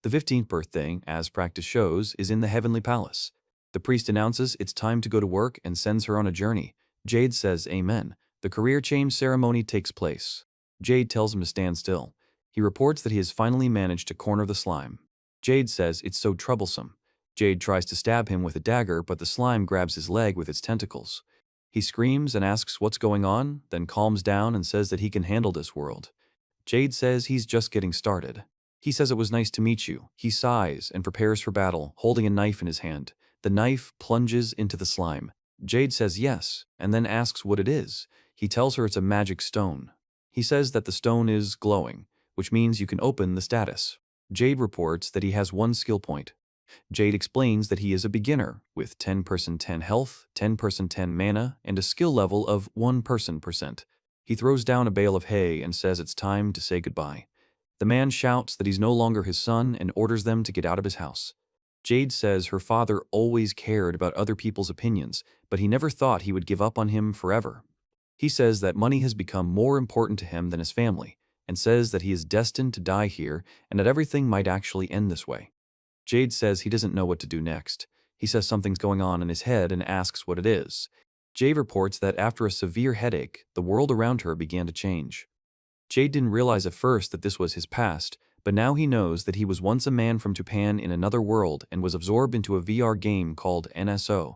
The 15th birthday, as practice shows, is in the heavenly palace. The priest announces it's time to go to work and sends her on a journey. Jade says amen. The career change ceremony takes place. Jade tells him to stand still. He reports that he has finally managed to corner the slime. Jade says it's so troublesome. Jade tries to stab him with a dagger, but the slime grabs his leg with its tentacles. He screams and asks what's going on, then calms down and says that he can handle this world. Jade says he's just getting started. He says it was nice to meet you. He sighs and prepares for battle, holding a knife in his hand. The knife plunges into the slime. Jade says yes, and then asks what it is. He tells her it's a magic stone. He says that the stone is glowing, which means you can open the status. Jade reports that he has 1 skill point. Jade explains that he is a beginner, with 10% 10 health, 10% 10 mana, and a skill level of 1%. He throws down a bale of hay and says it's time to say goodbye. The man shouts that he's no longer his son and orders them to get out of his house. Jade says her father always cared about other people's opinions, but he never thought he would give up on him forever. He says that money has become more important to him than his family, and says that he is destined to die here and that everything might actually end this way. Jade says he doesn't know what to do next. He says something's going on in his head and asks what it is. Jade reports that after a severe headache, the world around her began to change. Jade didn't realize at first that this was his past, but now he knows that he was once a man from Japan in another world and was absorbed into a VR game called NSO.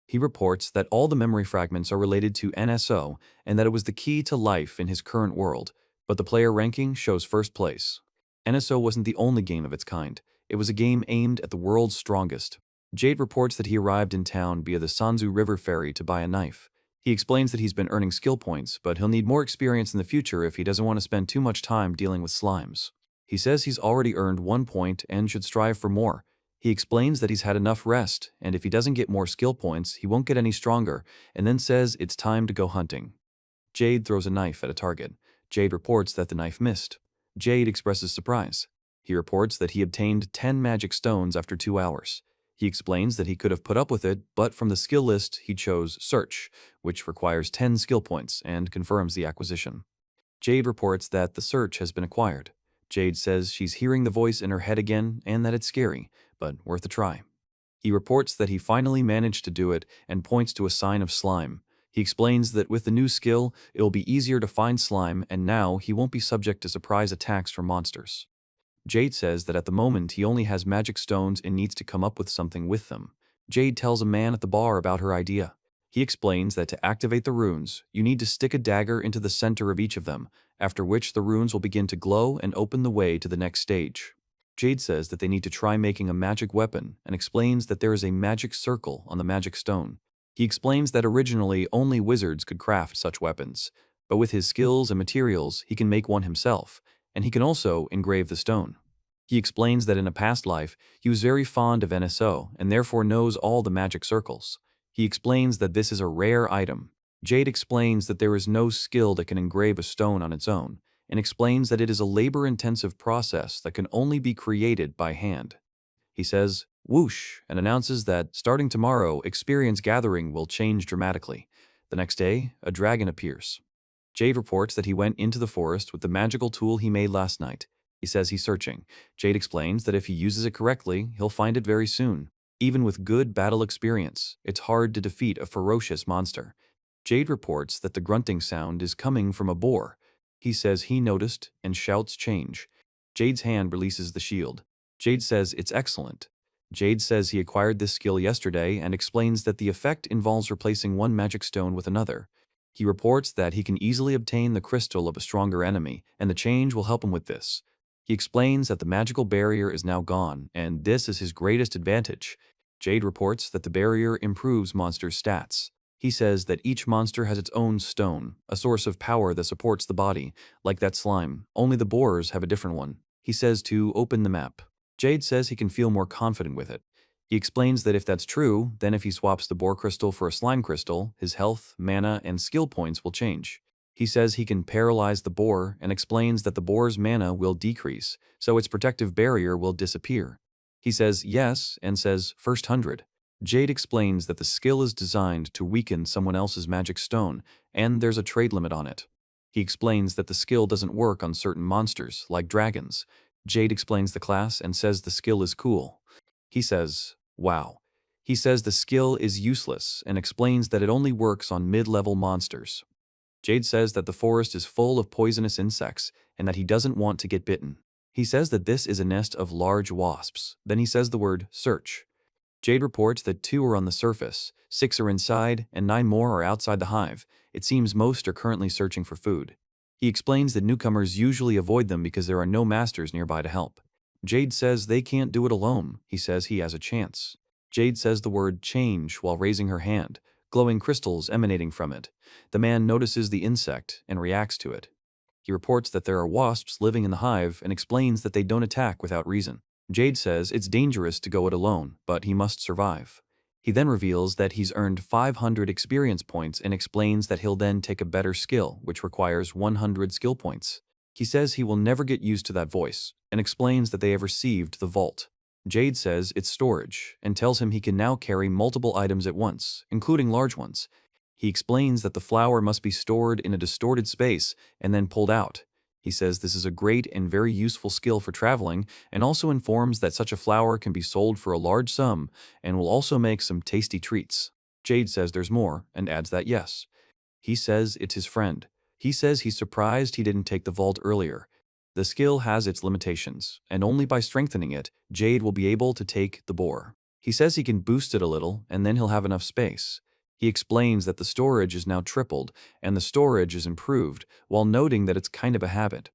He reports that all the memory fragments are related to NSO and that it was the key to life in his current world, but the player ranking shows first place. NSO wasn't the only game of its kind. It was a game aimed at the world's strongest. Jade reports that he arrived in town via the Sanzu River ferry to buy a knife. He explains that he's been earning skill points, but he'll need more experience in the future if he doesn't want to spend too much time dealing with slimes. He says he's already earned 1 point and should strive for more. He explains that he's had enough rest, and if he doesn't get more skill points, he won't get any stronger, and then says it's time to go hunting. Jade throws a knife at a target. Jade reports that the knife missed. Jade expresses surprise. He reports that he obtained 10 magic stones after 2 hours. He explains that he could have put up with it, but from the skill list he chose Search, which requires 10 skill points, and confirms the acquisition. Jade reports that the search has been acquired. Jade says she's hearing the voice in her head again and that it's scary, but worth a try. He reports that he finally managed to do it and points to a sign of slime. He explains that with the new skill, it'll be easier to find slime and now he won't be subject to surprise attacks from monsters. Jade says that at the moment he only has magic stones and needs to come up with something with them. Jade tells a man at the bar about her idea. He explains that to activate the runes, you need to stick a dagger into the center of each of them, after which the runes will begin to glow and open the way to the next stage. Jade says that they need to try making a magic weapon and explains that there is a magic circle on the magic stone. He explains that originally only wizards could craft such weapons, but with his skills and materials he can make one himself, and he can also engrave the stone. He explains that in a past life, he was very fond of NSO and therefore knows all the magic circles. He explains that this is a rare item. Jade explains that there is no skill that can engrave a stone on its own, and explains that it is a labor-intensive process that can only be created by hand. He says, whoosh, and announces that starting tomorrow, experience gathering will change dramatically. The next day, a dragon appears. Jade reports that he went into the forest with the magical tool he made last night. He says he's searching. Jade explains that if he uses it correctly, he'll find it very soon. Even with good battle experience, it's hard to defeat a ferocious monster. Jade reports that the grunting sound is coming from a boar. He says he noticed and shouts change. Jade's hand releases the shield. Jade says it's excellent. Jade says he acquired this skill yesterday and explains that the effect involves replacing one magic stone with another. He reports that he can easily obtain the crystal of a stronger enemy, and the change will help him with this. He explains that the magical barrier is now gone, and this is his greatest advantage. Jade reports that the barrier improves monsters' stats. He says that each monster has its own stone, a source of power that supports the body, like that slime. Only the boars have a different one. He says to open the map. Jade says he can feel more confident with it. He explains that if that's true, then if he swaps the boar crystal for a slime crystal, his health, mana, and skill points will change. He says he can paralyze the boar and explains that the boar's mana will decrease, so its protective barrier will disappear. He says yes and says first 100. Jade explains that the skill is designed to weaken someone else's magic stone, and there's a trade limit on it. He explains that the skill doesn't work on certain monsters, like dragons. Jade explains the class and says the skill is cool. He says, wow. He says the skill is useless and explains that it only works on mid-level monsters. Jade says that the forest is full of poisonous insects and that he doesn't want to get bitten. He says that this is a nest of large wasps. Then he says the word search. Jade reports that 2 are on the surface, 6 are inside, and 9 more are outside the hive. It seems most are currently searching for food. He explains that newcomers usually avoid them because there are no masters nearby to help. Jade says they can't do it alone. He says he has a chance. Jade says the word change while raising her hand, glowing crystals emanating from it. The man notices the insect and reacts to it. He reports that there are wasps living in the hive and explains that they don't attack without reason. Jade says it's dangerous to go it alone, but he must survive. He then reveals that he's earned 500 experience points and explains that he'll then take a better skill, which requires 100 skill points. He says he will never get used to that voice, and explains that they have received the vault. Jade says it's storage, and tells him he can now carry multiple items at once, including large ones. He explains that the flower must be stored in a distorted space and then pulled out. He says this is a great and very useful skill for traveling, and also informs that such a flower can be sold for a large sum and will also make some tasty treats. Jade says there's more, and adds that yes. He says it's his friend. He says he's surprised he didn't take the vault earlier. The skill has its limitations, and only by strengthening it, Jade will be able to take the boar. He says he can boost it a little, and then he'll have enough space. He explains that the storage is now tripled, and the storage is improved, while noting that it's kind of a habit.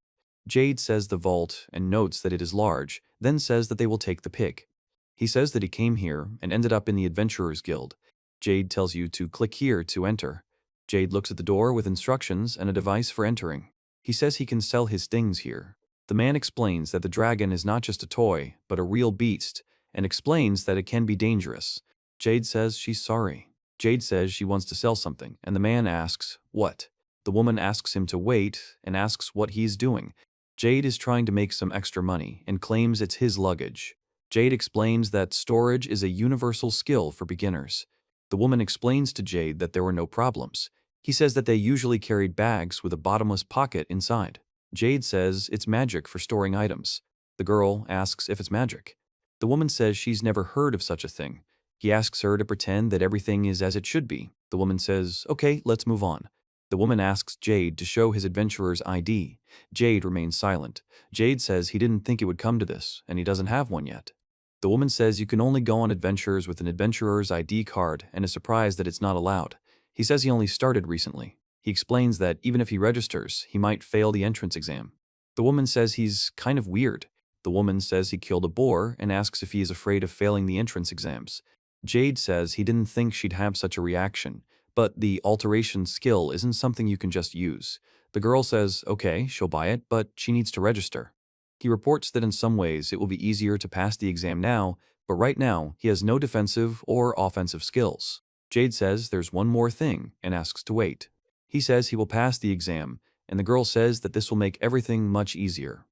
Jade says the vault and notes that it is large, then says that they will take the pig. He says that he came here and ended up in the Adventurers Guild. Jade tells you to click here to enter. Jade looks at the door with instructions and a device for entering. He says he can sell his things here. The man explains that the dragon is not just a toy, but a real beast, and explains that it can be dangerous. Jade says she's sorry. Jade says she wants to sell something, and the man asks, what? The woman asks him to wait and asks what he's doing. Jade is trying to make some extra money and claims it's his luggage. Jade explains that storage is a universal skill for beginners. The woman explains to Jade that there were no problems. He says that they usually carried bags with a bottomless pocket inside. Jade says it's magic for storing items. The girl asks if it's magic. The woman says she's never heard of such a thing. He asks her to pretend that everything is as it should be. The woman says, okay, let's move on. The woman asks Jade to show his adventurer's ID. Jade remains silent. Jade says he didn't think it would come to this, and he doesn't have one yet. The woman says you can only go on adventures with an adventurer's ID card and is surprised that it's not allowed. He says he only started recently. He explains that even if he registers, he might fail the entrance exam. The woman says he's kind of weird. The woman says he killed a boar and asks if he is afraid of failing the entrance exams. Jade says he didn't think she'd have such a reaction, but the alteration skill isn't something you can just use. The girl says, okay, she'll buy it, but she needs to register. He reports that in some ways it will be easier to pass the exam now, but right now he has no defensive or offensive skills. Jade says there's one more thing and asks to wait. He says he will pass the exam, and the girl says that this will make everything much easier.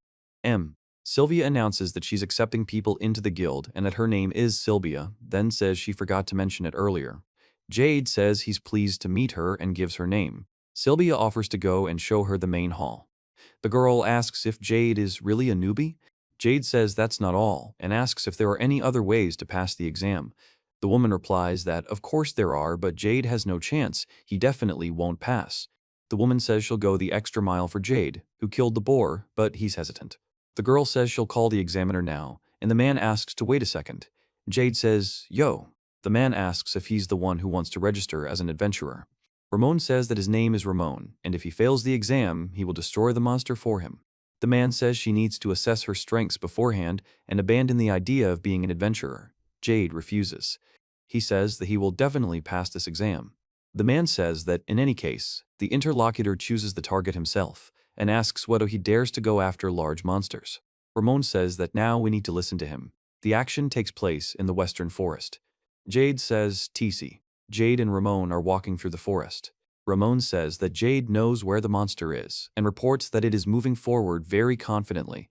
Sylvia announces that she's accepting people into the guild and that her name is Sylvia, then says she forgot to mention it earlier. Jade says he's pleased to meet her and gives her name. Sylvia offers to go and show her the main hall. The girl asks if Jade is really a newbie. Jade says that's not all and asks if there are any other ways to pass the exam. The woman replies that of course there are, but Jade has no chance. He definitely won't pass. The woman says she'll go the extra mile for Jade, who killed the boar, but he's hesitant. The girl says she'll call the examiner now, and the man asks to wait a second. Jade says, yo. The man asks if he's the one who wants to register as an adventurer. Ramon says that his name is Ramon, and if he fails the exam, he will destroy the monster for him. The man says she needs to assess her strengths beforehand and abandon the idea of being an adventurer. Jade refuses. He says that he will definitely pass this exam. The man says that, in any case, the interlocutor chooses the target himself, and asks whether he dares to go after large monsters. Ramon says that now we need to listen to him. The action takes place in the western forest. Jade says TC. Jade and Ramon are walking through the forest. Ramon says that Jade knows where the monster is, and reports that it is moving forward very confidently.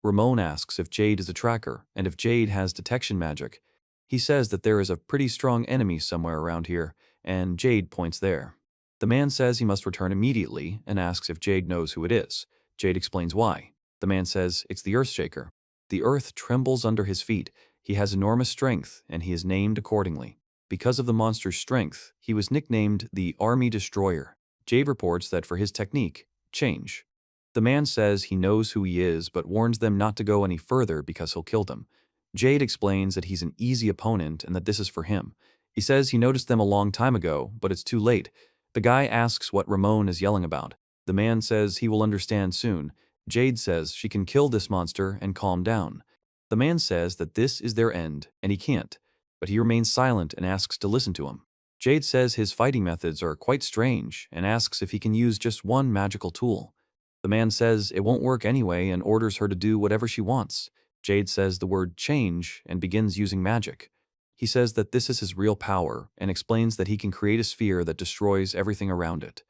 Ramon asks if Jade is a tracker, and if Jade has detection magic. He says that there is a pretty strong enemy somewhere around here, and Jade points there. The man says he must return immediately and asks if Jade knows who it is. Jade explains why. The man says, it's the Earthshaker. The earth trembles under his feet. He has enormous strength, and he is named accordingly. Because of the monster's strength, he was nicknamed the Army Destroyer. Jade reports that for his technique, change. The man says he knows who he is, but warns them not to go any further because he'll kill them. Jade explains that he's an easy opponent and that this is for him. He says he noticed them a long time ago, but it's too late. The guy asks what Ramon is yelling about. The man says he will understand soon. Jade says she can kill this monster and calm down. The man says that this is their end, and he can't, but he remains silent and asks to listen to him. Jade says his fighting methods are quite strange and asks if he can use just one magical tool. The man says it won't work anyway and orders her to do whatever she wants. Jade says the word change and begins using magic. He says that this is his real power and explains that he can create a sphere that destroys everything around it.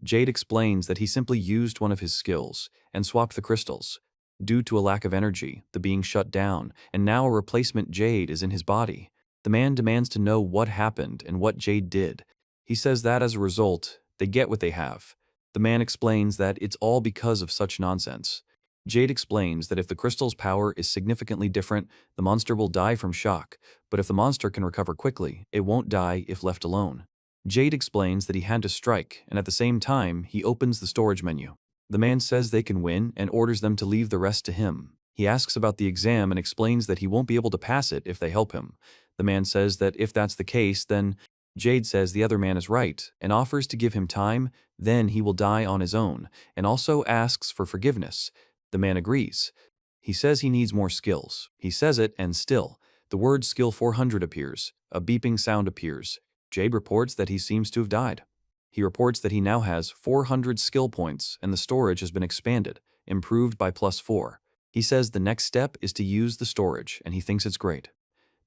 Jade explains that he simply used one of his skills and swapped the crystals. Due to a lack of energy, the being shut down, and now a replacement Jade is in his body. The man demands to know what happened and what Jade did. He says that as a result, they get what they have. The man explains that it's all because of such nonsense. Jade explains that if the crystal's power is significantly different, the monster will die from shock, but if the monster can recover quickly, it won't die if left alone. Jade explains that he had to strike, and at the same time, he opens the storage menu. The man says they can win and orders them to leave the rest to him. He asks about the exam and explains that he won't be able to pass it if they help him. The man says that if that's the case, then Jade says the other man is right and offers to give him time, then he will die on his own, and also asks for forgiveness. The man agrees. He says he needs more skills. He says it, and still, the word skill 400 appears. A beeping sound appears. Jade reports that he seems to have died. He reports that he now has 400 skill points and the storage has been expanded, improved by +4. He says the next step is to use the storage and he thinks it's great.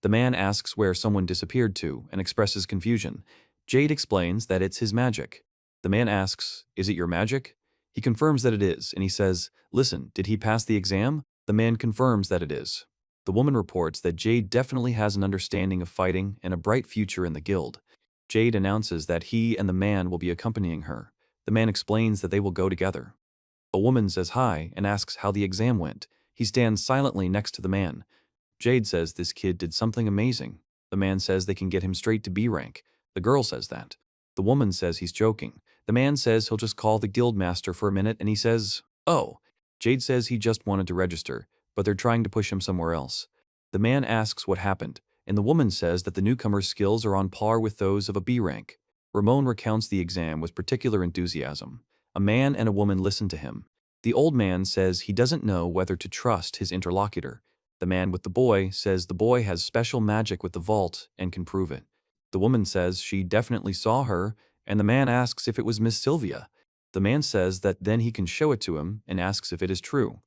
The man asks where someone disappeared to and expresses confusion. Jade explains that it's his magic. The man asks, is it your magic? He confirms that it is and he says, listen, did he pass the exam? The man confirms that it is. The woman reports that Jade definitely has an understanding of fighting and a bright future in the guild. Jade announces that he and the man will be accompanying her. The man explains that they will go together. A woman says hi and asks how the exam went. He stands silently next to the man. Jade says this kid did something amazing. The man says they can get him straight to B rank. The girl says that. The woman says he's joking. The man says he'll just call the guild master for a minute and he says, oh. Jade says he just wanted to register, but they're trying to push him somewhere else. The man asks what happened, and the woman says that the newcomer's skills are on par with those of a B rank. Ramon recounts the exam with particular enthusiasm. A man and a woman listen to him. The old man says he doesn't know whether to trust his interlocutor. The man with the boy says the boy has special magic with the vault and can prove it. The woman says she definitely saw her, and the man asks if it was Miss Sylvia. The man says that then he can show it to him and asks if it is true.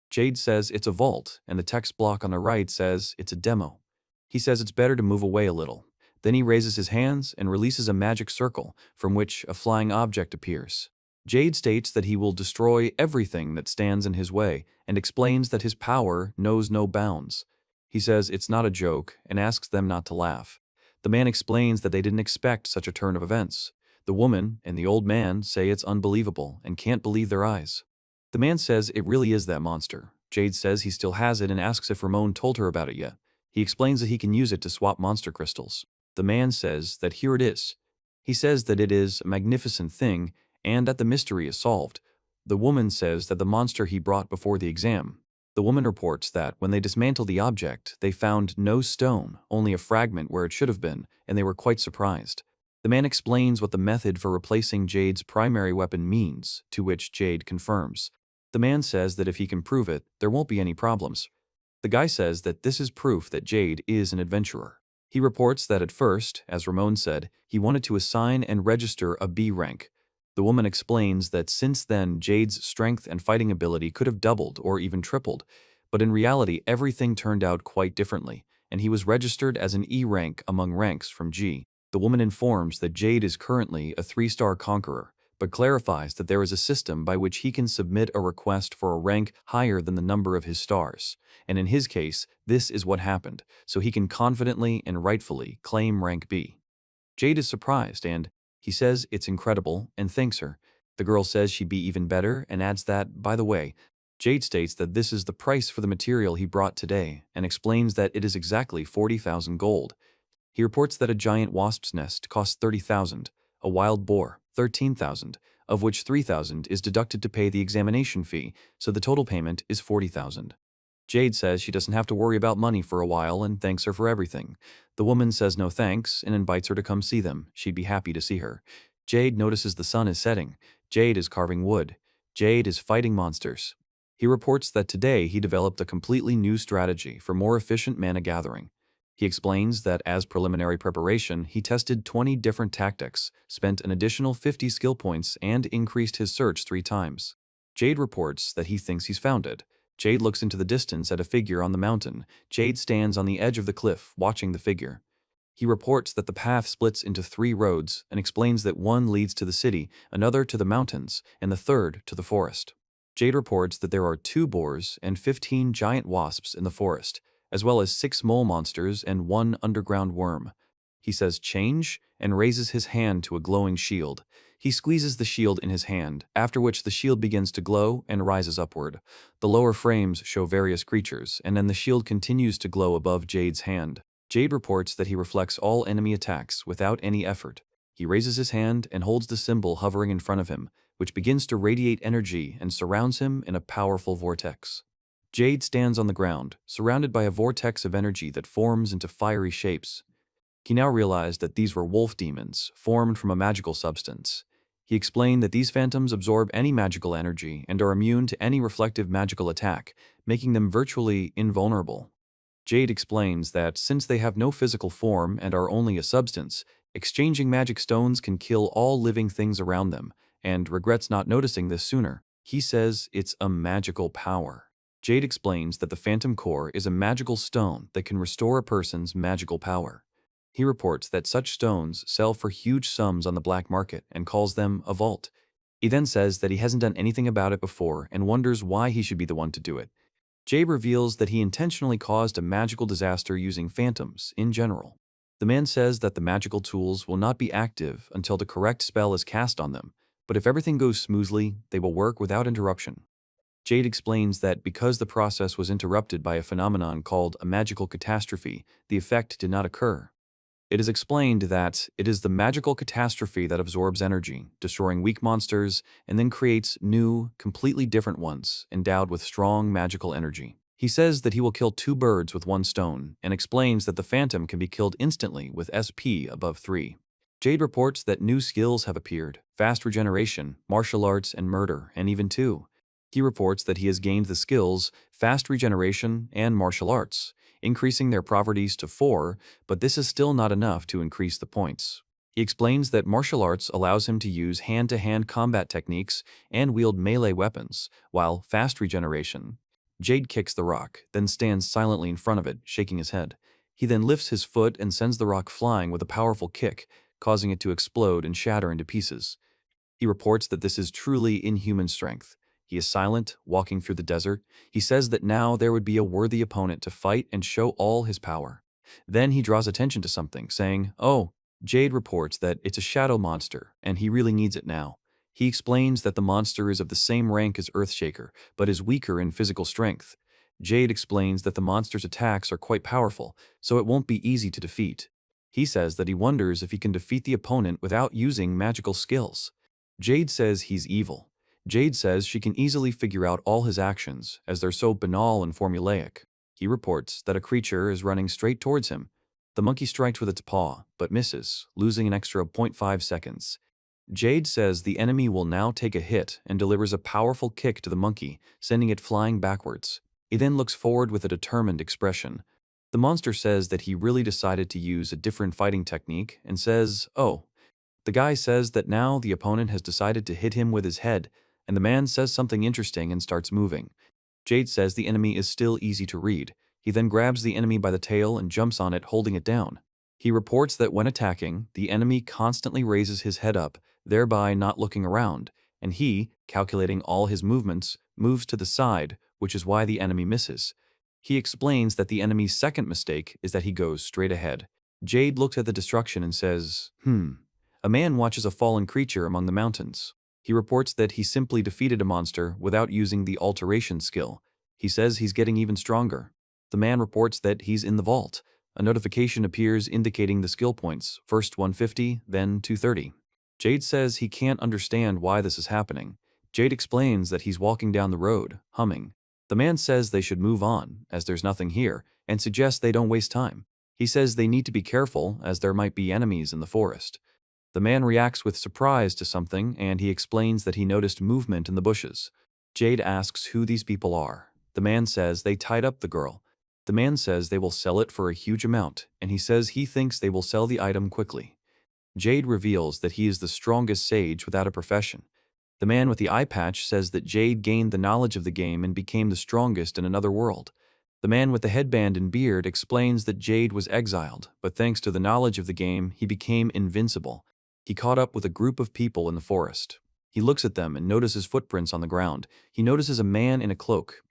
Jade says it's a vault, and the text block on the right says it's a demo. He says it's better to move away a little. Then he raises his hands and releases a magic circle, from which a flying object appears. Jade states that he will destroy everything that stands in his way, and explains that his power knows no bounds. He says it's not a joke, and asks them not to laugh. The man explains that they didn't expect such a turn of events. The woman and the old man say it's unbelievable, and can't believe their eyes. The man says it really is that monster. Jade says he still has it and asks if Ramon told her about it yet. He explains that he can use it to swap monster crystals. The man says that here it is. He says that it is a magnificent thing and that the mystery is solved. The woman says that the monster he brought before the exam. The woman reports that when they dismantled the object, they found no stone, only a fragment where it should have been, and they were quite surprised. The man explains what the method for replacing Jade's primary weapon means, to which Jade confirms. The man says that if he can prove it, there won't be any problems. The guy says that this is proof that Jade is an adventurer. He reports that at first, as Ramon said, he wanted to assign and register a B rank. The woman explains that since then Jade's strength and fighting ability could have doubled or even tripled, but in reality everything turned out quite differently, and he was registered as an E rank among ranks from G. The woman informs that Jade is currently a 3-star conqueror, but clarifies that there is a system by which he can submit a request for a rank higher than the number of his stars, and in his case, this is what happened, so he can confidently and rightfully claim rank B. Jade is surprised and he says it's incredible and thanks her. The girl says she'd be even better and adds that, by the way, Jade states that this is the price for the material he brought today and explains that it is exactly 40,000 gold. He reports that a giant wasp's nest costs 30,000, a wild boar 13,000, of which 3,000 is deducted to pay the examination fee, so the total payment is 40,000. Jade says she doesn't have to worry about money for a while and thanks her for everything. The woman says no thanks and invites her to come see them. She'd be happy to see her. Jade notices the sun is setting. Jade is carving wood. Jade is fighting monsters. He reports that today he developed a completely new strategy for more efficient mana gathering. He explains that as preliminary preparation, he tested 20 different tactics, spent an additional 50 skill points, and increased his search 3 times. Jade reports that he thinks he's found it. Jade looks into the distance at a figure on the mountain. Jade stands on the edge of the cliff, watching the figure. He reports that the path splits into 3 roads and explains that one leads to the city, another to the mountains, and the third to the forest. Jade reports that there are 2 boars and 15 giant wasps in the forest, as well as 6 mole monsters and 1 underground worm. He says change and raises his hand to a glowing shield. He squeezes the shield in his hand, after which the shield begins to glow and rises upward. The lower frames show various creatures, and then the shield continues to glow above Jade's hand. Jade reports that he reflects all enemy attacks without any effort. He raises his hand and holds the symbol hovering in front of him, which begins to radiate energy and surrounds him in a powerful vortex. Jade stands on the ground, surrounded by a vortex of energy that forms into fiery shapes. He now realized that these were wolf demons, formed from a magical substance. He explained that these phantoms absorb any magical energy and are immune to any reflective magical attack, making them virtually invulnerable. Jade explains that since they have no physical form and are only a substance, exchanging magic stones can kill all living things around them, and regrets not noticing this sooner. He says it's a magical power. Jade explains that the Phantom Core is a magical stone that can restore a person's magical power. He reports that such stones sell for huge sums on the black market and calls them a vault. He then says that he hasn't done anything about it before and wonders why he should be the one to do it. Jade reveals that he intentionally caused a magical disaster using phantoms in general. The man says that the magical tools will not be active until the correct spell is cast on them, but if everything goes smoothly, they will work without interruption. Jade explains that because the process was interrupted by a phenomenon called a magical catastrophe, the effect did not occur. It is explained that it is the magical catastrophe that absorbs energy, destroying weak monsters, and then creates new, completely different ones, endowed with strong magical energy. He says that he will kill 2 birds with 1 stone, and explains that the phantom can be killed instantly with SP above 3. Jade reports that new skills have appeared: fast regeneration, martial arts, and murder, and even 2. He reports that he has gained the skills fast regeneration and martial arts, increasing their properties to 4, but this is still not enough to increase the points. He explains that martial arts allows him to use hand-to-hand combat techniques and wield melee weapons, while fast regeneration. Jade kicks the rock, then stands silently in front of it, shaking his head. He then lifts his foot and sends the rock flying with a powerful kick, causing it to explode and shatter into pieces. He reports that this is truly inhuman strength. He is silent, walking through the desert. He says that now there would be a worthy opponent to fight and show all his power. Then he draws attention to something, saying, "Oh." Jade reports that it's a shadow monster, and he really needs it now. He explains that the monster is of the same rank as Earthshaker, but is weaker in physical strength. Jade explains that the monster's attacks are quite powerful, so it won't be easy to defeat. He says that he wonders if he can defeat the opponent without using magical skills. Jade says he's evil. Jade says she can easily figure out all his actions, as they're so banal and formulaic. He reports that a creature is running straight towards him. The monkey strikes with its paw, but misses, losing an extra 0.5 seconds. Jade says the enemy will now take a hit and delivers a powerful kick to the monkey, sending it flying backwards. He then looks forward with a determined expression. The monster says that he really decided to use a different fighting technique and says, "Oh." The guy says that now the opponent has decided to hit him with his head, and the man says something interesting and starts moving. Jade says the enemy is still easy to read. He then grabs the enemy by the tail and jumps on it, holding it down. He reports that when attacking, the enemy constantly raises his head up, thereby not looking around, and he, calculating all his movements, moves to the side, which is why the enemy misses. He explains that the enemy's second mistake is that he goes straight ahead. Jade looks at the destruction and says, A man watches a fallen creature among the mountains. He reports that he simply defeated a monster without using the alteration skill. He says he's getting even stronger. The man reports that he's in the vault. A notification appears indicating the skill points, first 150, then 230. Jade says he can't understand why this is happening. Jade explains that he's walking down the road, humming. The man says they should move on, as there's nothing here, and suggests they don't waste time. He says they need to be careful, as there might be enemies in the forest. The man reacts with surprise to something, and he explains that he noticed movement in the bushes. Jade asks who these people are. The man says they tied up the girl. The man says they will sell it for a huge amount, and he says he thinks they will sell the item quickly. Jade reveals that he is the strongest sage without a profession. The man with the eye patch says that Jade gained the knowledge of the game and became the strongest in another world. The man with the headband and beard explains that Jade was exiled, but thanks to the knowledge of the game, he became invincible. He caught up with a group of people in the forest. He looks at them and notices footprints on the ground. He notices a man in a cloak.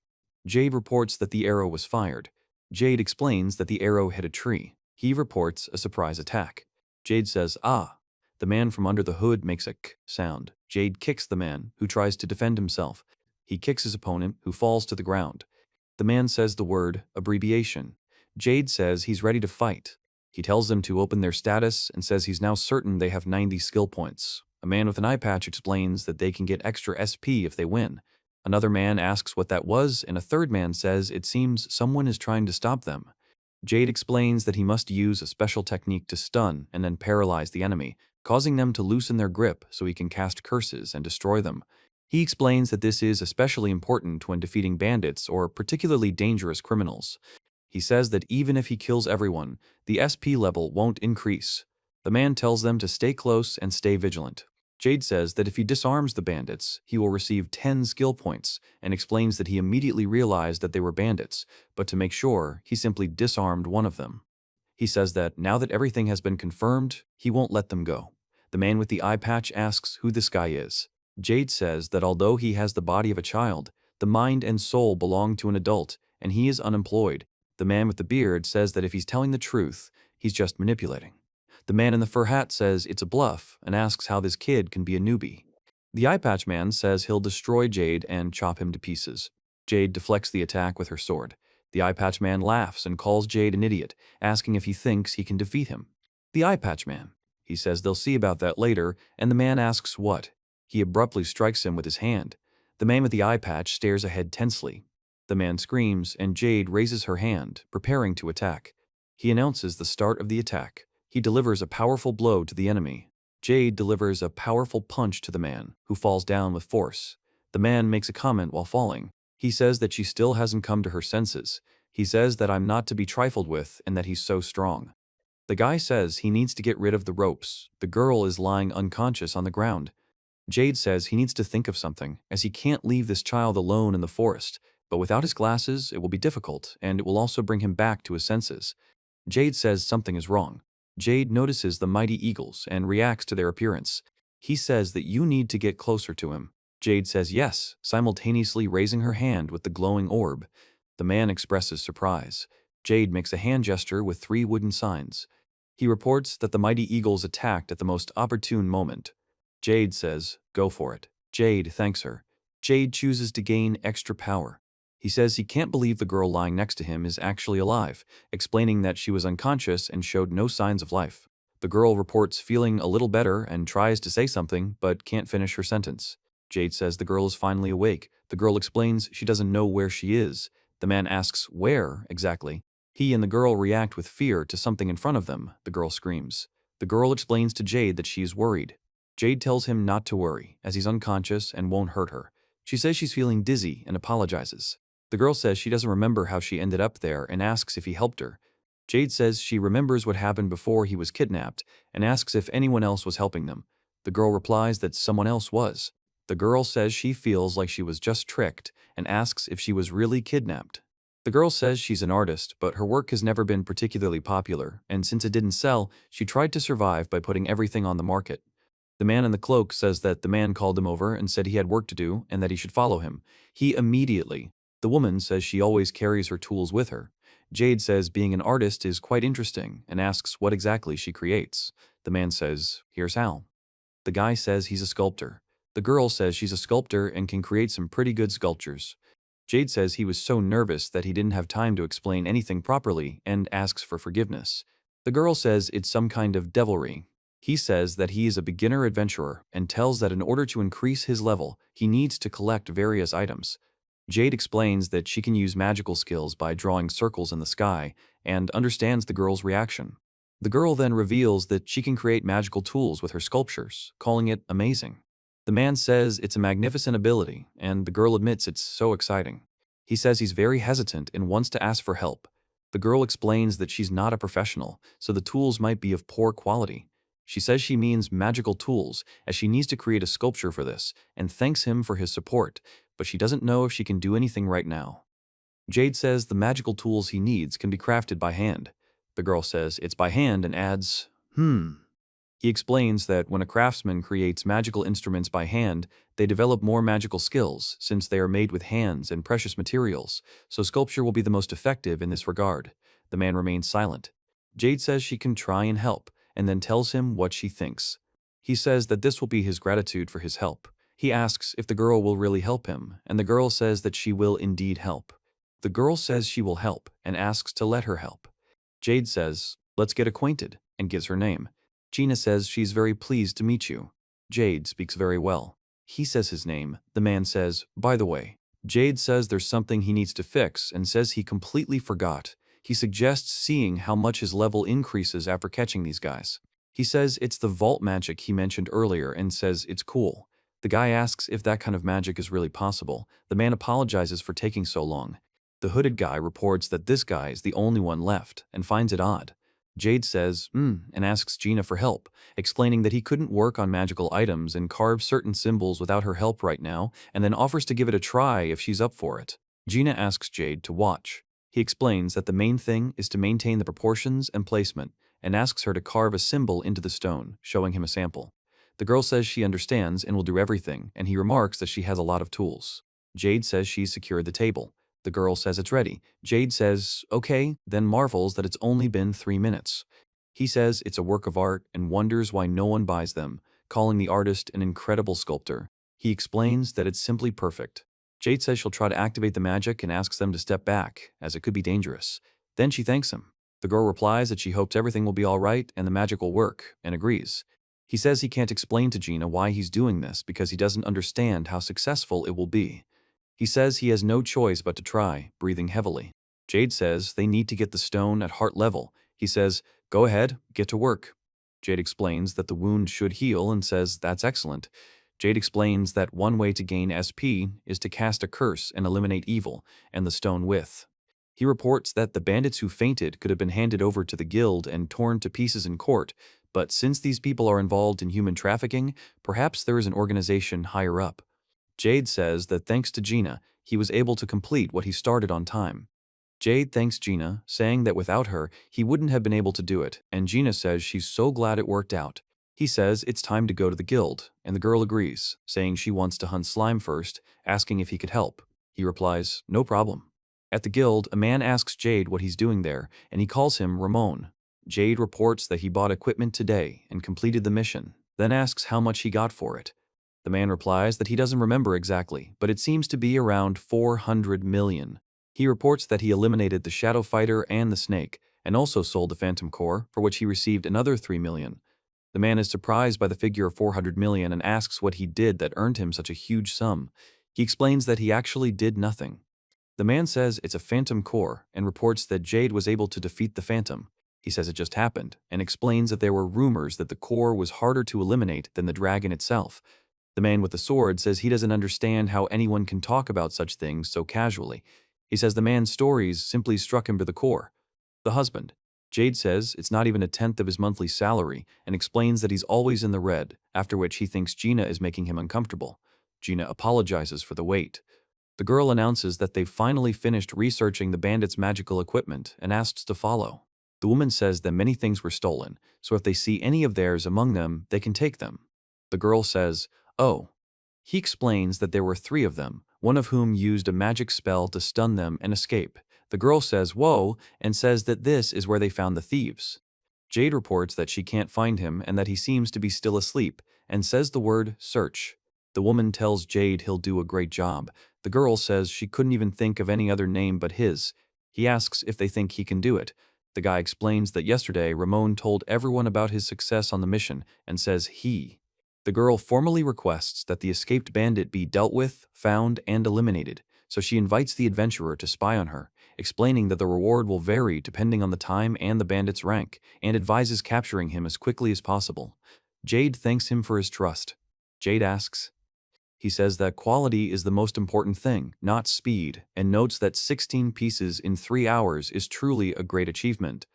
Jade reports that the arrow was fired. Jade explains that the arrow hit a tree. He reports a surprise attack. Jade says, "Ah." The man from under the hood makes a k sound. Jade kicks the man, who tries to defend himself. He kicks his opponent, who falls to the ground. The man says the word abbreviation. Jade says he's ready to fight. He tells them to open their status and says he's now certain they have 90 skill points. A man with an eye patch explains that they can get extra SP if they win. Another man asks what that was, and a third man says it seems someone is trying to stop them. Jade explains that he must use a special technique to stun and then paralyze the enemy, causing them to loosen their grip so he can cast curses and destroy them. He explains that this is especially important when defeating bandits or particularly dangerous criminals. He says that even if he kills everyone, the SP level won't increase. The man tells them to stay close and stay vigilant. Jade says that if he disarms the bandits, he will receive 10 skill points, and explains that he immediately realized that they were bandits, but to make sure, he simply disarmed one of them. He says that now that everything has been confirmed, he won't let them go. The man with the eye patch asks who this guy is. Jade says that although he has the body of a child, the mind and soul belong to an adult, and he is unemployed. The man with the beard says that if he's telling the truth, he's just manipulating. The man in the fur hat says it's a bluff and asks how this kid can be a newbie. The eye patch man says he'll destroy Jade and chop him to pieces. Jade deflects the attack with her sword. The eye patch man laughs and calls Jade an idiot, asking if he thinks he can defeat him. The eye patch man. He says they'll see about that later, and the man asks what. He abruptly strikes him with his hand. The man with the eye patch stares ahead tensely. The man screams, and Jade raises her hand, preparing to attack. He announces the start of the attack. He delivers a powerful blow to the enemy. Jade delivers a powerful punch to the man, who falls down with force. The man makes a comment while falling. He says that she still hasn't come to her senses. He says that I'm not to be trifled with and that he's so strong. The guy says he needs to get rid of the ropes. The girl is lying unconscious on the ground. Jade says he needs to think of something, as he can't leave this child alone in the forest, but without his glasses, it will be difficult, and it will also bring him back to his senses. Jade says something is wrong. Jade notices the mighty eagles and reacts to their appearance. He says that you need to get closer to him. Jade says yes, simultaneously raising her hand with the glowing orb. The man expresses surprise. Jade makes a hand gesture with 3 wooden signs. He reports that the mighty eagles attacked at the most opportune moment. Jade says, "Go for it." Jade thanks her. Jade chooses to gain extra power. He says he can't believe the girl lying next to him is actually alive, explaining that she was unconscious and showed no signs of life. The girl reports feeling a little better and tries to say something, but can't finish her sentence. Jade says the girl is finally awake. The girl explains she doesn't know where she is. The man asks where exactly. He and the girl react with fear to something in front of them. The girl screams. The girl explains to Jade that she is worried. Jade tells him not to worry, as he's unconscious and won't hurt her. She says she's feeling dizzy and apologizes. The girl says she doesn't remember how she ended up there and asks if he helped her. Jade says she remembers what happened before he was kidnapped and asks if anyone else was helping them. The girl replies that someone else was. The girl says she feels like she was just tricked and asks if she was really kidnapped. The girl says she's an artist, but her work has never been particularly popular, and since it didn't sell, she tried to survive by putting everything on the market. The man in the cloak says that the man called him over and said he had work to do and that he should follow him. He immediately. The woman says she always carries her tools with her. Jade says being an artist is quite interesting and asks what exactly she creates. The man says, "Here's how." The guy says he's a sculptor. The girl says she's a sculptor and can create some pretty good sculptures. Jade says he was so nervous that he didn't have time to explain anything properly and asks for forgiveness. The girl says it's some kind of devilry. He says that he is a beginner adventurer and tells that in order to increase his level, he needs to collect various items. Jade explains that she can use magical skills by drawing circles in the sky and understands the girl's reaction. The girl then reveals that she can create magical tools with her sculptures, calling it amazing. The man says it's a magnificent ability, and the girl admits it's so exciting. He says he's very hesitant and wants to ask for help. The girl explains that she's not a professional, so the tools might be of poor quality. She says she means magical tools, as she needs to create a sculpture for this, and thanks him for his support, but she doesn't know if she can do anything right now. Jade says the magical tools he needs can be crafted by hand. The girl says it's by hand and adds, He explains that when a craftsman creates magical instruments by hand, they develop more magical skills since they are made with hands and precious materials, so sculpture will be the most effective in this regard. The man remains silent. Jade says she can try and help, and then tells him what she thinks. He says that this will be his gratitude for his help. He asks if the girl will really help him, and the girl says that she will indeed help. The girl says she will help and asks to let her help. Jade says, "Let's get acquainted," and gives her name. Gina says she's very pleased to meet you. Jade speaks very well. He says his name. The man says, "By the way." Jade says there's something he needs to fix and says he completely forgot. He suggests seeing how much his level increases after catching these guys. He says it's the vault magic he mentioned earlier and says it's cool. The guy asks if that kind of magic is really possible. The man apologizes for taking so long. The hooded guy reports that this guy is the only one left and finds it odd. Jade says, and asks Gina for help, explaining that he couldn't work on magical items and carve certain symbols without her help right now, and then offers to give it a try if she's up for it. Gina asks Jade to watch. He explains that the main thing is to maintain the proportions and placement, and asks her to carve a symbol into the stone, showing him a sample. The girl says she understands and will do everything, and he remarks that she has a lot of tools. Jade says she's secured the table. The girl says it's ready. Jade says, okay, then marvels that it's only been 3 minutes. He says it's a work of art and wonders why no one buys them, calling the artist an incredible sculptor. He explains that it's simply perfect. Jade says she'll try to activate the magic and asks them to step back, as it could be dangerous. Then she thanks him. The girl replies that she hopes everything will be all right and the magic will work, and agrees. He says he can't explain to Gina why he's doing this because he doesn't understand how successful it will be. He says he has no choice but to try, breathing heavily. Jade says they need to get the stone at heart level. He says, "Go ahead, get to work." Jade explains that the wound should heal and says that's excellent. Jade explains that one way to gain SP is to cast a curse and eliminate evil, and the stone with. He reports that the bandits who fainted could have been handed over to the guild and torn to pieces in court, but since these people are involved in human trafficking, perhaps there is an organization higher up. Jade says that thanks to Gina, he was able to complete what he started on time. Jade thanks Gina, saying that without her, he wouldn't have been able to do it, and Gina says she's so glad it worked out. He says it's time to go to the guild, and the girl agrees, saying she wants to hunt slime first, asking if he could help. He replies, "No problem." At the guild, a man asks Jade what he's doing there, and he calls him Ramon. Jade reports that he bought equipment today and completed the mission, then asks how much he got for it. The man replies that he doesn't remember exactly, but it seems to be around 400 million. He reports that he eliminated the Shadow Fighter and the Snake, and also sold the Phantom Core, for which he received another 3 million. The man is surprised by the figure of 400 million and asks what he did that earned him such a huge sum. He explains that he actually did nothing. The man says it's a Phantom Core and reports that Jade was able to defeat the Phantom. He says it just happened, and explains that there were rumors that the core was harder to eliminate than the dragon itself. The man with the sword says he doesn't understand how anyone can talk about such things so casually. He says the man's stories simply struck him to the core. The husband. Jade says it's not even a tenth of his monthly salary and explains that he's always in the red, after which he thinks Gina is making him uncomfortable. Gina apologizes for the wait. The girl announces that they've finally finished researching the bandits' magical equipment and asks to follow. The woman says that many things were stolen, so if they see any of theirs among them, they can take them. The girl says, "Oh." He explains that there were 3 of them, one of whom used a magic spell to stun them and escape. The girl says, "Whoa," and says that this is where they found the thieves. Jade reports that she can't find him and that he seems to be still asleep, and says the word search. The woman tells Jade he'll do a great job. The girl says she couldn't even think of any other name but his. He asks if they think he can do it. The guy explains that yesterday Ramon told everyone about his success on the mission and says he. The girl formally requests that the escaped bandit be dealt with, found, and eliminated, so she invites the adventurer to spy on her, explaining that the reward will vary depending on the time and the bandit's rank, and advises capturing him as quickly as possible. Jade thanks him for his trust. Jade asks. He says that quality is the most important thing, not speed, and notes that 16 pieces in 3 hours is truly a great achievement.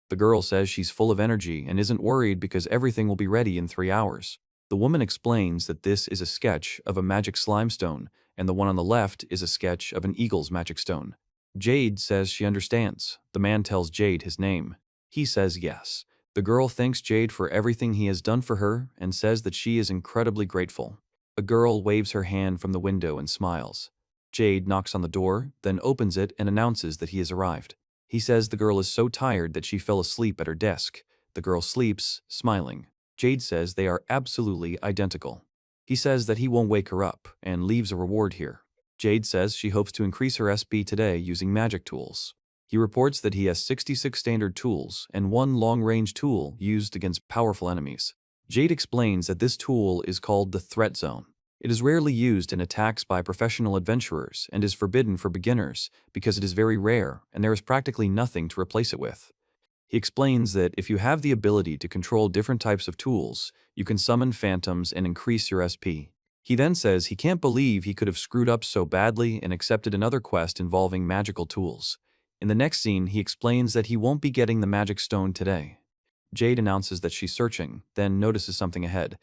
The girl says she's full of energy and isn't worried because everything will be ready in 3 hours. The woman explains that this is a sketch of a magic slime stone, and the one on the left is a sketch of an eagle's magic stone. Jade says she understands. The man tells Jade his name. He says yes. The girl thanks Jade for everything he has done for her and says that she is incredibly grateful. A girl waves her hand from the window and smiles. Jade knocks on the door, then opens it and announces that he has arrived. He says the girl is so tired that she fell asleep at her desk. The girl sleeps, smiling. Jade says they are absolutely identical. He says that he won't wake her up and leaves a reward here. Jade says she hopes to increase her SP today using magic tools. He reports that he has 66 standard tools and 1 long-range tool used against powerful enemies. Jade explains that this tool is called the Threat Zone. It is rarely used in attacks by professional adventurers and is forbidden for beginners because it is very rare and there is practically nothing to replace it with. He explains that if you have the ability to control different types of tools, you can summon phantoms and increase your SP. He then says he can't believe he could have screwed up so badly and accepted another quest involving magical tools. In the next scene, he explains that he won't be getting the magic stone today. Jade announces that she's searching, then notices something ahead.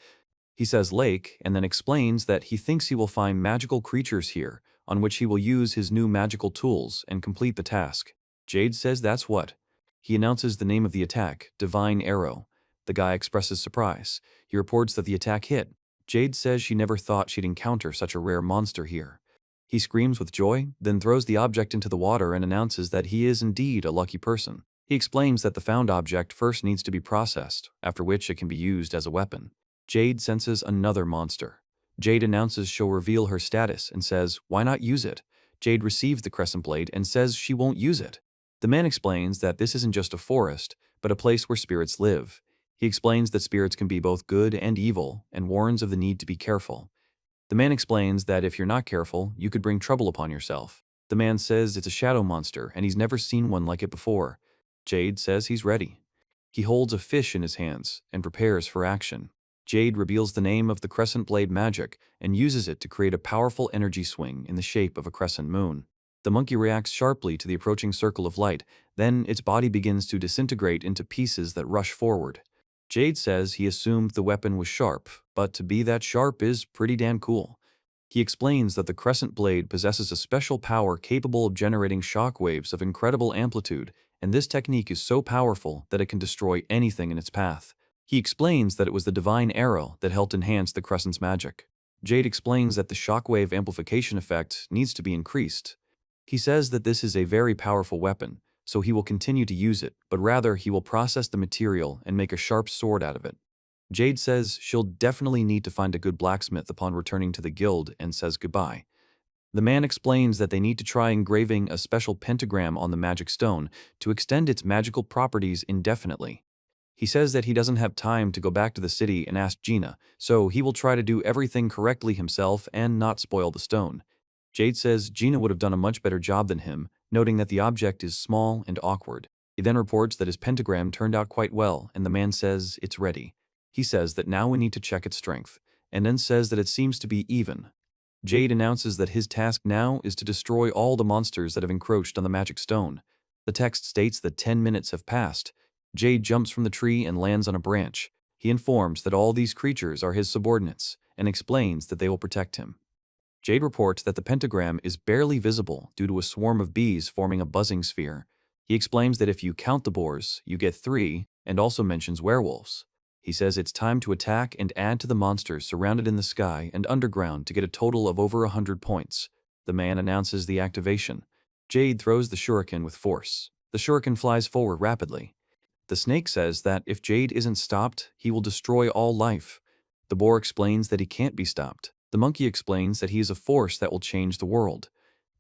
He says lake, and then explains that he thinks he will find magical creatures here, on which he will use his new magical tools and complete the task. Jade says that's what. He announces the name of the attack, Divine Arrow. The guy expresses surprise. He reports that the attack hit. Jade says she never thought she'd encounter such a rare monster here. He screams with joy, then throws the object into the water and announces that he is indeed a lucky person. He explains that the found object first needs to be processed, after which it can be used as a weapon. Jade senses another monster. Jade announces she'll reveal her status and says, why not use it? Jade receives the crescent blade and says she won't use it. The man explains that this isn't just a forest, but a place where spirits live. He explains that spirits can be both good and evil and warns of the need to be careful. The man explains that if you're not careful, you could bring trouble upon yourself. The man says it's a shadow monster and he's never seen one like it before. Jade says he's ready. He holds a fish in his hands and prepares for action. Jade reveals the name of the crescent blade magic and uses it to create a powerful energy swing in the shape of a crescent moon. The monkey reacts sharply to the approaching circle of light, then its body begins to disintegrate into pieces that rush forward. Jade says he assumed the weapon was sharp, but to be that sharp is pretty damn cool. He explains that the crescent blade possesses a special power capable of generating shock waves of incredible amplitude, and this technique is so powerful that it can destroy anything in its path. He explains that it was the divine arrow that helped enhance the crescent's magic. Jade explains that the shockwave amplification effect needs to be increased. He says that this is a very powerful weapon, so he will continue to use it, but rather he will process the material and make a sharp sword out of it. Jade says she'll definitely need to find a good blacksmith upon returning to the guild and says goodbye. The man explains that they need to try engraving a special pentagram on the magic stone to extend its magical properties indefinitely. He says that he doesn't have time to go back to the city and ask Gina, so he will try to do everything correctly himself and not spoil the stone. Jade says Gina would have done a much better job than him, noting that the object is small and awkward. He then reports that his pentagram turned out quite well, and the man says it's ready. He says that now we need to check its strength, and then says that it seems to be even. Jade announces that his task now is to destroy all the monsters that have encroached on the magic stone. The text states that 10 minutes have passed. Jade jumps from the tree and lands on a branch. He informs that all these creatures are his subordinates, and explains that they will protect him. Jade reports that the pentagram is barely visible due to a swarm of bees forming a buzzing sphere. He explains that if you count the boars, you get 3, and also mentions werewolves. He says it's time to attack and add to the monsters surrounded in the sky and underground to get a total of over 100 points. The man announces the activation. Jade throws the shuriken with force. The shuriken flies forward rapidly. The snake says that if Jade isn't stopped, he will destroy all life. The boar explains that he can't be stopped. The monkey explains that he is a force that will change the world.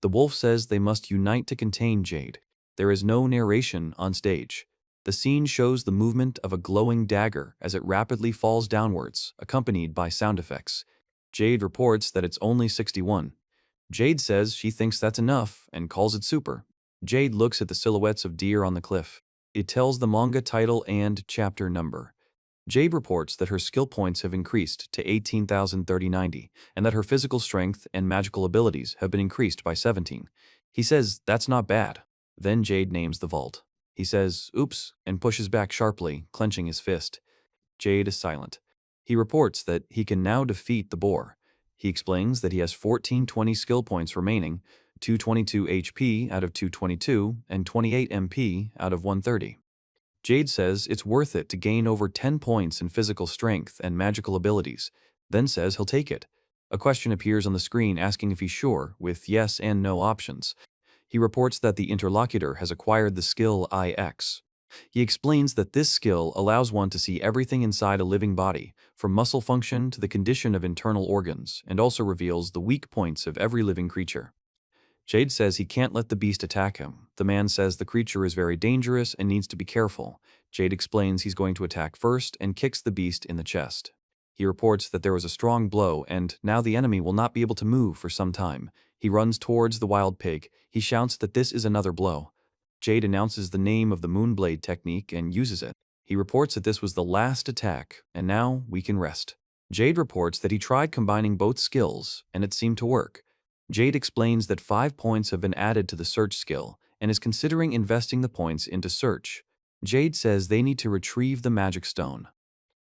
The wolf says they must unite to contain Jade. There is no narration on stage. The scene shows the movement of a glowing dagger as it rapidly falls downwards, accompanied by sound effects. Jade reports that it's only 61. Jade says she thinks that's enough and calls it super. Jade looks at the silhouettes of deer on the cliff. It tells the manga title and chapter number. Jade reports that her skill points have increased to 18,030 and that her physical strength and magical abilities have been increased by 17. He says that's not bad. Then Jade names the vault. He says, oops, and pushes back sharply, clenching his fist. Jade is silent. He reports that he can now defeat the boar. He explains that he has 1420 skill points remaining, 222 HP out of 222, and 28 MP out of 130. Jade says it's worth it to gain over 10 points in physical strength and magical abilities, then says he'll take it. A question appears on the screen asking if he's sure, with yes and no options. He reports that the interlocutor has acquired the skill IX. He explains that this skill allows one to see everything inside a living body, from muscle function to the condition of internal organs, and also reveals the weak points of every living creature. Jade says he can't let the beast attack him. The man says the creature is very dangerous and needs to be careful. Jade explains he's going to attack first and kicks the beast in the chest. He reports that there was a strong blow and now the enemy will not be able to move for some time. He runs towards the wild pig. He shouts that this is another blow. Jade announces the name of the Moonblade technique and uses it. He reports that this was the last attack and now we can rest. Jade reports that he tried combining both skills and it seemed to work. Jade explains that 5 points have been added to the search skill and is considering investing the points into search. Jade says they need to retrieve the magic stone.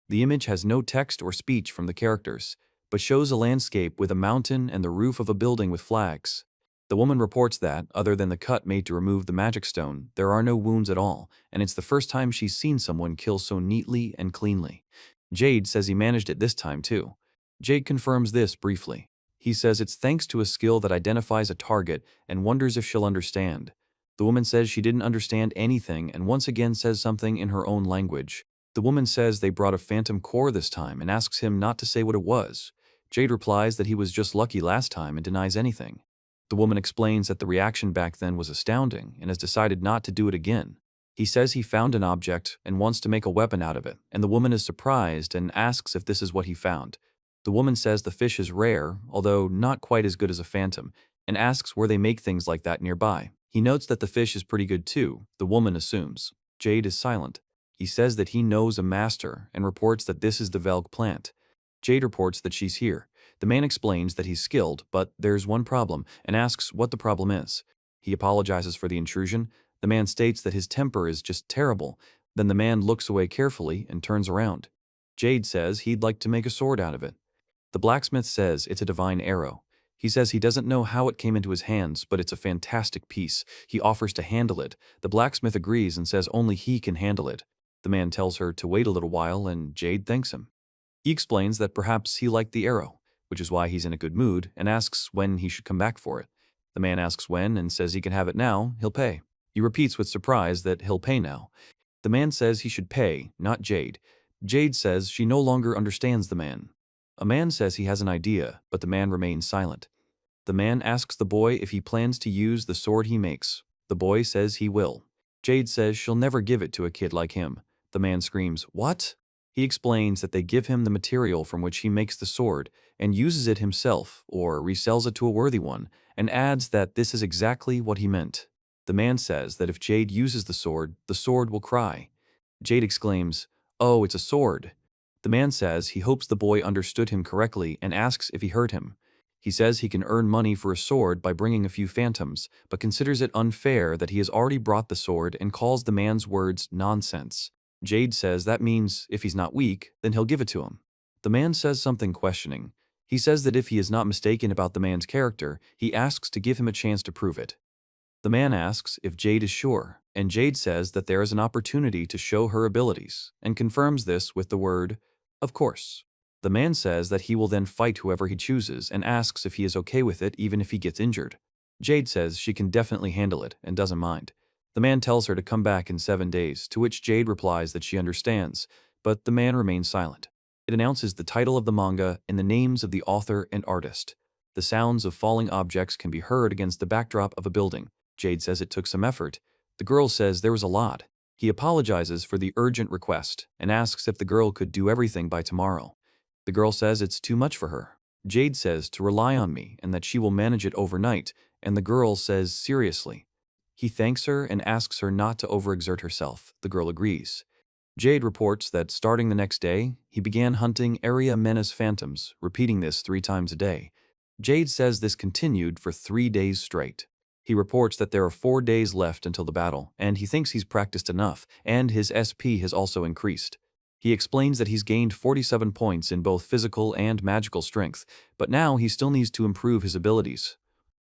The image has no text or speech from the characters, but shows a landscape with a mountain and the roof of a building with flags. The woman reports that, other than the cut made to remove the magic stone, there are no wounds at all, and it's the first time she's seen someone kill so neatly and cleanly. Jade says he managed it this time too. Jade confirms this briefly. He says it's thanks to a skill that identifies a target and wonders if she'll understand. The woman says she didn't understand anything and once again says something in her own language. The woman says they brought a phantom core this time and asks him not to say what it was. Jade replies that he was just lucky last time and denies anything. The woman explains that the reaction back then was astounding and has decided not to do it again. He says he found an object and wants to make a weapon out of it, and the woman is surprised and asks if this is what he found. The woman says the fish is rare, although not quite as good as a phantom, and asks where they make things like that nearby. He notes that the fish is pretty good too, the woman assumes. Jade is silent. He says that he knows a master and reports that this is the Velg plant. Jade reports that she's here. The man explains that he's skilled, but there's one problem, and asks what the problem is. He apologizes for the intrusion. The man states that his temper is just terrible. Then the man looks away carefully and turns around. Jade says he'd like to make a sword out of it. The blacksmith says it's a divine arrow. He says he doesn't know how it came into his hands, but it's a fantastic piece. He offers to handle it. The blacksmith agrees and says only he can handle it. The man tells her to wait a little while, and Jade thanks him. He explains that perhaps he liked the arrow, which is why he's in a good mood, and asks when he should come back for it. The man asks when and says he can have it now, he'll pay. He repeats with surprise that he'll pay now. The man says he should pay, not Jade. Jade says she no longer understands the man. A man says he has an idea, but the man remains silent. The man asks the boy if he plans to use the sword he makes. The boy says he will. Jade says she'll never give it to a kid like him. The man screams, "What?" He explains that they give him the material from which he makes the sword and uses it himself or resells it to a worthy one, and adds that this is exactly what he meant. The man says that if Jade uses the sword will cry. Jade exclaims, "Oh, it's a sword." The man says he hopes the boy understood him correctly and asks if he heard him. He says he can earn money for a sword by bringing a few phantoms, but considers it unfair that he has already brought the sword and calls the man's words nonsense. Jade says that means if he's not weak, then he'll give it to him. The man says something questioning. He says that if he is not mistaken about the man's character, he asks to give him a chance to prove it. The man asks if Jade is sure, and Jade says that there is an opportunity to show her abilities, and confirms this with the word, "Of course." The man says that he will then fight whoever he chooses and asks if he is okay with it even if he gets injured. Jade says she can definitely handle it and doesn't mind. The man tells her to come back in 7 days, to which Jade replies that she understands, but the man remains silent. It announces the title of the manga and the names of the author and artist. The sounds of falling objects can be heard against the backdrop of a building. Jade says it took some effort. The girl says there was a lot. He apologizes for the urgent request and asks if the girl could do everything by tomorrow. The girl says it's too much for her. Jade says to rely on me and that she will manage it overnight, and the girl says seriously. He thanks her and asks her not to overexert herself. The girl agrees. Jade reports that starting the next day, he began hunting area menace phantoms, repeating this 3 times a day. Jade says this continued for 3 days straight. He reports that there are 4 days left until the battle, and he thinks he's practiced enough, and his SP has also increased. He explains that he's gained 47 points in both physical and magical strength, but now he still needs to improve his abilities.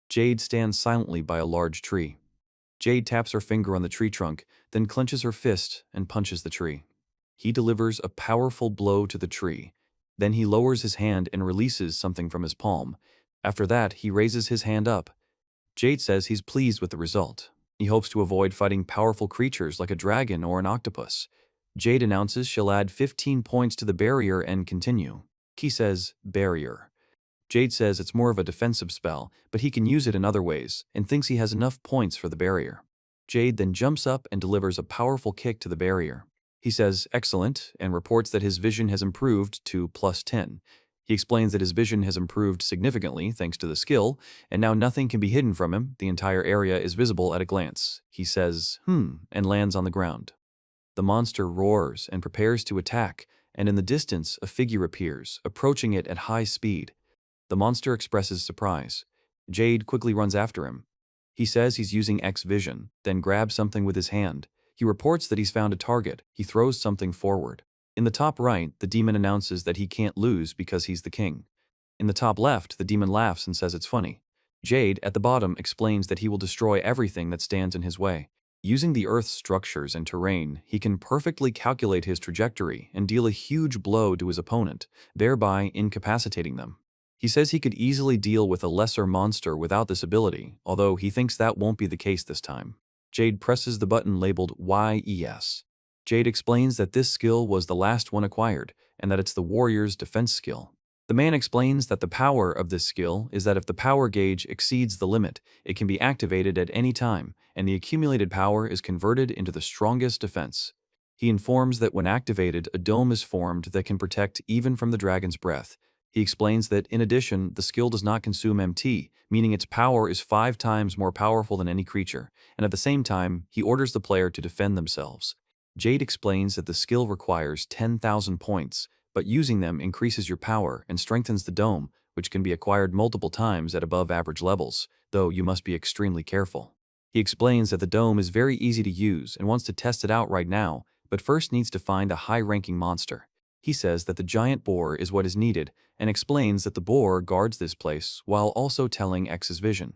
Jade stands silently by a large tree. Jade taps her finger on the tree trunk, then clenches her fist and punches the tree. He delivers a powerful blow to the tree. Then he lowers his hand and releases something from his palm. After that, he raises his hand up. Jade says he's pleased with the result. He hopes to avoid fighting powerful creatures like a dragon or an octopus. Jade announces she'll add 15 points to the barrier and continue. He says, barrier. Jade says it's more of a defensive spell, but he can use it in other ways, and thinks he has enough points for the barrier. Jade then jumps up and delivers a powerful kick to the barrier. He says, excellent, and reports that his vision has improved to +10. He explains that his vision has improved significantly thanks to the skill, and now nothing can be hidden from him. The entire area is visible at a glance. He says, and lands on the ground. The monster roars and prepares to attack, and in the distance a figure appears, approaching it at high speed. The monster expresses surprise. Jade quickly runs after him. He says he's using X vision, then grabs something with his hand. He reports that he's found a target. He throws something forward. In the top right, the demon announces that he can't lose because he's the king. In the top left, the demon laughs and says it's funny. Jade, at the bottom, explains that he will destroy everything that stands in his way. Using the Earth's structures and terrain, he can perfectly calculate his trajectory and deal a huge blow to his opponent, thereby incapacitating them. He says he could easily deal with a lesser monster without this ability, although he thinks that won't be the case this time. Jade presses the button labeled YES. Jade explains that this skill was the last one acquired, and that it's the warrior's defense skill. The man explains that the power of this skill is that if the power gauge exceeds the limit, it can be activated at any time, and the accumulated power is converted into the strongest defense. He informs that when activated, a dome is formed that can protect even from the dragon's breath. He explains that, in addition, the skill does not consume MT, meaning its power is 5 times more powerful than any creature, and at the same time, he orders the player to defend themselves. Jade explains that the skill requires 10,000 points, but using them increases your power and strengthens the dome, which can be acquired multiple times at above average levels, though you must be extremely careful. He explains that the dome is very easy to use and wants to test it out right now, but first needs to find a high-ranking monster. He says that the giant boar is what is needed, and explains that the boar guards this place while also telling X's vision.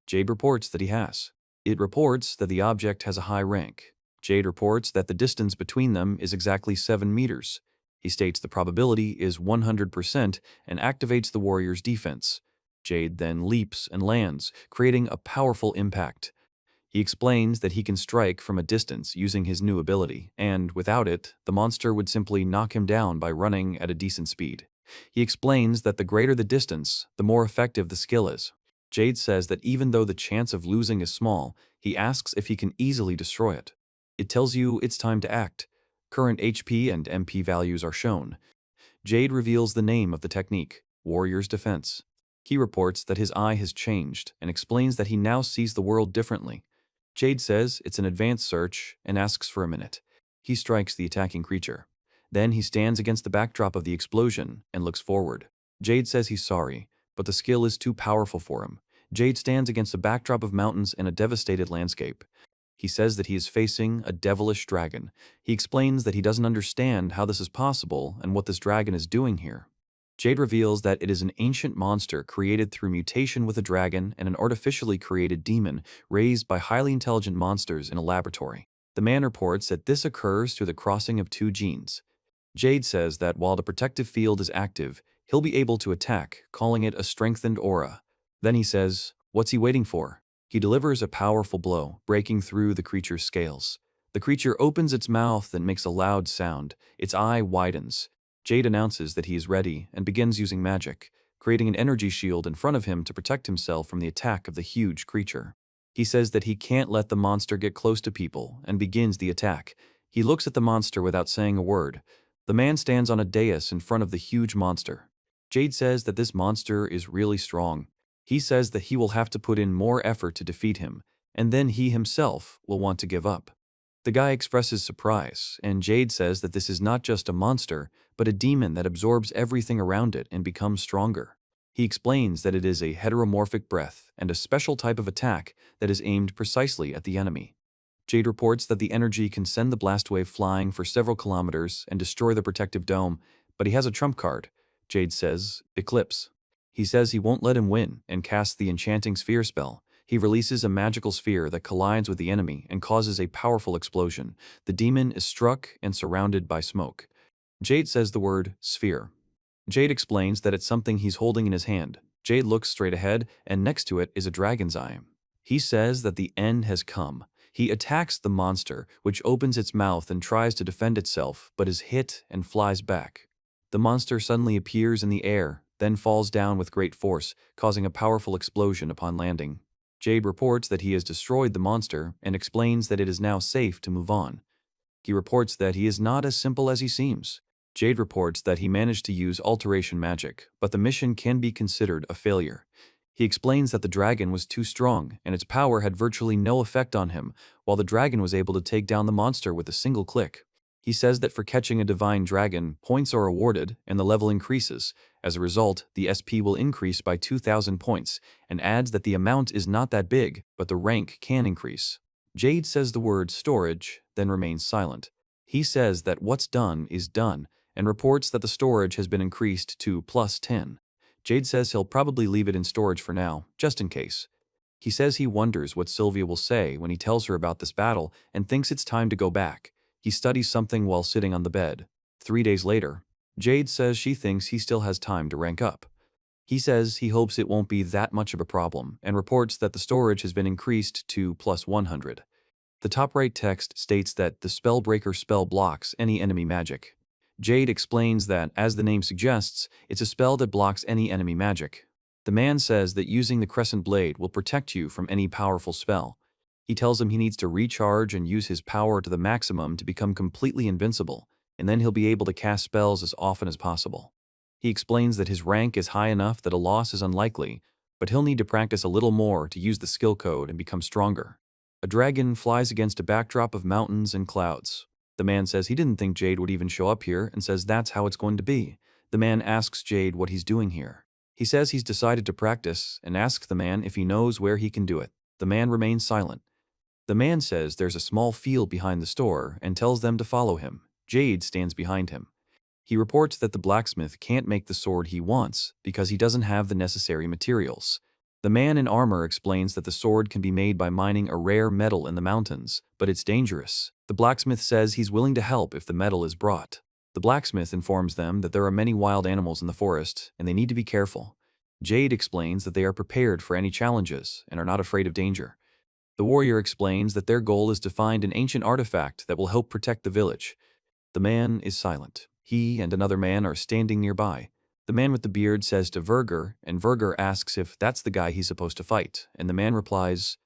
Jade reports that he has. It reports that the object has a high rank. Jade reports that the distance between them is exactly 7 meters. He states the probability is 100% and activates the warrior's defense. Jade then leaps and lands, creating a powerful impact. He explains that he can strike from a distance using his new ability, and without it, the monster would simply knock him down by running at a decent speed. He explains that the greater the distance, the more effective the skill is. Jade says that even though the chance of losing is small, he asks if he can easily destroy it. It tells you it's time to act. Current HP and MP values are shown. Jade reveals the name of the technique, Warrior's Defense. He reports that his eye has changed and explains that he now sees the world differently. Jade says it's an advanced search and asks for a minute. He strikes the attacking creature. Then he stands against the backdrop of the explosion and looks forward. Jade says he's sorry, but the skill is too powerful for him. Jade stands against a backdrop of mountains and a devastated landscape. He says that he is facing a devilish dragon. He explains that he doesn't understand how this is possible and what this dragon is doing here. Jade reveals that it is an ancient monster created through mutation with a dragon and an artificially created demon raised by highly intelligent monsters in a laboratory. The man reports that this occurs through the crossing of 2 genes. Jade says that while the protective field is active, he'll be able to attack, calling it a strengthened aura. Then he says, what's he waiting for? He delivers a powerful blow, breaking through the creature's scales. The creature opens its mouth and makes a loud sound. Its eye widens. Jade announces that he is ready and begins using magic, creating an energy shield in front of him to protect himself from the attack of the huge creature. He says that he can't let the monster get close to people and begins the attack. He looks at the monster without saying a word. The man stands on a dais in front of the huge monster. Jade says that this monster is really strong. He says that he will have to put in more effort to defeat him, and then he himself will want to give up. The guy expresses surprise, and Jade says that this is not just a monster, but a demon that absorbs everything around it and becomes stronger. He explains that it is a heteromorphic breath and a special type of attack that is aimed precisely at the enemy. Jade reports that the energy can send the blast wave flying for several kilometers and destroy the protective dome, but he has a trump card. Jade says, Eclipse. He says he won't let him win and casts the enchanting sphere spell. He releases a magical sphere that collides with the enemy and causes a powerful explosion. The demon is struck and surrounded by smoke. Jade says the word sphere. Jade explains that it's something he's holding in his hand. Jade looks straight ahead, and next to it is a dragon's eye. He says that the end has come. He attacks the monster, which opens its mouth and tries to defend itself, but is hit and flies back. The monster suddenly appears in the air, then falls down with great force, causing a powerful explosion upon landing. Jade reports that he has destroyed the monster and explains that it is now safe to move on. He reports that he is not as simple as he seems. Jade reports that he managed to use alteration magic, but the mission can be considered a failure. He explains that the dragon was too strong and its power had virtually no effect on him, while the dragon was able to take down the monster with a single click. He says that for catching a divine dragon, points are awarded and the level increases. As a result, the SP will increase by 2,000 points, and adds that the amount is not that big, but the rank can increase. Jade says the word storage, then remains silent. He says that what's done is done, and reports that the storage has been increased to +10. Jade says he'll probably leave it in storage for now, just in case. He says he wonders what Sylvia will say when he tells her about this battle and thinks it's time to go back. He studies something while sitting on the bed. 3 days later, Jade says she thinks he still has time to rank up. He says he hopes it won't be that much of a problem and reports that the storage has been increased to +100. The top right text states that the Spellbreaker spell blocks any enemy magic. Jade explains that, as the name suggests, it's a spell that blocks any enemy magic. The man says that using the Crescent Blade will protect you from any powerful spell. He tells him he needs to recharge and use his power to the maximum to become completely invincible, and then he'll be able to cast spells as often as possible. He explains that his rank is high enough that a loss is unlikely, but he'll need to practice a little more to use the skill code and become stronger. A dragon flies against a backdrop of mountains and clouds. The man says he didn't think Jade would even show up here and says that's how it's going to be. The man asks Jade what he's doing here. He says he's decided to practice and asks the man if he knows where he can do it. The man remains silent. The man says there's a small field behind the store and tells them to follow him. Jade stands behind him. He reports that the blacksmith can't make the sword he wants because he doesn't have the necessary materials. The man in armor explains that the sword can be made by mining a rare metal in the mountains, but it's dangerous. The blacksmith says he's willing to help if the metal is brought. The blacksmith informs them that there are many wild animals in the forest and they need to be careful. Jade explains that they are prepared for any challenges and are not afraid of danger. The warrior explains that their goal is to find an ancient artifact that will help protect the village. The man is silent. He and another man are standing nearby. The man with the beard says to Verger, and Verger asks if that's the guy he's supposed to fight, and the man replies,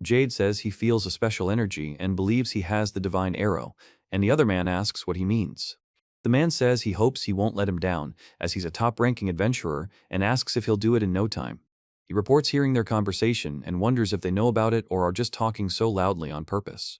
Jade says he feels a special energy and believes he has the divine arrow, and the other man asks what he means. The man says he hopes he won't let him down, as he's a top-ranking adventurer, and asks if he'll do it in no time. He reports hearing their conversation and wonders if they know about it or are just talking so loudly on purpose.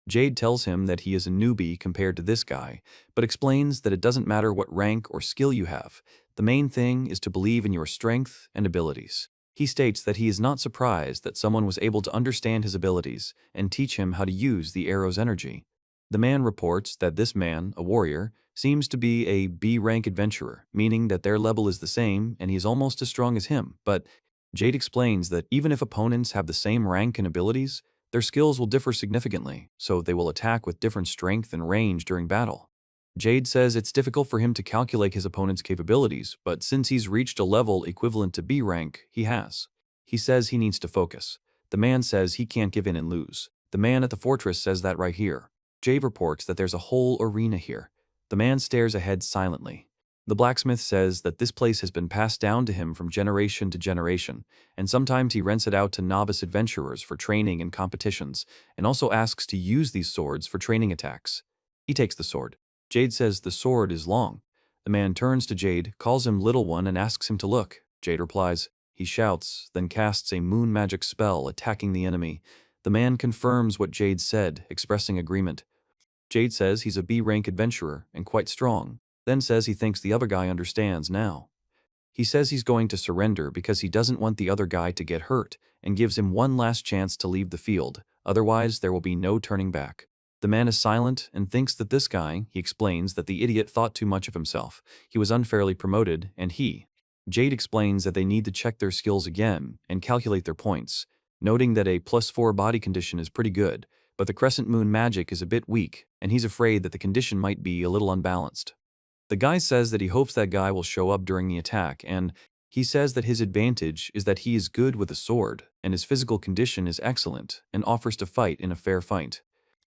Jade tells him that he is a newbie compared to this guy, but explains that it doesn't matter what rank or skill you have. The main thing is to believe in your strength and abilities. He states that he is not surprised that someone was able to understand his abilities and teach him how to use the arrow's energy. The man reports that this man, a warrior, seems to be a B-rank adventurer, meaning that their level is the same and he is almost as strong as him, but Jade explains that even if opponents have the same rank and abilities, their skills will differ significantly, so they will attack with different strength and range during battle. Jade says it's difficult for him to calculate his opponent's capabilities, but since he's reached a level equivalent to B rank, he has. He says he needs to focus. The man says he can't give in and lose. The man at the fortress says that right here. Jade reports that there's a whole arena here. The man stares ahead silently. The blacksmith says that this place has been passed down to him from generation to generation, and sometimes he rents it out to novice adventurers for training and competitions, and also asks to use these swords for training attacks. He takes the sword. Jade says the sword is long. The man turns to Jade, calls him Little One, and asks him to look. Jade replies. He shouts, then casts a moon magic spell attacking the enemy. The man confirms what Jade said, expressing agreement. Jade says he's a B-rank adventurer and quite strong, then says he thinks the other guy understands now. He says he's going to surrender because he doesn't want the other guy to get hurt and gives him one last chance to leave the field, otherwise there will be no turning back. The man is silent and thinks that this guy, he explains that the idiot thought too much of himself. He was unfairly promoted, and Jade explains that they need to check their skills again and calculate their points, noting that a +4 body condition is pretty good, but the crescent moon magic is a bit weak, and he's afraid that the condition might be a little unbalanced. The guy says that he hopes that guy will show up during the attack, and he says that his advantage is that he is good with a sword, and his physical condition is excellent, and offers to fight in a fair fight.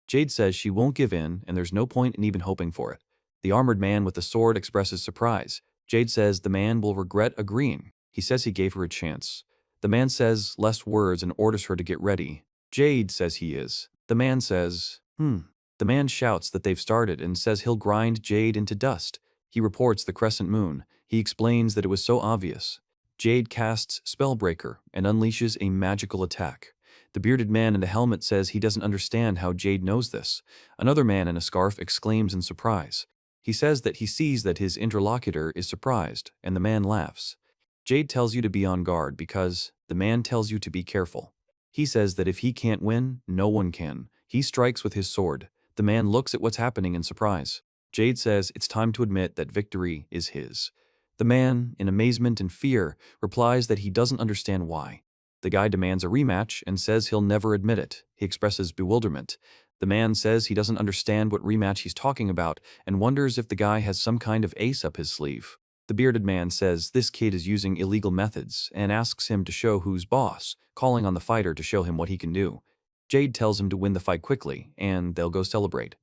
Jade says she won't give in, and there's no point in even hoping for it. The armored man with the sword expresses surprise. Jade says the man will regret agreeing. He says he gave her a chance. The man says less words and orders her to get ready. Jade says he is. The man says, The man shouts that they've started and says he'll grind Jade into dust. He reports the crescent moon. He explains that it was so obvious. Jade casts Spellbreaker and unleashes a magical attack. The bearded man in the helmet says he doesn't understand how Jade knows this. Another man in a scarf exclaims in surprise. He says that he sees that his interlocutor is surprised, and the man laughs. Jade tells you to be on guard because the man tells you to be careful. He says that if he can't win, no one can. He strikes with his sword. The man looks at what's happening in surprise. Jade says it's time to admit that victory is his. The man, in amazement and fear, replies that he doesn't understand why. The guy demands a rematch and says he'll never admit it. He expresses bewilderment. The man says he doesn't understand what rematch he's talking about and wonders if the guy has some kind of ace up his sleeve. The bearded man says this kid is using illegal methods and asks him to show who's boss, calling on the fighter to show him what he can do. Jade tells him to win the fight quickly, and they'll go celebrate.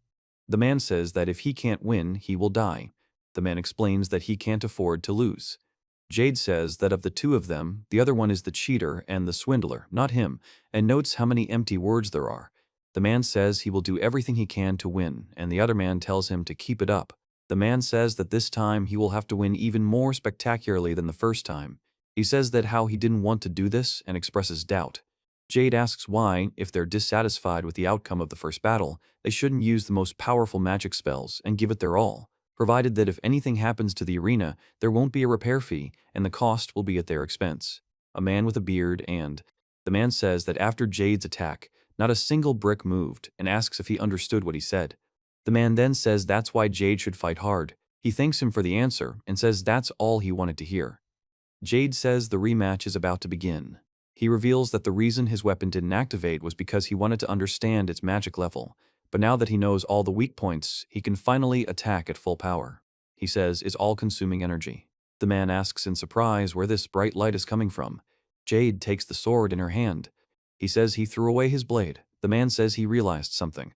The man says that if he can't win, he will die. The man explains that he can't afford to lose. Jade says that of the two of them, the other one is the cheater and the swindler, not him, and notes how many empty words there are. The man says he will do everything he can to win, and the other man tells him to keep it up. The man says that this time he will have to win even more spectacularly than the first time. He says that how he didn't want to do this and expresses doubt. Jade asks why, if they're dissatisfied with the outcome of the first battle, they shouldn't use the most powerful magic spells and give it their all, provided that if anything happens to the arena, there won't be a repair fee and the cost will be at their expense. A man with a beard and the man says that after Jade's attack, not a single brick moved and asks if he understood what he said. The man then says that's why Jade should fight hard. He thanks him for the answer and says that's all he wanted to hear. Jade says the rematch is about to begin. He reveals that the reason his weapon didn't activate was because he wanted to understand its magic level, but now that he knows all the weak points, he can finally attack at full power. He says it's all-consuming energy. The man asks in surprise where this bright light is coming from. Jade takes the sword in her hand. He says he threw away his blade. The man says he realized something.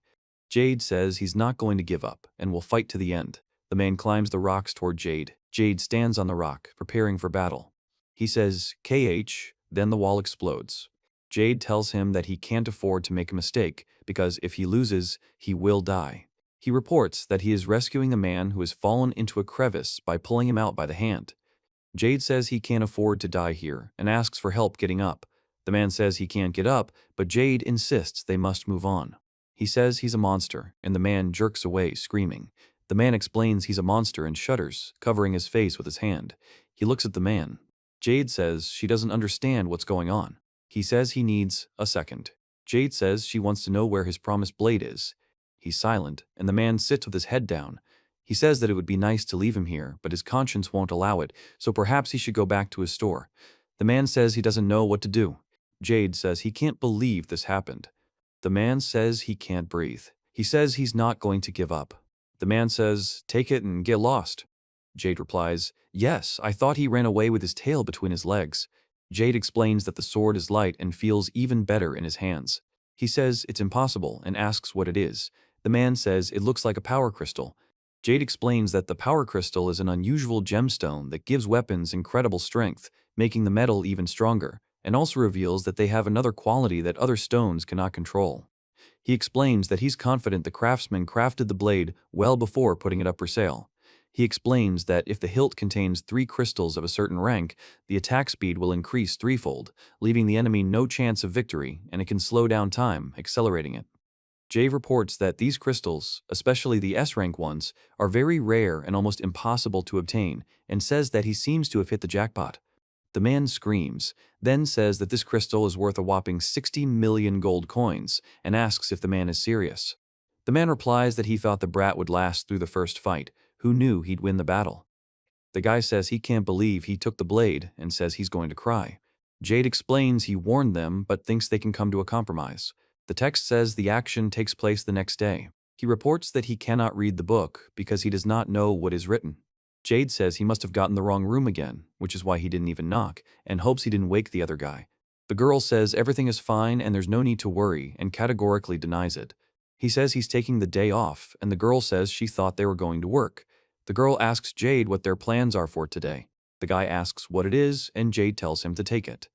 Jade says he's not going to give up and will fight to the end. The man climbs the rocks toward Jade. Jade stands on the rock, preparing for battle. He says, KH, then the wall explodes. Jade tells him that he can't afford to make a mistake because if he loses, he will die. He reports that he is rescuing a man who has fallen into a crevice by pulling him out by the hand. Jade says he can't afford to die here and asks for help getting up. The man says he can't get up, but Jade insists they must move on. He says he's a monster, and the man jerks away, screaming. The man explains he's a monster and shudders, covering his face with his hand. He looks at the man. Jade says she doesn't understand what's going on. He says he needs a second. Jade says she wants to know where his promised blade is. He's silent, and the man sits with his head down. He says that it would be nice to leave him here, but his conscience won't allow it, so perhaps he should go back to his store. The man says he doesn't know what to do. Jade says he can't believe this happened. The man says he can't breathe. He says he's not going to give up. The man says, take it and get lost. Jade replies, yes, I thought he ran away with his tail between his legs. Jade explains that the sword is light and feels even better in his hands. He says it's impossible and asks what it is. The man says it looks like a power crystal. Jade explains that the power crystal is an unusual gemstone that gives weapons incredible strength, making the metal even stronger, and also reveals that they have another quality that other stones cannot control. He explains that he's confident the craftsman crafted the blade well before putting it up for sale. He explains that if the hilt contains 3 crystals of a certain rank, the attack speed will increase threefold, leaving the enemy no chance of victory, and it can slow down time, accelerating it. Jay reports that these crystals, especially the S-rank ones, are very rare and almost impossible to obtain, and says that he seems to have hit the jackpot. The man screams, then says that this crystal is worth a whopping 60 million gold coins, and asks if the man is serious. The man replies that he thought the brat would last through the first fight, who knew he'd win the battle. The guy says he can't believe he took the blade and says he's going to cry. Jade explains he warned them but thinks they can come to a compromise. The text says the action takes place the next day. He reports that he cannot read the book because he does not know what is written. Jade says he must have gotten the wrong room again, which is why he didn't even knock, and hopes he didn't wake the other guy. The girl says everything is fine and there's no need to worry and categorically denies it. He says he's taking the day off, and the girl says she thought they were going to work. The girl asks Jade what their plans are for today. The guy asks what it is, and Jade tells him to take it.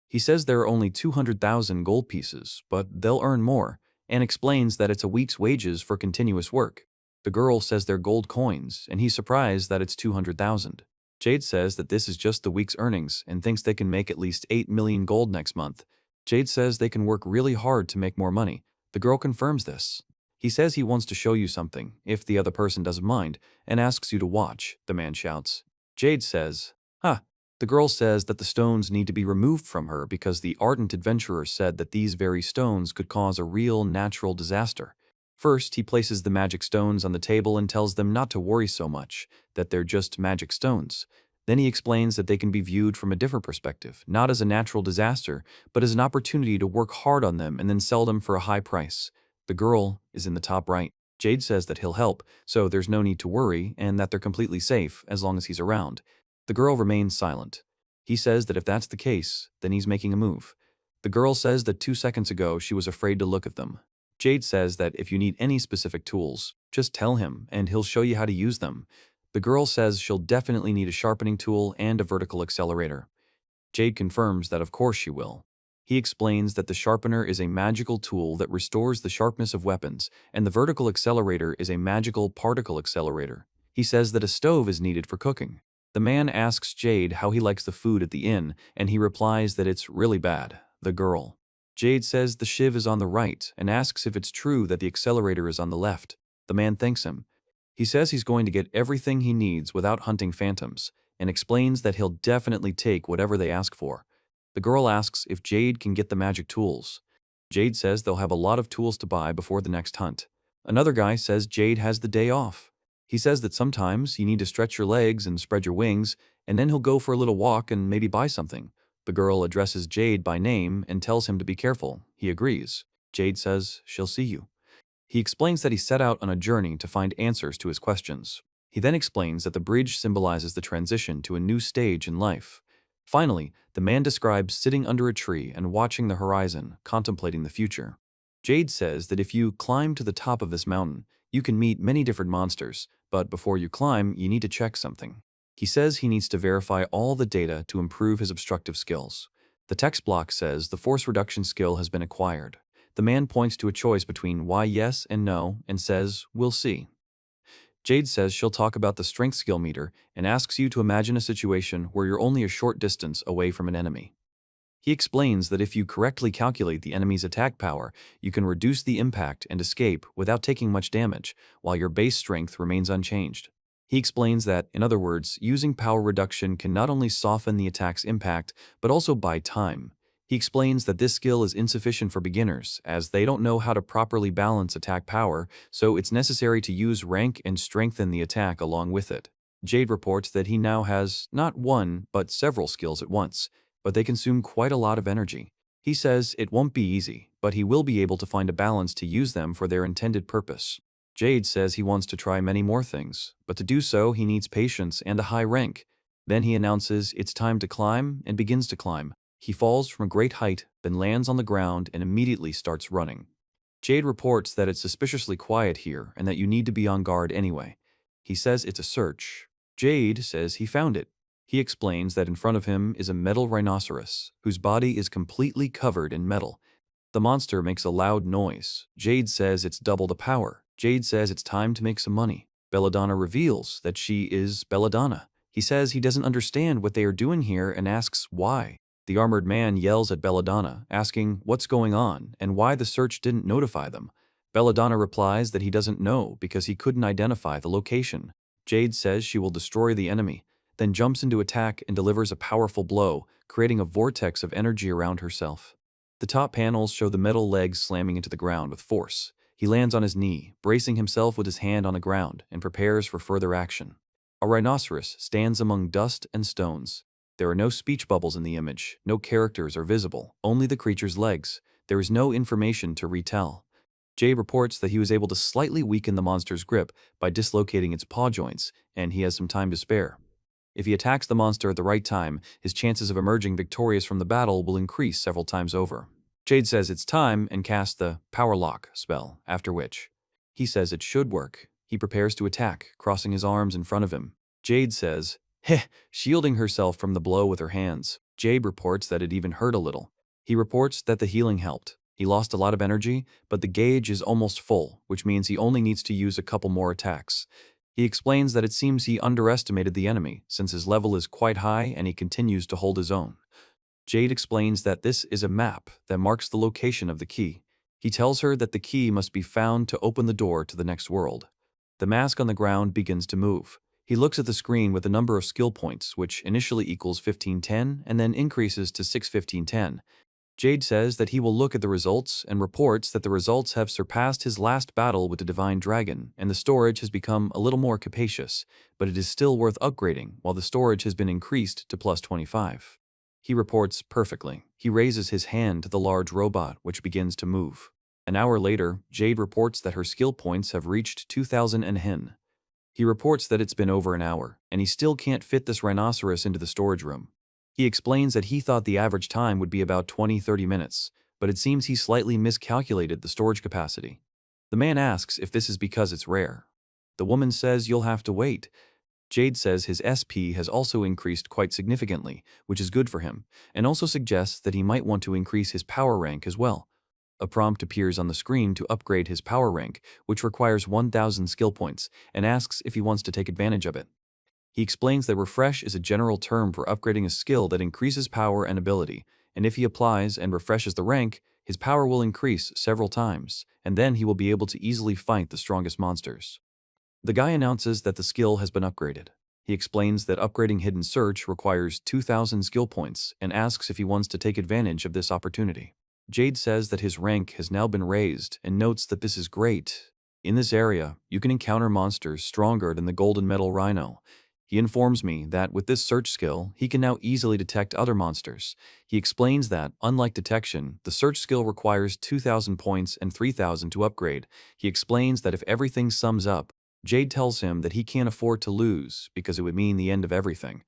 He says there are only 200,000 gold pieces, but they'll earn more, and explains that it's a week's wages for continuous work. The girl says they're gold coins, and he's surprised that it's 200,000. Jade says that this is just the week's earnings and thinks they can make at least 8 million gold next month. Jade says they can work really hard to make more money. The girl confirms this. He says he wants to show you something, if the other person doesn't mind, and asks you to watch, the man shouts. Jade says, "Huh." The girl says that the stones need to be removed from her because the ardent adventurer said that these very stones could cause a real natural disaster. First, he places the magic stones on the table and tells them not to worry so much, that they're just magic stones. Then he explains that they can be viewed from a different perspective, not as a natural disaster, but as an opportunity to work hard on them and then sell them for a high price. The girl is in the top right. Jade says that he'll help, so there's no need to worry, and that they're completely safe as long as he's around. The girl remains silent. He says that if that's the case, then he's making a move. The girl says that 2 seconds ago she was afraid to look at them. Jade says that if you need any specific tools, just tell him and he'll show you how to use them. The girl says she'll definitely need a sharpening tool and a vertical accelerator. Jade confirms that of course she will. He explains that the sharpener is a magical tool that restores the sharpness of weapons, and the vertical accelerator is a magical particle accelerator. He says that a stove is needed for cooking. The man asks Jade how he likes the food at the inn, and he replies that it's really bad. The girl. Jade says the shiv is on the right and asks if it's true that the accelerator is on the left. The man thanks him. He says he's going to get everything he needs without hunting phantoms, and explains that he'll definitely take whatever they ask for. The girl asks if Jade can get the magic tools. Jade says they'll have a lot of tools to buy before the next hunt. Another guy says Jade has the day off. He says that sometimes you need to stretch your legs and spread your wings, and then he'll go for a little walk and maybe buy something. The girl addresses Jade by name and tells him to be careful. He agrees. Jade says she'll see you. He explains that he set out on a journey to find answers to his questions. He then explains that the bridge symbolizes the transition to a new stage in life. Finally, the man describes sitting under a tree and watching the horizon, contemplating the future. Jade says that if you climb to the top of this mountain, you can meet many different monsters, but before you climb, you need to check something. He says he needs to verify all the data to improve his obstructive skills. The text block says the force reduction skill has been acquired. The man points to a choice between why yes and no and says, "We'll see." Jade says she'll talk about the strength skill meter and asks you to imagine a situation where you're only a short distance away from an enemy. He explains that if you correctly calculate the enemy's attack power, you can reduce the impact and escape without taking much damage, while your base strength remains unchanged. He explains that, in other words, using power reduction can not only soften the attack's impact, but also buy time. He explains that this skill is insufficient for beginners, as they don't know how to properly balance attack power, so it's necessary to use rank and strengthen the attack along with it. Jade reports that he now has not one, but several skills at once, but they consume quite a lot of energy. He says it won't be easy, but he will be able to find a balance to use them for their intended purpose. Jade says he wants to try many more things, but to do so he needs patience and a high rank. Then he announces it's time to climb and begins to climb. He falls from a great height, then lands on the ground and immediately starts running. Jade reports that it's suspiciously quiet here and that you need to be on guard anyway. He says it's a search. Jade says he found it. He explains that in front of him is a metal rhinoceros, whose body is completely covered in metal. The monster makes a loud noise. Jade says it's double the power. Jade says it's time to make some money. Belladonna reveals that she is Belladonna. He says he doesn't understand what they are doing here and asks why. The armored man yells at Belladonna, asking what's going on and why the search didn't notify them. Belladonna replies that he doesn't know because he couldn't identify the location. Jade says she will destroy the enemy, then jumps into attack and delivers a powerful blow, creating a vortex of energy around herself. The top panels show the metal legs slamming into the ground with force. He lands on his knee, bracing himself with his hand on the ground, and prepares for further action. A rhinoceros stands among dust and stones. There are no speech bubbles in the image, no characters are visible, only the creature's legs. There is no information to retell. Jay reports that he was able to slightly weaken the monster's grip by dislocating its paw joints, and he has some time to spare. If he attacks the monster at the right time, his chances of emerging victorious from the battle will increase several times over. Jade says it's time and casts the Power Lock spell, after which he says it should work. He prepares to attack, crossing his arms in front of him. Jade says, heh, shielding herself from the blow with her hands. Jade reports that it even hurt a little. He reports that the healing helped. He lost a lot of energy, but the gauge is almost full, which means he only needs to use a couple more attacks. He explains that it seems he underestimated the enemy, since his level is quite high and he continues to hold his own. Jade explains that this is a map that marks the location of the key. He tells her that the key must be found to open the door to the next world. The mask on the ground begins to move. He looks at the screen with the number of skill points, which initially equals 1510 and then increases to 61510. Jade says that he will look at the results and reports that the results have surpassed his last battle with the Divine Dragon, and the storage has become a little more capacious, but it is still worth upgrading, while the storage has been increased to plus 25. He reports perfectly. He raises his hand to the large robot, which begins to move. An hour later, Jade reports that her skill points have reached 2,000 hen. He reports that it's been over an hour, and he still can't fit this rhinoceros into the storage room. He explains that he thought the average time would be about 20-30 minutes, but it seems he slightly miscalculated the storage capacity. The man asks if this is because it's rare. The woman says you'll have to wait. Jade says his SP has also increased quite significantly, which is good for him, and also suggests that he might want to increase his power rank as well. A prompt appears on the screen to upgrade his power rank, which requires 1,000 skill points, and asks if he wants to take advantage of it. He explains that refresh is a general term for upgrading a skill that increases power and ability, and if he applies and refreshes the rank, his power will increase several times, and then he will be able to easily fight the strongest monsters. The guy announces that the skill has been upgraded. He explains that upgrading Hidden Search requires 2,000 skill points and asks if he wants to take advantage of this opportunity. Jade says that his rank has now been raised and notes that this is great. In this area, you can encounter monsters stronger than the Golden Metal Rhino. He informs me that with this search skill, he can now easily detect other monsters. He explains that, unlike detection, the search skill requires 2,000 points and 3,000 to upgrade. He explains that if everything sums up, Jade tells him that he can't afford to lose because it would mean the end of everything.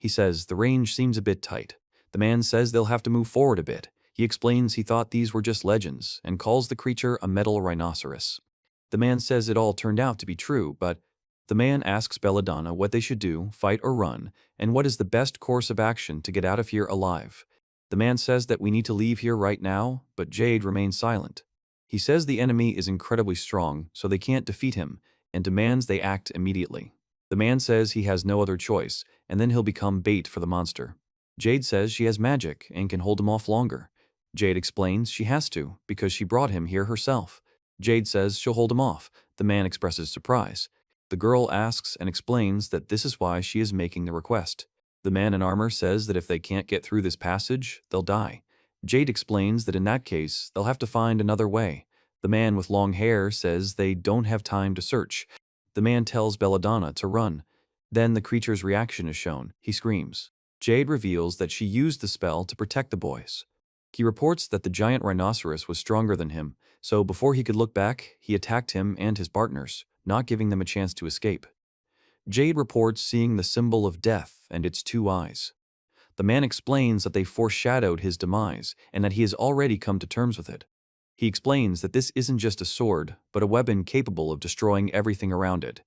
He says the range seems a bit tight. The man says they'll have to move forward a bit. He explains he thought these were just legends and calls the creature a metal rhinoceros. The man says it all turned out to be true, but the man asks Belladonna what they should do, fight or run, and what is the best course of action to get out of here alive. The man says that we need to leave here right now, but Jade remains silent. He says the enemy is incredibly strong, so they can't defeat him, and demands they act immediately. The man says he has no other choice, and then he'll become bait for the monster. Jade says she has magic and can hold him off longer. Jade explains she has to, because she brought him here herself. Jade says she'll hold him off. The man expresses surprise. The girl asks and explains that this is why she is making the request. The man in armor says that if they can't get through this passage, they'll die. Jade explains that in that case, they'll have to find another way. The man with long hair says they don't have time to search. The man tells Belladonna to run. Then the creature's reaction is shown. He screams. Jade reveals that she used the spell to protect the boys. He reports that the giant rhinoceros was stronger than him, so before he could look back, he attacked him and his partners, not giving them a chance to escape. Jade reports seeing the symbol of death and its 2 eyes. The man explains that they foreshadowed his demise and that he has already come to terms with it. He explains that this isn't just a sword, but a weapon capable of destroying everything around it.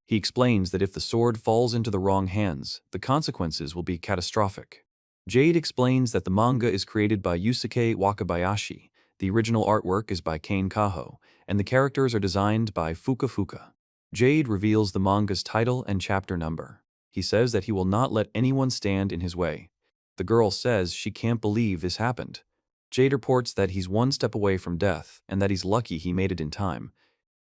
He explains that if the sword falls into the wrong hands, the consequences will be catastrophic. Jade explains that the manga is created by Yusuke Wakabayashi, the original artwork is by Kane Kaho, and the characters are designed by Fuka Fuka. Jade reveals the manga's title and chapter number. He says that he will not let anyone stand in his way. The girl says she can't believe this happened. Jade reports that he's one step away from death and that he's lucky he made it in time.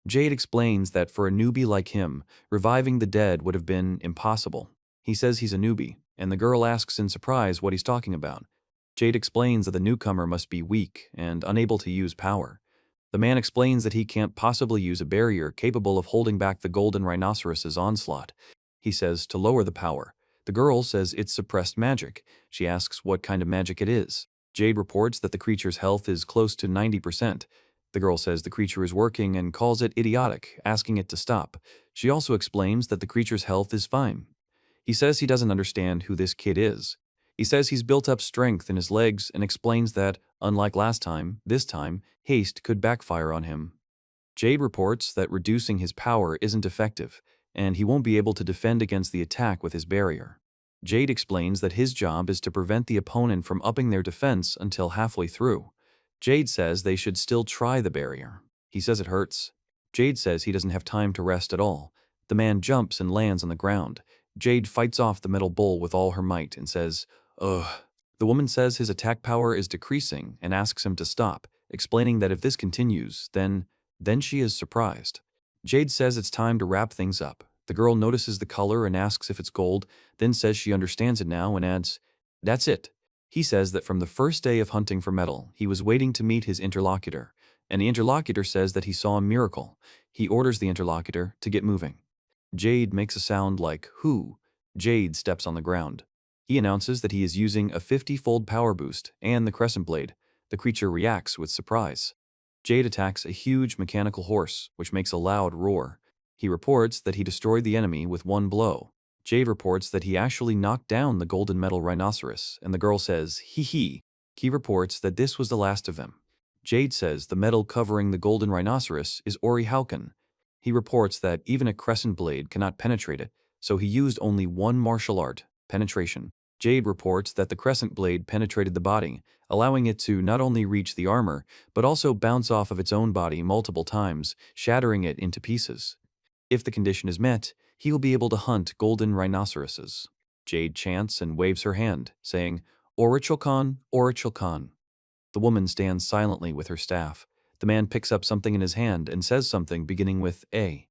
Jade explains that for a newbie like him, reviving the dead would have been impossible. He says he's a newbie, and the girl asks in surprise what he's talking about. Jade explains that the newcomer must be weak and unable to use power. The man explains that he can't possibly use a barrier capable of holding back the golden rhinoceros's onslaught. He says to lower the power. The girl says it's suppressed magic. She asks what kind of magic it is. Jade reports that the creature's health is close to 90%. The girl says the creature is working and calls it idiotic, asking it to stop. She also explains that the creature's health is fine. He says he doesn't understand who this kid is. He says he's built up strength in his legs and explains that, unlike last time, this time, haste could backfire on him. Jade reports that reducing his power isn't effective, and he won't be able to defend against the attack with his barrier. Jade explains that his job is to prevent the opponent from upping their defense until halfway through. Jade says they should still try the barrier. He says it hurts. Jade says he doesn't have time to rest at all. The man jumps and lands on the ground. Jade fights off the metal bull with all her might and says, "Ugh." The woman says his attack power is decreasing and asks him to stop, explaining that if this continues, then she is surprised. Jade says it's time to wrap things up. The girl notices the color and asks if it's gold, then says she understands it now and adds, "That's it." He says that from the first day of hunting for metal, he was waiting to meet his interlocutor, and the interlocutor says that he saw a miracle. He orders the interlocutor to get moving. Jade makes a sound like "who." Jade steps on the ground. He announces that he is using a 50-fold power boost and the crescent blade. The creature reacts with surprise. Jade attacks a huge mechanical horse, which makes a loud roar. He reports that he destroyed the enemy with one blow. Jade reports that he actually knocked down the golden metal rhinoceros, and the girl says, "Hee hee." He reports that this was the last of them. Jade says the metal covering the golden rhinoceros is orihauken. He reports that even a crescent blade cannot penetrate it, so he used only one martial art, penetration. Jade reports that the crescent blade penetrated the body, allowing it to not only reach the armor, but also bounce off of its own body multiple times, shattering it into pieces. If the condition is met, he will be able to hunt golden rhinoceroses. Jade chants and waves her hand, saying, "Orichilkan, Orichilkan." The woman stands silently with her staff. The man picks up something in his hand and says something beginning with A.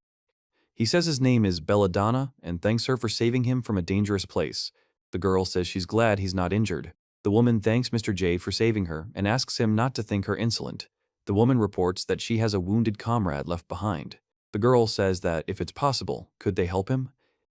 He says his name is Belladonna and thanks her for saving him from a dangerous place. The girl says she's glad he's not injured. The woman thanks Mr. J for saving her and asks him not to think her insolent. The woman reports that she has a wounded comrade left behind. The girl says that if it's possible, could they help him?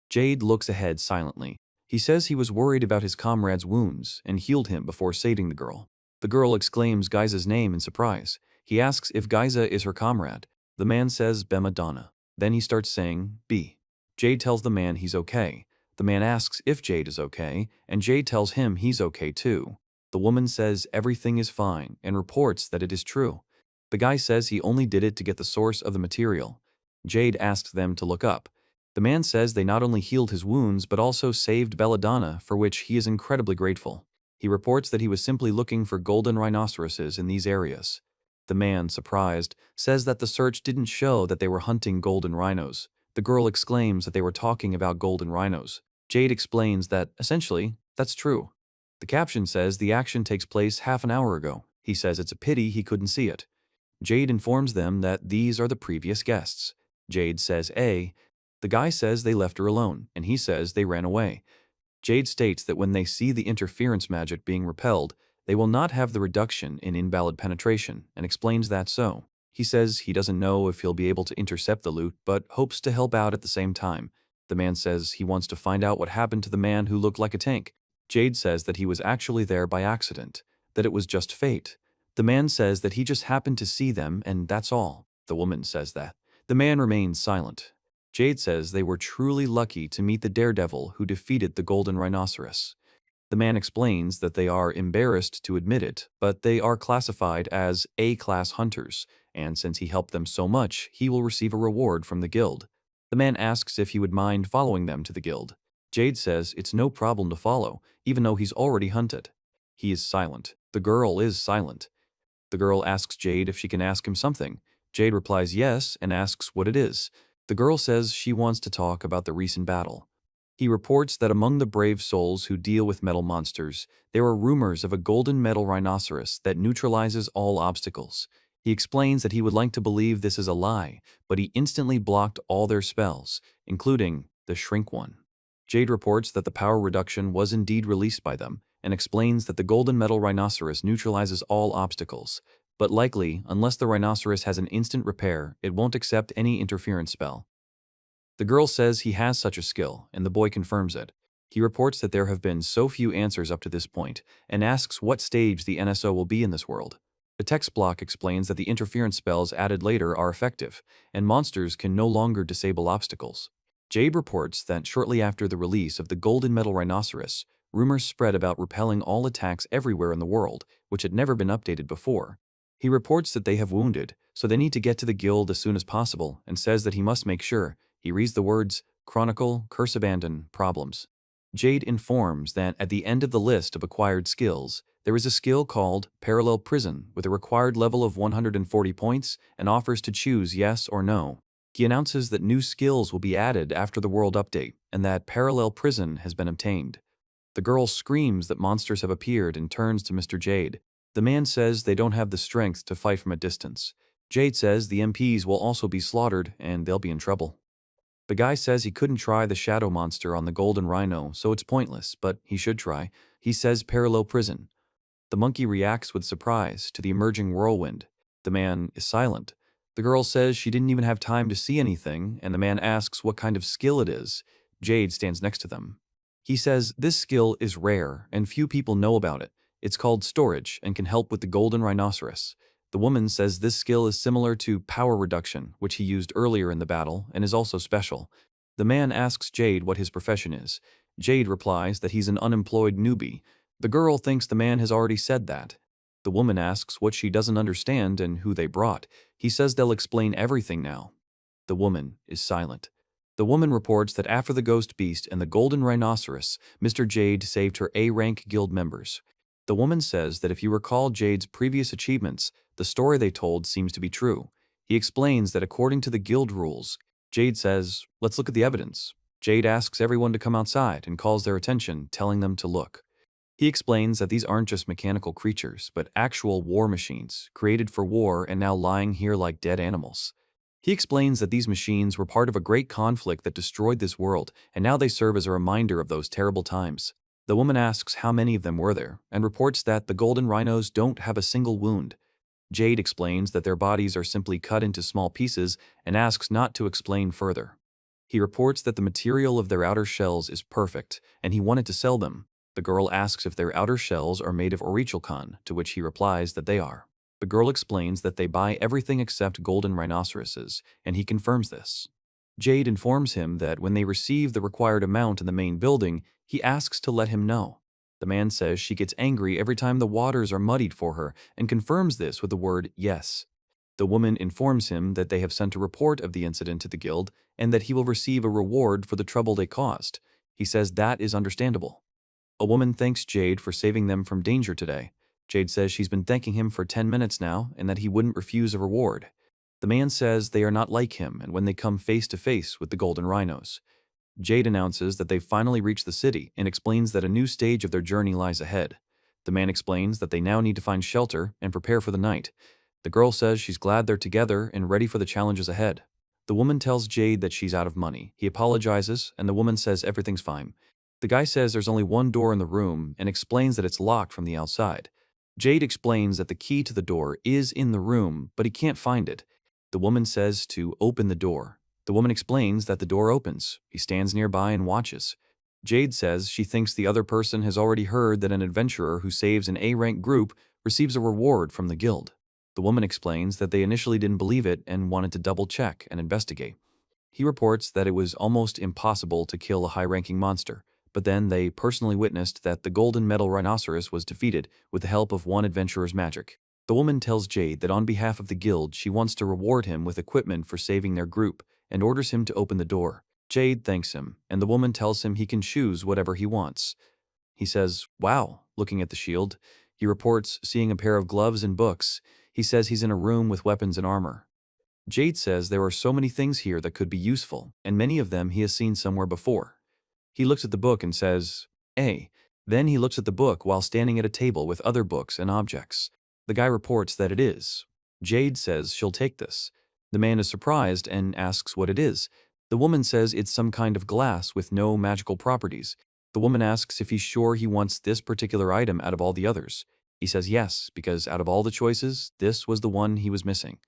Jade looks ahead silently. He says he was worried about his comrade's wounds and healed him before saving the girl. The girl exclaims Gaiza's name in surprise. He asks if Gaiza is her comrade. The man says Bemadonna. Then he starts saying B. Jade tells the man he's okay. The man asks if Jade is okay, and Jade tells him he's okay too. The woman says everything is fine and reports that it is true. The guy says he only did it to get the source of the material. Jade asks them to look up. The man says they not only healed his wounds but also saved Belladonna, for which he is incredibly grateful. He reports that he was simply looking for golden rhinoceroses in these areas. The man, surprised, says that the search didn't show that they were hunting golden rhinos. The girl exclaims that they were talking about golden rhinos. Jade explains that, essentially, that's true. The caption says the action takes place half an hour ago. He says it's a pity he couldn't see it. Jade informs them that these are the previous guests. Jade says A. The guy says they left her alone, and he says they ran away. Jade states that when they see the interference magic being repelled, they will not have the reduction in invalid penetration, and explains that so. He says he doesn't know if he'll be able to intercept the loot, but hopes to help out at the same time. The man says he wants to find out what happened to the man who looked like a tank. Jade says that he was actually there by accident, that it was just fate. The man says that he just happened to see them and that's all. The woman says that. The man remains silent. Jade says they were truly lucky to meet the daredevil who defeated the golden rhinoceros. The man explains that they are embarrassed to admit it, but they are classified as A-class hunters, and since he helped them so much, he will receive a reward from the guild. The man asks if he would mind following them to the guild. Jade says it's no problem to follow, even though he's already hunted. He is silent. The girl is silent. The girl asks Jade if she can ask him something. Jade replies yes and asks what it is. The girl says she wants to talk about the recent battle. He reports that among the brave souls who deal with metal monsters, there are rumors of a golden metal rhinoceros that neutralizes all obstacles. He explains that he would like to believe this is a lie, but he instantly blocked all their spells, including the shrink one. Jade reports that the power reduction was indeed released by them, and explains that the golden metal rhinoceros neutralizes all obstacles, but likely, unless the rhinoceros has an instant repair, it won't accept any interference spell. The girl says he has such a skill, and the boy confirms it. He reports that there have been so few answers up to this point, and asks what stage the NSO will be in this world. The text block explains that the interference spells added later are effective, and monsters can no longer disable obstacles. Jade reports that shortly after the release of the golden metal rhinoceros, rumors spread about repelling all attacks everywhere in the world, which had never been updated before. He reports that they have wounded, so they need to get to the guild as soon as possible, and says that he must make sure. He reads the words, Chronicle, Curse Abandon, Problems. Jade informs that at the end of the list of acquired skills, there is a skill called Parallel Prison with a required level of 140 points and offers to choose yes or no. He announces that new skills will be added after the world update and that Parallel Prison has been obtained. The girl screams that monsters have appeared and turns to Mr. Jade. The man says they don't have the strength to fight from a distance. Jade says the MPs will also be slaughtered and they'll be in trouble. The guy says he couldn't try the shadow monster on the golden rhino, so it's pointless, but he should try. He says Parallel Prison. The monkey reacts with surprise to the emerging whirlwind. The man is silent. The girl says she didn't even have time to see anything, and the man asks what kind of skill it is. Jade stands next to them. He says this skill is rare, and few people know about it. It's called Storage and can help with the golden rhinoceros. The woman says this skill is similar to Power Reduction, which he used earlier in the battle, and is also special. The man asks Jade what his profession is. Jade replies that he's an unemployed newbie. The girl thinks the man has already said that. The woman asks what she doesn't understand and who they brought. He says they'll explain everything now. The woman is silent. The woman reports that after the ghost beast and the golden rhinoceros, Mr. Jade saved her A-rank guild members. The woman says that if you recall Jade's previous achievements, the story they told seems to be true. He explains that according to the guild rules, Jade says, let's look at the evidence. Jade asks everyone to come outside and calls their attention, telling them to look. He explains that these aren't just mechanical creatures, but actual war machines, created for war and now lying here like dead animals. He explains that these machines were part of a great conflict that destroyed this world, and now they serve as a reminder of those terrible times. The woman asks how many of them were there, and reports that the golden rhinos don't have a single wound. Jade explains that their bodies are simply cut into small pieces and asks not to explain further. He reports that the material of their outer shells is perfect, and he wanted to sell them. The girl asks if their outer shells are made of aurichalcon, to which he replies that they are. The girl explains that they buy everything except golden rhinoceroses, and he confirms this. Jade informs him that when they receive the required amount in the main building, he asks to let him know. The man says she gets angry every time the waters are muddied for her and confirms this with the word yes. The woman informs him that they have sent a report of the incident to the guild and that he will receive a reward for the trouble they caused. He says that is understandable. A woman thanks Jade for saving them from danger today. Jade says she's been thanking him for 10 minutes now and that he wouldn't refuse a reward. The man says they are not like him and when they come face to face with the golden rhinos. Jade announces that they've finally reached the city and explains that a new stage of their journey lies ahead. The man explains that they now need to find shelter and prepare for the night. The girl says she's glad they're together and ready for the challenges ahead. The woman tells Jade that she's out of money. He apologizes and the woman says everything's fine. The guy says there's only one door in the room and explains that it's locked from the outside. Jade explains that the key to the door is in the room, but he can't find it. The woman says to open the door. The woman explains that the door opens. He stands nearby and watches. Jade says she thinks the other person has already heard that an adventurer who saves an A-rank group receives a reward from the guild. The woman explains that they initially didn't believe it and wanted to double-check and investigate. He reports that it was almost impossible to kill a high-ranking monster, but then they personally witnessed that the golden metal rhinoceros was defeated with the help of one adventurer's magic. The woman tells Jade that on behalf of the guild she wants to reward him with equipment for saving their group, and orders him to open the door. Jade thanks him, and the woman tells him he can choose whatever he wants. He says, "Wow," looking at the shield. He reports seeing a pair of gloves and books. He says he's in a room with weapons and armor. Jade says there are so many things here that could be useful, and many of them he has seen somewhere before. He looks at the book and says, "A." Then he looks at the book while standing at a table with other books and objects. The guy reports that it is. Jade says she'll take this. The man is surprised and asks what it is. The woman says it's some kind of glass with no magical properties. The woman asks if he's sure he wants this particular item out of all the others. He says yes, because out of all the choices, this was the one he was missing.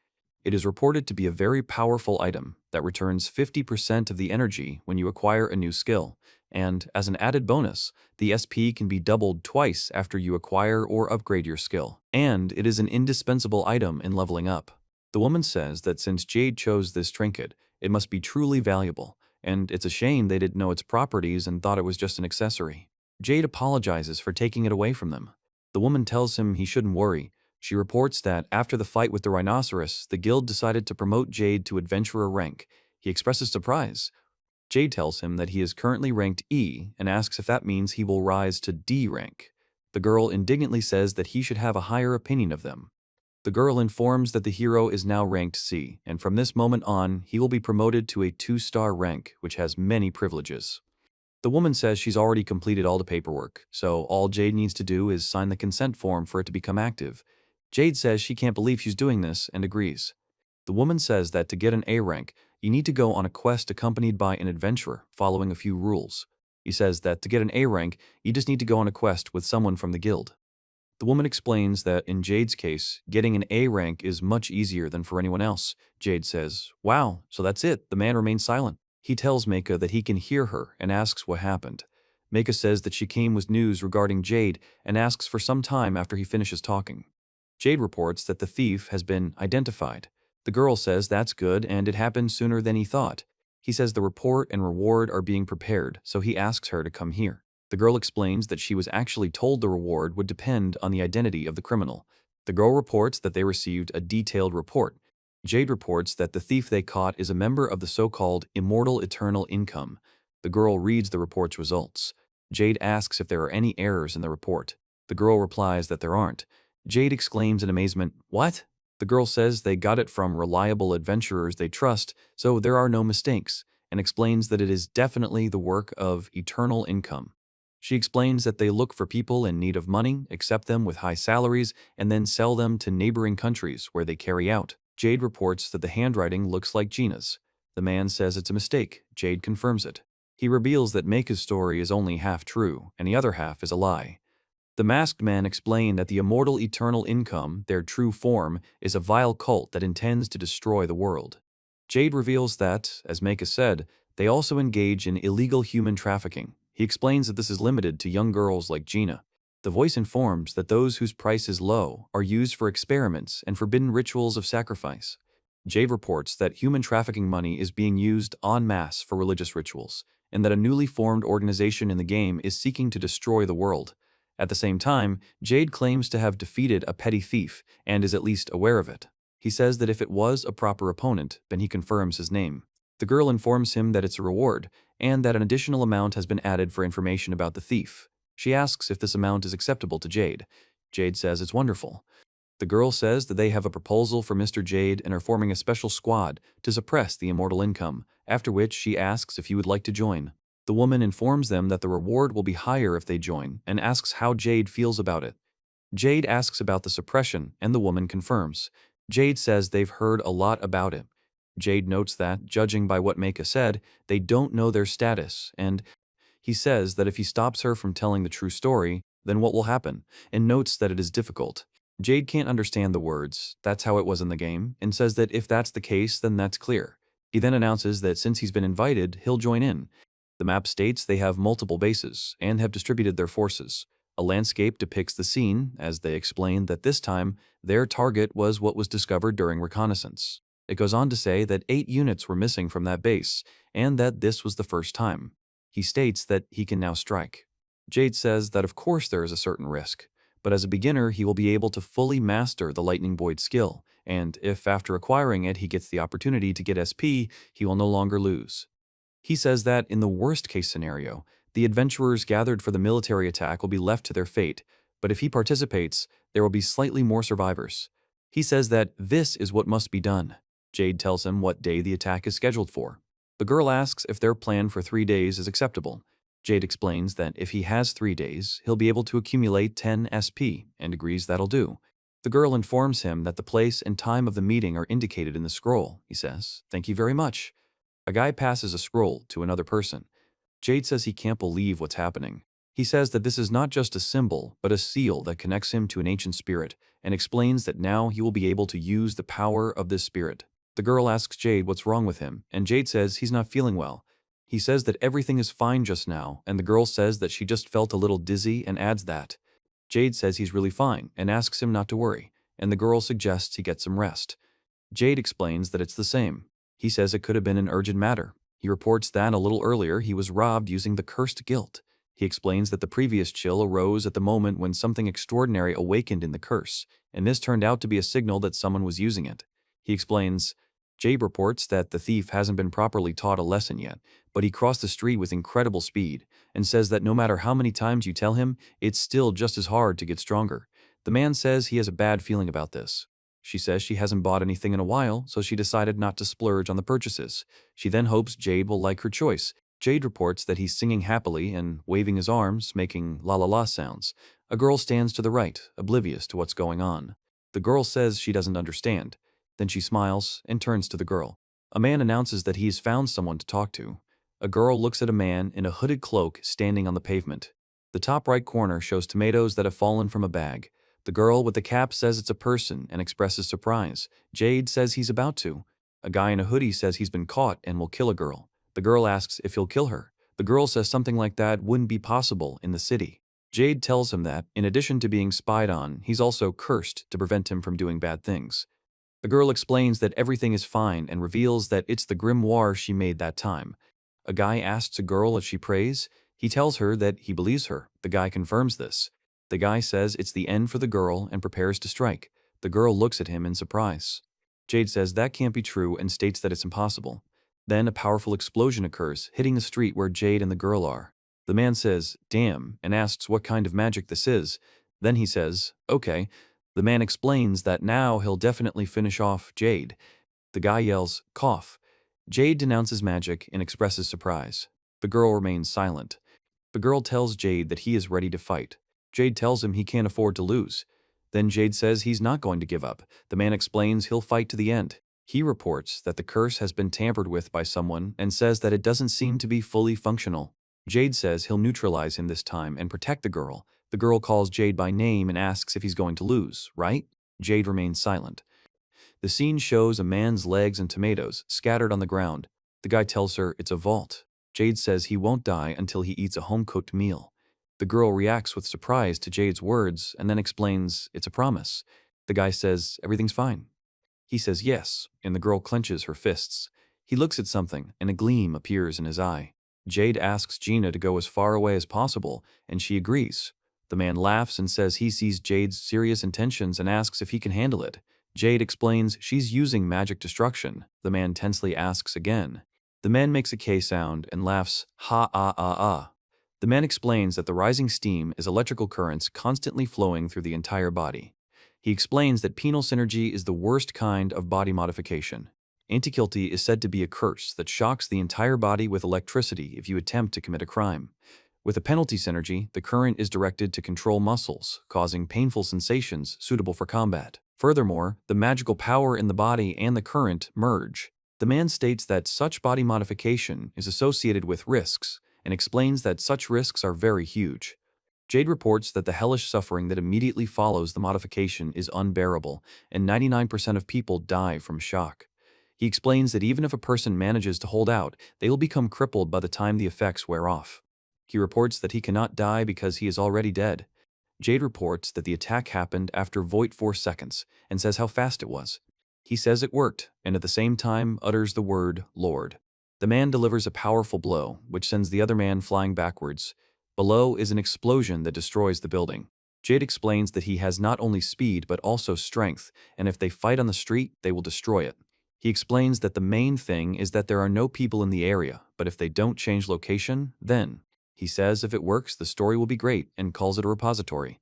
It is reported to be a very powerful item that returns 50% of the energy when you acquire a new skill, and as an added bonus, the SP can be doubled twice after you acquire or upgrade your skill, and it is an indispensable item in leveling up. The woman says that since Jade chose this trinket, it must be truly valuable, and it's a shame they didn't know its properties and thought it was just an accessory. Jade apologizes for taking it away from them. The woman tells him he shouldn't worry. She reports that after the fight with the rhinoceros, the guild decided to promote Jade to adventurer rank. He expresses surprise. Jade tells him that he is currently ranked E and asks if that means he will rise to D rank. The girl indignantly says that he should have a higher opinion of them. The girl informs that the hero is now ranked C, and from this moment on, he will be promoted to a 2-star rank, which has many privileges. The woman says she's already completed all the paperwork, so all Jade needs to do is sign the consent form for it to become active. Jade says she can't believe she's doing this and agrees. The woman says that to get an A rank, you need to go on a quest accompanied by an adventurer, following a few rules. He says that to get an A rank, you just need to go on a quest with someone from the guild. The woman explains that in Jade's case, getting an A rank is much easier than for anyone else. Jade says, "Wow, so that's it." The man remains silent. He tells Manga that he can hear her and asks what happened. Manga says that she came with news regarding Jade and asks for some time after he finishes talking. Jade reports that the thief has been identified. The girl says that's good and it happened sooner than he thought. He says the report and reward are being prepared, so he asks her to come here. The girl explains that she was actually told the reward would depend on the identity of the criminal. The girl reports that they received a detailed report. Jade reports that the thief they caught is a member of the so-called Immortal Eternal Income. The girl reads the report's results. Jade asks if there are any errors in the report. The girl replies that there aren't. Jade exclaims in amazement, "What?" The girl says they got it from reliable adventurers they trust, so there are no mistakes, and explains that it is definitely the work of Eternal Income. She explains that they look for people in need of money, accept them with high salaries, and then sell them to neighboring countries where they carry out. Jade reports that the handwriting looks like Gina's. The man says it's a mistake. Jade confirms it. He reveals that Meika's story is only half true, and the other half is a lie. The masked man explained that the Immortal Eternal Income, their true form, is a vile cult that intends to destroy the world. Jade reveals that, as Meika said, they also engage in illegal human trafficking. He explains that this is limited to young girls like Gina. The voice informs that those whose price is low are used for experiments and forbidden rituals of sacrifice. Jade reports that human trafficking money is being used en masse for religious rituals, and that a newly formed organization in the game is seeking to destroy the world. At the same time, Jade claims to have defeated a petty thief and is at least aware of it. He says that if it was a proper opponent, then he confirms his name. The girl informs him that it's a reward, and that an additional amount has been added for information about the thief. She asks if this amount is acceptable to Jade. Jade says it's wonderful. The girl says that they have a proposal for Mr. Jade and are forming a special squad to suppress the immortal income, after which she asks if he would like to join. The woman informs them that the reward will be higher if they join and asks how Jade feels about it. Jade asks about the suppression, and the woman confirms. Jade says they've heard a lot about it. Jade notes that, judging by what Meika said, they don't know their status, and he says that if he stops her from telling the true story, then what will happen, and notes that it is difficult. Jade can't understand the words, "That's how it was in the game," and says that if that's the case, then that's clear. He then announces that since he's been invited, he'll join in. The map states they have multiple bases and have distributed their forces. A landscape depicts the scene, as they explain that this time, their target was what was discovered during reconnaissance. It goes on to say that 8 units were missing from that base, and that this was the first time. He states that he can now strike. Jade says that of course there is a certain risk, but as a beginner he will be able to fully master the Lightning Void skill, and if after acquiring it he gets the opportunity to get SP, he will no longer lose. He says that in the worst-case scenario, the adventurers gathered for the military attack will be left to their fate, but if he participates, there will be slightly more survivors. He says that this is what must be done. Jade tells him what day the attack is scheduled for. The girl asks if their plan for 3 days is acceptable. Jade explains that if he has 3 days, he'll be able to accumulate 10 SP, and agrees that'll do. The girl informs him that the place and time of the meeting are indicated in the scroll. He says, "Thank you very much." A guy passes a scroll to another person. Jade says he can't believe what's happening. He says that this is not just a symbol, but a seal that connects him to an ancient spirit, and explains that now he will be able to use the power of this spirit. The girl asks Jade what's wrong with him, and Jade says he's not feeling well. He says that everything is fine just now, and the girl says that she just felt a little dizzy and adds that. Jade says he's really fine and asks him not to worry, and the girl suggests he get some rest. Jade explains that it's the same. He says it could have been an urgent matter. He reports that a little earlier he was robbed using the cursed guilt. He explains that the previous chill arose at the moment when something extraordinary awakened in the curse, and this turned out to be a signal that someone was using it. He explains, Jade reports that the thief hasn't been properly taught a lesson yet, but he crossed the street with incredible speed, and says that no matter how many times you tell him, it's still just as hard to get stronger. The man says he has a bad feeling about this. She says she hasn't bought anything in a while, so she decided not to splurge on the purchases. She then hopes Jade will like her choice. Jade reports that he's singing happily and waving his arms, making la-la-la sounds. A girl stands to the right, oblivious to what's going on. The girl says she doesn't understand. Then she smiles and turns to the girl. A man announces that he has found someone to talk to. A girl looks at a man in a hooded cloak standing on the pavement. The top right corner shows tomatoes that have fallen from a bag. The girl with the cap says it's a person and expresses surprise. Jade says he's about to. A guy in a hoodie says he's been caught and will kill a girl. The girl asks if he'll kill her. The girl says something like that wouldn't be possible in the city. Jade tells him that, in addition to being spied on, he's also cursed to prevent him from doing bad things. The girl explains that everything is fine and reveals that it's the grimoire she made that time. A guy asks a girl if she prays. He tells her that he believes her. The guy confirms this. The guy says it's the end for the girl and prepares to strike. The girl looks at him in surprise. Jade says that can't be true and states that it's impossible. Then a powerful explosion occurs, hitting the street where Jade and the girl are. The man says, "Damn," and asks what kind of magic this is. Then he says, "Okay." The man explains that now he'll definitely finish off Jade. The guy yells, "Cough." Jade denounces magic and expresses surprise. The girl remains silent. The girl tells Jade that he is ready to fight. Jade tells him he can't afford to lose. Then Jade says he's not going to give up. The man explains he'll fight to the end. He reports that the curse has been tampered with by someone and says that it doesn't seem to be fully functional. Jade says he'll neutralize him this time and protect the girl. The girl calls Jade by name and asks if he's going to lose, right? Jade remains silent. The scene shows a man's legs and tomatoes scattered on the ground. The guy tells her it's a vault. Jade says he won't die until he eats a home-cooked meal. The girl reacts with surprise to Jade's words and then explains it's a promise. The guy says everything's fine. He says yes, and the girl clenches her fists. He looks at something, and a gleam appears in his eye. Jade asks Gina to go as far away as possible, and she agrees. The man laughs and says he sees Jade's serious intentions and asks if he can handle it. Jade explains she's using magic destruction. The man tensely asks again. The man makes a K sound and laughs, ha-ah-ah-ah. The man explains that the rising steam is electrical currents constantly flowing through the entire body. He explains that penal synergy is the worst kind of body modification. Antikilty is said to be a curse that shocks the entire body with electricity if you attempt to commit a crime. With a penalty synergy, the current is directed to control muscles, causing painful sensations suitable for combat. Furthermore, the magical power in the body and the current merge. The man states that such body modification is associated with risks, and explains that such risks are very huge. Jade reports that the hellish suffering that immediately follows the modification is unbearable, and 99% of people die from shock. He explains that even if a person manages to hold out, they will become crippled by the time the effects wear off. He reports that he cannot die because he is already dead. Jade reports that the attack happened after 4 seconds, and says how fast it was. He says it worked, and at the same time utters the word Lord. The man delivers a powerful blow, which sends the other man flying backwards. Below is an explosion that destroys the building. Jade explains that he has not only speed but also strength, and if they fight on the street, they will destroy it. He explains that the main thing is that there are no people in the area, but if they don't change location, then. He says if it works, the story will be great and calls it a repository.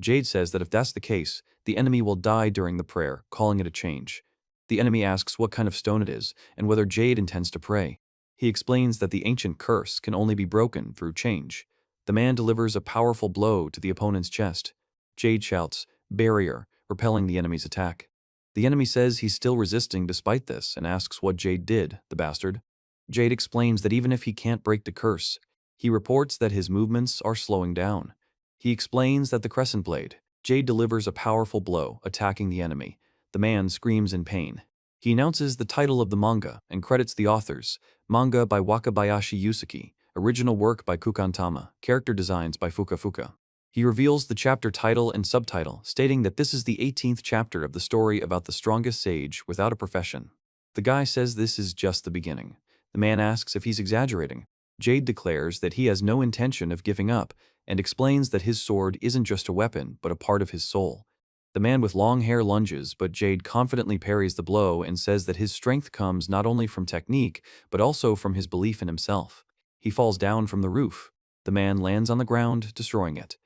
Jade says that if that's the case, the enemy will die during the prayer, calling it a change. The enemy asks what kind of stone it is and whether Jade intends to pray. He explains that the ancient curse can only be broken through change. The man delivers a powerful blow to the opponent's chest. Jade shouts, "Barrier," repelling the enemy's attack. The enemy says he's still resisting despite this and asks what Jade did, the bastard. Jade explains that even if he can't break the curse, he reports that his movements are slowing down. He explains that the crescent blade. Jade delivers a powerful blow, attacking the enemy. The man screams in pain. He announces the title of the manga and credits the authors. Manga by Wakabayashi Yusuke, original work by Kukantama, character designs by Fuka. He reveals the chapter title and subtitle, stating that this is the 18th chapter of the story about the strongest sage without a profession. The guy says this is just the beginning. The man asks if he's exaggerating. Jade declares that he has no intention of giving up and explains that his sword isn't just a weapon but a part of his soul. The man with long hair lunges, but Jade confidently parries the blow and says that his strength comes not only from technique but also from his belief in himself. He falls down from the roof. The man lands on the ground, destroying it.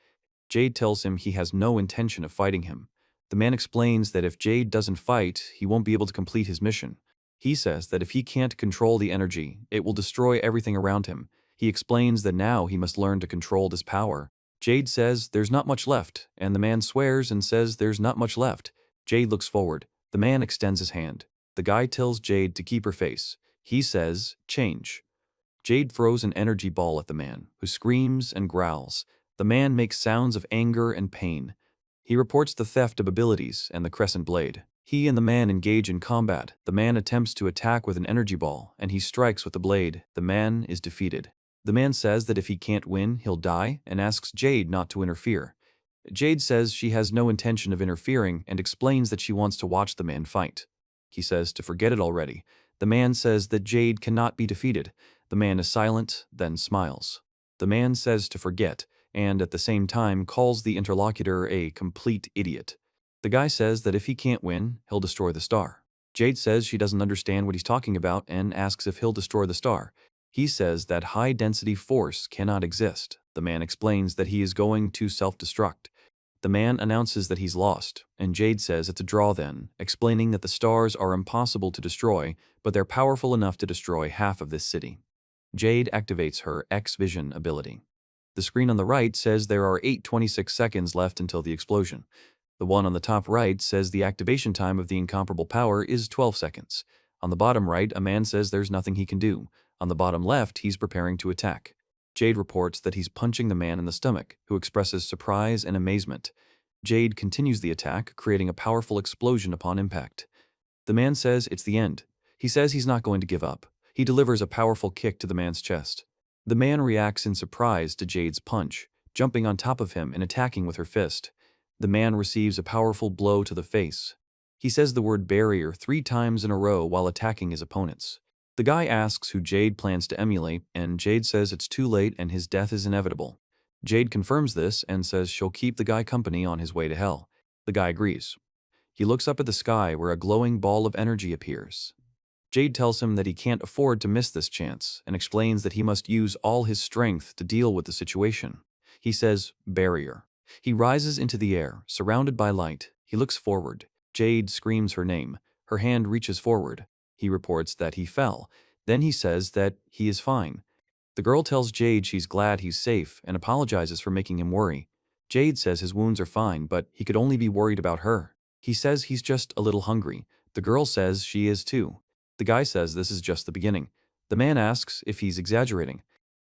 Jade tells him he has no intention of fighting him. The man explains that if Jade doesn't fight, he won't be able to complete his mission. He says that if he can't control the energy, it will destroy everything around him. He explains that now he must learn to control this power. Jade says there's not much left, and the man swears and says there's not much left. Jade looks forward. The man extends his hand. The guy tells Jade to keep her face. He says, "Change." Jade throws an energy ball at the man, who screams and growls. The man makes sounds of anger and pain. He reports the theft of abilities and the crescent blade. He and the man engage in combat. The man attempts to attack with an energy ball, and he strikes with the blade. The man is defeated. The man says that if he can't win, he'll die, and asks Jade not to interfere. Jade says she has no intention of interfering and explains that she wants to watch the man fight. He says to forget it already. The man says that Jade cannot be defeated. The man is silent, then smiles. The man says to forget, and at the same time calls the interlocutor a complete idiot. The guy says that if he can't win, he'll destroy the star. Jade says she doesn't understand what he's talking about and asks if he'll destroy the star. He says that high-density force cannot exist. The man explains that he is going to self-destruct. The man announces that he's lost, and Jade says it's a draw then, explaining that the stars are impossible to destroy, but they're powerful enough to destroy half of this city. Jade activates her X-Vision ability. The screen on the right says there are 8:26 seconds left until the explosion. The one on the top right says the activation time of the incomparable power is 12 seconds. On the bottom right, a man says there's nothing he can do. On the bottom left, he's preparing to attack. Jade reports that he's punching the man in the stomach, who expresses surprise and amazement. Jade continues the attack, creating a powerful explosion upon impact. The man says it's the end. He says he's not going to give up. He delivers a powerful kick to the man's chest. The man reacts in surprise to Jade's punch, jumping on top of him and attacking with her fist. The man receives a powerful blow to the face. He says the word barrier 3 times in a row while attacking his opponents. The guy asks who Jade plans to emulate, and Jade says it's too late and his death is inevitable. Jade confirms this and says she'll keep the guy company on his way to hell. The guy agrees. He looks up at the sky where a glowing ball of energy appears. Jade tells him that he can't afford to miss this chance and explains that he must use all his strength to deal with the situation. He says, "Barrier." He rises into the air, surrounded by light. He looks forward. Jade screams her name. Her hand reaches forward. He reports that he fell. Then he says that he is fine. The girl tells Jade she's glad he's safe and apologizes for making him worry. Jade says his wounds are fine, but he could only be worried about her. He says he's just a little hungry. The girl says she is too. The guy says this is just the beginning. The man asks if he's exaggerating.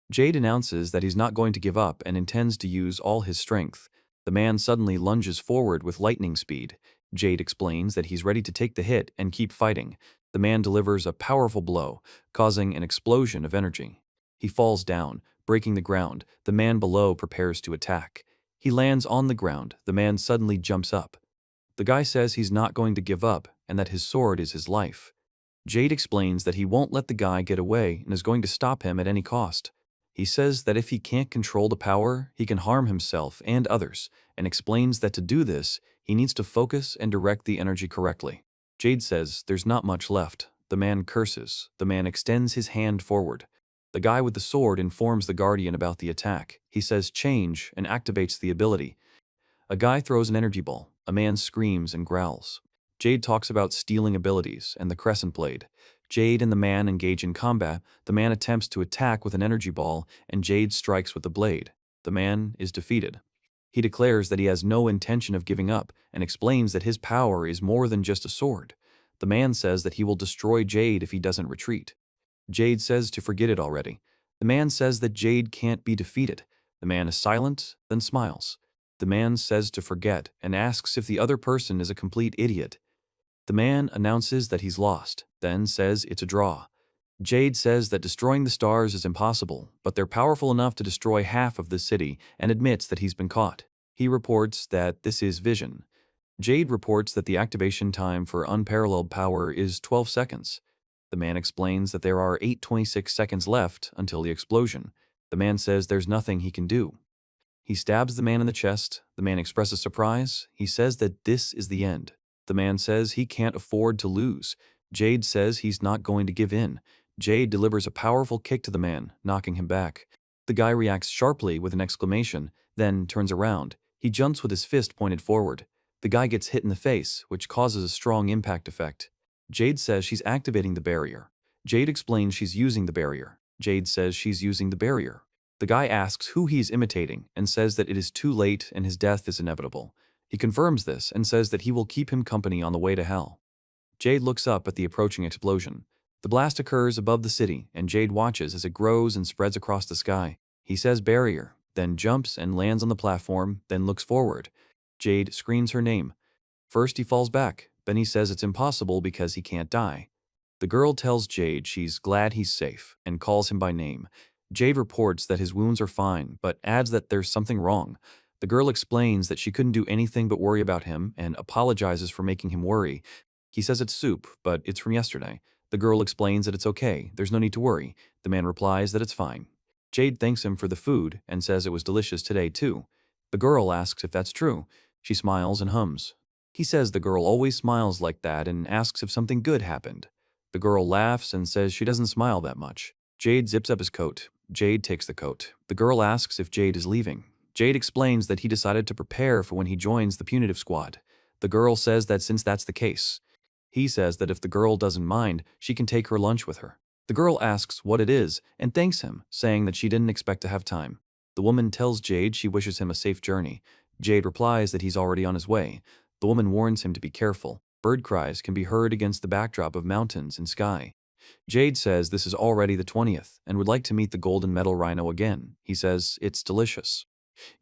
Jade announces that he's not going to give up and intends to use all his strength. The man suddenly lunges forward with lightning speed. Jade explains that he's ready to take the hit and keep fighting. The man delivers a powerful blow, causing an explosion of energy. He falls down, breaking the ground. The man below prepares to attack. He lands on the ground. The man suddenly jumps up. The guy says he's not going to give up and that his sword is his life. Jade explains that he won't let the guy get away and is going to stop him at any cost. He says that if he can't control the power, he can harm himself and others, and explains that to do this, he needs to focus and direct the energy correctly. Jade says there's not much left. The man curses. The man extends his hand forward. The guy with the sword informs the guardian about the attack. He says change and activates the ability. A guy throws an energy ball. A man screams and growls. Jade talks about stealing abilities and the crescent blade. Jade and the man engage in combat. The man attempts to attack with an energy ball, and Jade strikes with the blade. The man is defeated. He declares that he has no intention of giving up and explains that his power is more than just a sword. The man says that he will destroy Jade if he doesn't retreat. Jade says to forget it already. The man says that Jade can't be defeated. The man is silent, then smiles. The man says to forget and asks if the other person is a complete idiot. The man announces that he's lost, then says it's a draw. Jade says that destroying the stars is impossible, but they're powerful enough to destroy half of the city and admits that he's been caught. He reports that this is vision. Jade reports that the activation time for unparalleled power is 12 seconds. The man explains that there are 8:26 seconds left until the explosion. The man says there's nothing he can do. He stabs the man in the chest. The man expresses surprise. He says that this is the end. The man says he can't afford to lose. Jade says he's not going to give in. Jade delivers a powerful kick to the man, knocking him back. The guy reacts sharply with an exclamation, then turns around. He jumps with his fist pointed forward. The guy gets hit in the face, which causes a strong impact effect. Jade says she's activating the barrier. Jade explains she's using the barrier. Jade says she's using the barrier. The guy asks who he's imitating and says that it is too late and his death is inevitable. He confirms this and says that he will keep him company on the way to hell. Jade looks up at the approaching explosion. The blast occurs above the city, and Jade watches as it grows and spreads across the sky. He says barrier, then jumps and lands on the platform, then looks forward. Jade screams her name. First he falls back, then he says it's impossible because he can't die. The girl tells Jade she's glad he's safe and calls him by name. Jade reports that his wounds are fine, but adds that there's something wrong. The girl explains that she couldn't do anything but worry about him and apologizes for making him worry. He says it's soup, but it's from yesterday. The girl explains that it's okay, there's no need to worry. The man replies that it's fine. Jade thanks him for the food and says it was delicious today too. The girl asks if that's true. She smiles and hums. He says the girl always smiles like that and asks if something good happened. The girl laughs and says she doesn't smile that much. Jade zips up his coat. Jade takes the coat. The girl asks if Jade is leaving. Jade explains that he decided to prepare for when he joins the punitive squad. The girl says that since that's the case, he says that if the girl doesn't mind, she can take her lunch with her. The girl asks what it is and thanks him, saying that she didn't expect to have time. The woman tells Jade she wishes him a safe journey. Jade replies that he's already on his way. The woman warns him to be careful. Bird cries can be heard against the backdrop of mountains and sky. Jade says this is already the 20th and would like to meet the golden metal rhino again. He says it's delicious.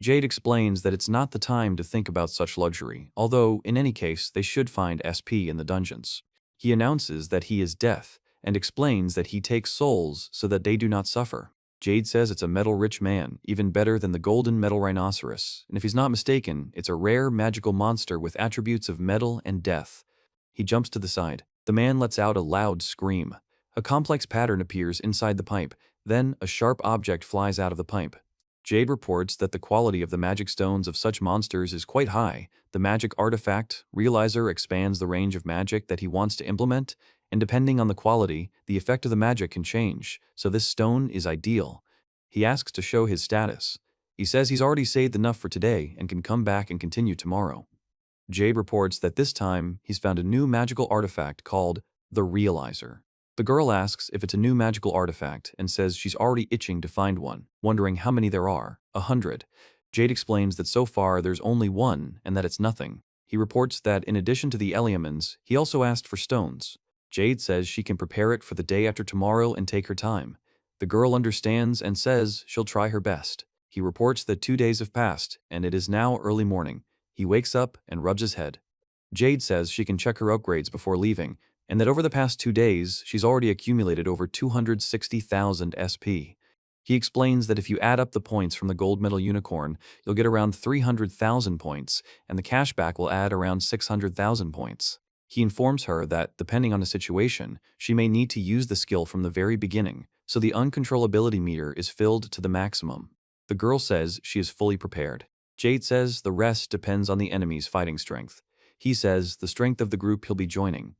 Jade explains that it's not the time to think about such luxury, although, in any case, they should find SP in the dungeons. He announces that he is death, and explains that he takes souls so that they do not suffer. Jade says it's a metal-rich man, even better than the golden metal rhinoceros, and if he's not mistaken, it's a rare magical monster with attributes of metal and death. He jumps to the side. The man lets out a loud scream. A complex pattern appears inside the pipe, then a sharp object flies out of the pipe. Jade reports that the quality of the magic stones of such monsters is quite high. The magic artifact, Realizer, expands the range of magic that he wants to implement, and depending on the quality, the effect of the magic can change, so this stone is ideal. He asks to show his status. He says he's already saved enough for today and can come back and continue tomorrow. Jade reports that this time he's found a new magical artifact called the Realizer. The girl asks if it's a new magical artifact and says she's already itching to find one, wondering how many there are, 100. Jade explains that so far there's only one and that it's nothing. He reports that in addition to the Eliamons, he also asked for stones. Jade says she can prepare it for the day after tomorrow and take her time. The girl understands and says she'll try her best. He reports that 2 days have passed and it is now early morning. He wakes up and rubs his head. Jade says she can check her upgrades before leaving, and that over the past 2 days, she's already accumulated over 260,000 SP. He explains that if you add up the points from the gold medal unicorn, you'll get around 300,000 points, and the cashback will add around 600,000 points. He informs her that, depending on the situation, she may need to use the skill from the very beginning, so the uncontrollability meter is filled to the maximum. The girl says she is fully prepared. Jade says the rest depends on the enemy's fighting strength. He says the strength of the group he'll be joining.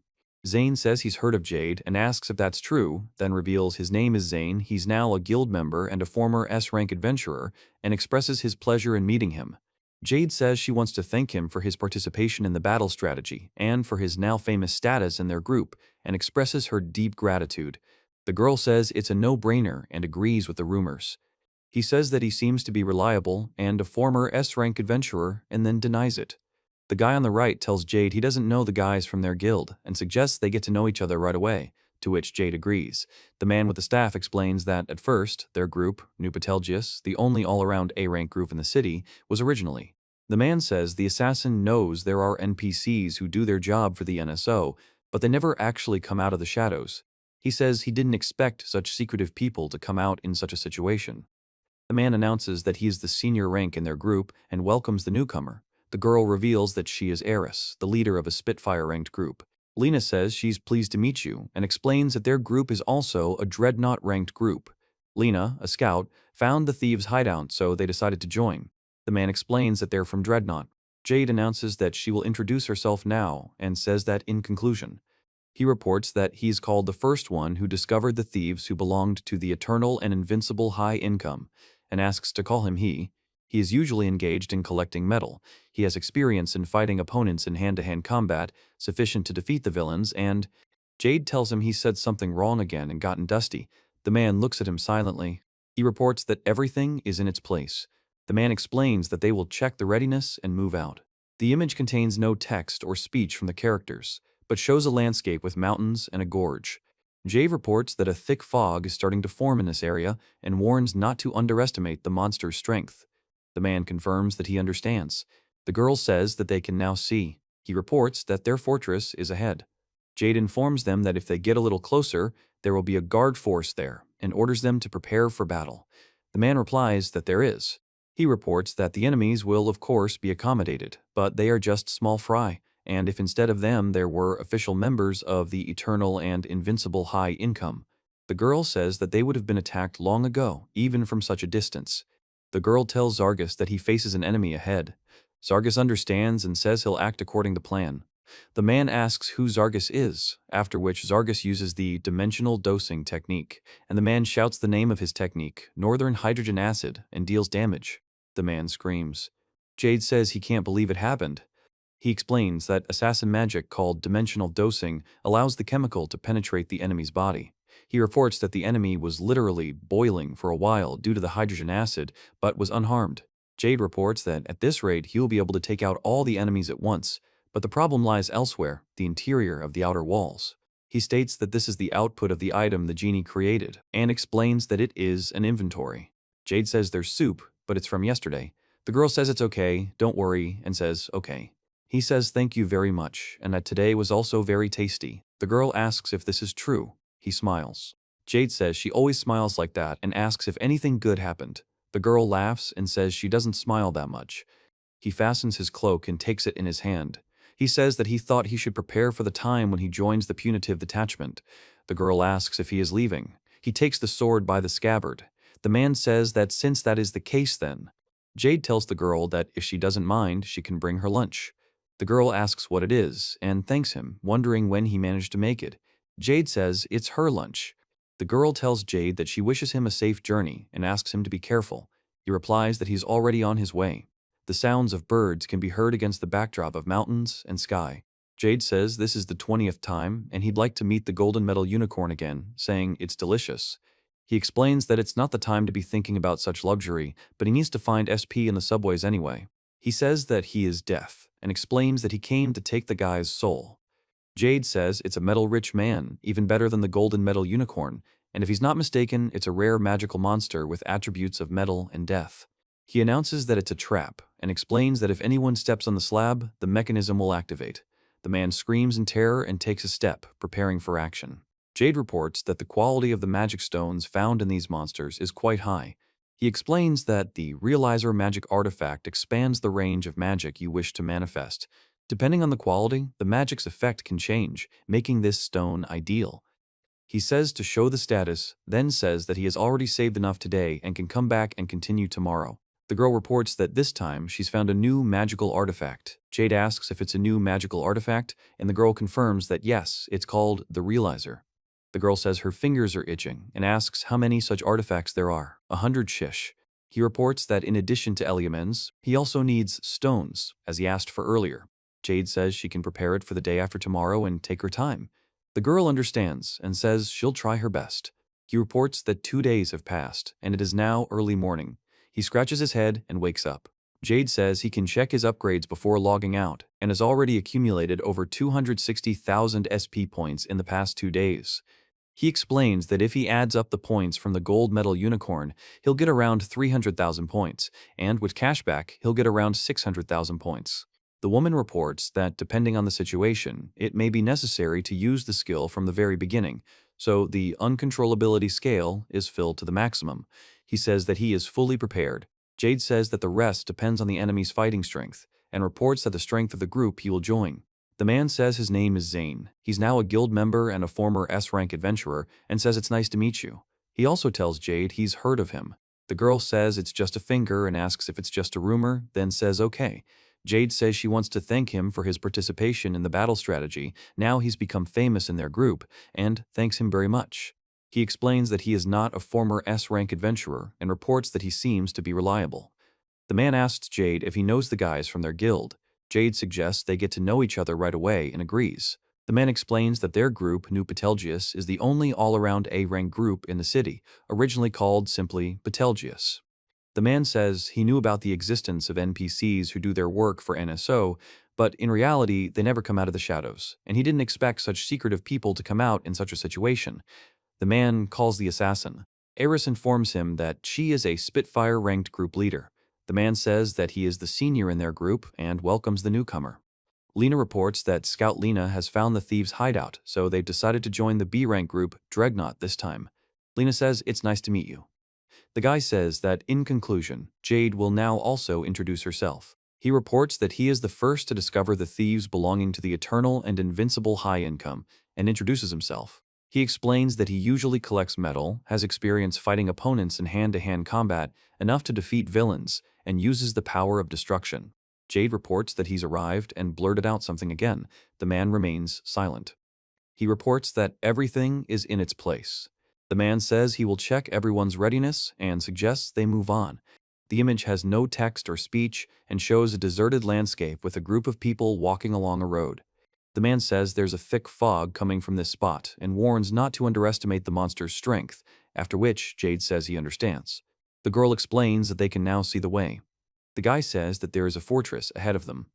Zane says he's heard of Jade and asks if that's true, then reveals his name is Zane, he's now a guild member and a former S-rank adventurer, and expresses his pleasure in meeting him. Jade says she wants to thank him for his participation in the battle strategy and for his now famous status in their group, and expresses her deep gratitude. The girl says it's a no-brainer and agrees with the rumors. He says that he seems to be reliable and a former S-rank adventurer and then denies it. The guy on the right tells Jade he doesn't know the guys from their guild and suggests they get to know each other right away, to which Jade agrees. The man with the staff explains that, at first, their group, Newbie, the only all-around A-rank group in the city, was originally. The man says the assassin knows there are NPCs who do their job for the NSO, but they never actually come out of the shadows. He says he didn't expect such secretive people to come out in such a situation. The man announces that he is the senior rank in their group and welcomes the newcomer. The girl reveals that she is Eris, the leader of a Spitfire-ranked group. Lena says she's pleased to meet you and explains that their group is also a Dreadnought-ranked group. Lena, a scout, found the thieves' hideout, so they decided to join. The man explains that they're from Dreadnought. Jade announces that she will introduce herself now and says that in conclusion. He reports that he's called the first one who discovered the thieves who belonged to the eternal and invincible high income, and asks to call him he. He is usually engaged in collecting metal. He has experience in fighting opponents in hand-to-hand combat, sufficient to defeat the villains, and Jade tells him he said something wrong again and gotten dusty. The man looks at him silently. He reports that everything is in its place. The man explains that they will check the readiness and move out. The image contains no text or speech from the characters, but shows a landscape with mountains and a gorge. Jade reports that a thick fog is starting to form in this area and warns not to underestimate the monster's strength. The man confirms that he understands. The girl says that they can now see. He reports that their fortress is ahead. Jade informs them that if they get a little closer, there will be a guard force there, and orders them to prepare for battle. The man replies that there is. He reports that the enemies will of course be accommodated, but they are just small fry, and if instead of them there were official members of the eternal and invincible high income. The girl says that they would have been attacked long ago, even from such a distance. The girl tells Zargus that he faces an enemy ahead. Zargus understands and says he'll act according to plan. The man asks who Zargus is, after which Zargus uses the dimensional dosing technique, and the man shouts the name of his technique, Northern Hydrogen Acid, and deals damage. The man screams. Jade says he can't believe it happened. He explains that assassin magic called dimensional dosing allows the chemical to penetrate the enemy's body. He reports that the enemy was literally boiling for a while due to the hydrogen acid, but was unharmed. Jade reports that at this rate he will be able to take out all the enemies at once, but the problem lies elsewhere, the interior of the outer walls. He states that this is the output of the item the genie created, and explains that it is an inventory. Jade says there's soup, but it's from yesterday. The girl says it's okay, don't worry, and says okay. He says thank you very much, and that today was also very tasty. The girl asks if this is true. He smiles. Jade says she always smiles like that and asks if anything good happened. The girl laughs and says she doesn't smile that much. He fastens his cloak and takes it in his hand. He says that he thought he should prepare for the time when he joins the punitive detachment. The girl asks if he is leaving. He takes the sword by the scabbard. The man says that since that is the case then. Jade tells the girl that if she doesn't mind, she can bring her lunch. The girl asks what it is and thanks him, wondering when he managed to make it. Jade says it's her lunch. The girl tells Jade that she wishes him a safe journey and asks him to be careful. He replies that he's already on his way. The sounds of birds can be heard against the backdrop of mountains and sky. Jade says this is the 20th time and he'd like to meet the golden metal unicorn again, saying it's delicious. He explains that it's not the time to be thinking about such luxury, but he needs to find SP in the subways anyway. He says that he is deaf and explains that he came to take the guy's soul. Jade says it's a metal-rich man, even better than the golden metal unicorn, and if he's not mistaken, it's a rare magical monster with attributes of metal and death. He announces that it's a trap, and explains that if anyone steps on the slab, the mechanism will activate. The man screams in terror and takes a step, preparing for action. Jade reports that the quality of the magic stones found in these monsters is quite high. He explains that the Realizer magic artifact expands the range of magic you wish to manifest. Depending on the quality, the magic's effect can change, making this stone ideal. He says to show the status, then says that he has already saved enough today and can come back and continue tomorrow. The girl reports that this time she's found a new magical artifact. Jade asks if it's a new magical artifact, and the girl confirms that yes, it's called the Realizer. The girl says her fingers are itching and asks how many such artifacts there are. 100 shish. He reports that in addition to elements, he also needs stones, as he asked for earlier. Jade says she can prepare it for the day after tomorrow and take her time. The girl understands and says she'll try her best. He reports that 2 days have passed, and it is now early morning. He scratches his head and wakes up. Jade says he can check his upgrades before logging out, and has already accumulated over 260,000 SP points in the past 2 days. He explains that if he adds up the points from the gold medal unicorn, he'll get around 300,000 points, and with cashback, he'll get around 600,000 points. The woman reports that depending on the situation, it may be necessary to use the skill from the very beginning, so the uncontrollability scale is filled to the maximum. He says that he is fully prepared. Jade says that the rest depends on the enemy's fighting strength, and reports that the strength of the group he will join. The man says his name is Zane. He's now a guild member and a former S-rank adventurer, and says it's nice to meet you. He also tells Jade he's heard of him. The girl says it's just a finger and asks if it's just a rumor, then says okay. Jade says she wants to thank him for his participation in the battle strategy. Now he's become famous in their group, and thanks him very much. He explains that he is not a former S-rank adventurer and reports that he seems to be reliable. The man asks Jade if he knows the guys from their guild. Jade suggests they get to know each other right away and agrees. The man explains that their group, New Betelgeuse, is the only all-around A-rank group in the city, originally called simply Betelgeuse. The man says he knew about the existence of NPCs who do their work for NSO, but in reality, they never come out of the shadows, and he didn't expect such secretive people to come out in such a situation. The man calls the assassin. Eris informs him that she is a Spitfire-ranked group leader. The man says that he is the senior in their group and welcomes the newcomer. Lena reports that Scout Lena has found the thieves' hideout, so they've decided to join the B-rank group, Dreadnought, this time. Lena says it's nice to meet you. The guy says that, in conclusion, Jade will now also introduce herself. He reports that he is the first to discover the thieves belonging to the eternal and invincible high income, and introduces himself. He explains that he usually collects metal, has experience fighting opponents in hand-to-hand combat, enough to defeat villains, and uses the power of destruction. Jade reports that he's arrived and blurted out something again. The man remains silent. He reports that everything is in its place. The man says he will check everyone's readiness and suggests they move on. The image has no text or speech and shows a deserted landscape with a group of people walking along a road. The man says there's a thick fog coming from this spot and warns not to underestimate the monster's strength, after which Jade says he understands. The girl explains that they can now see the way. The guy says that there is a fortress ahead of them.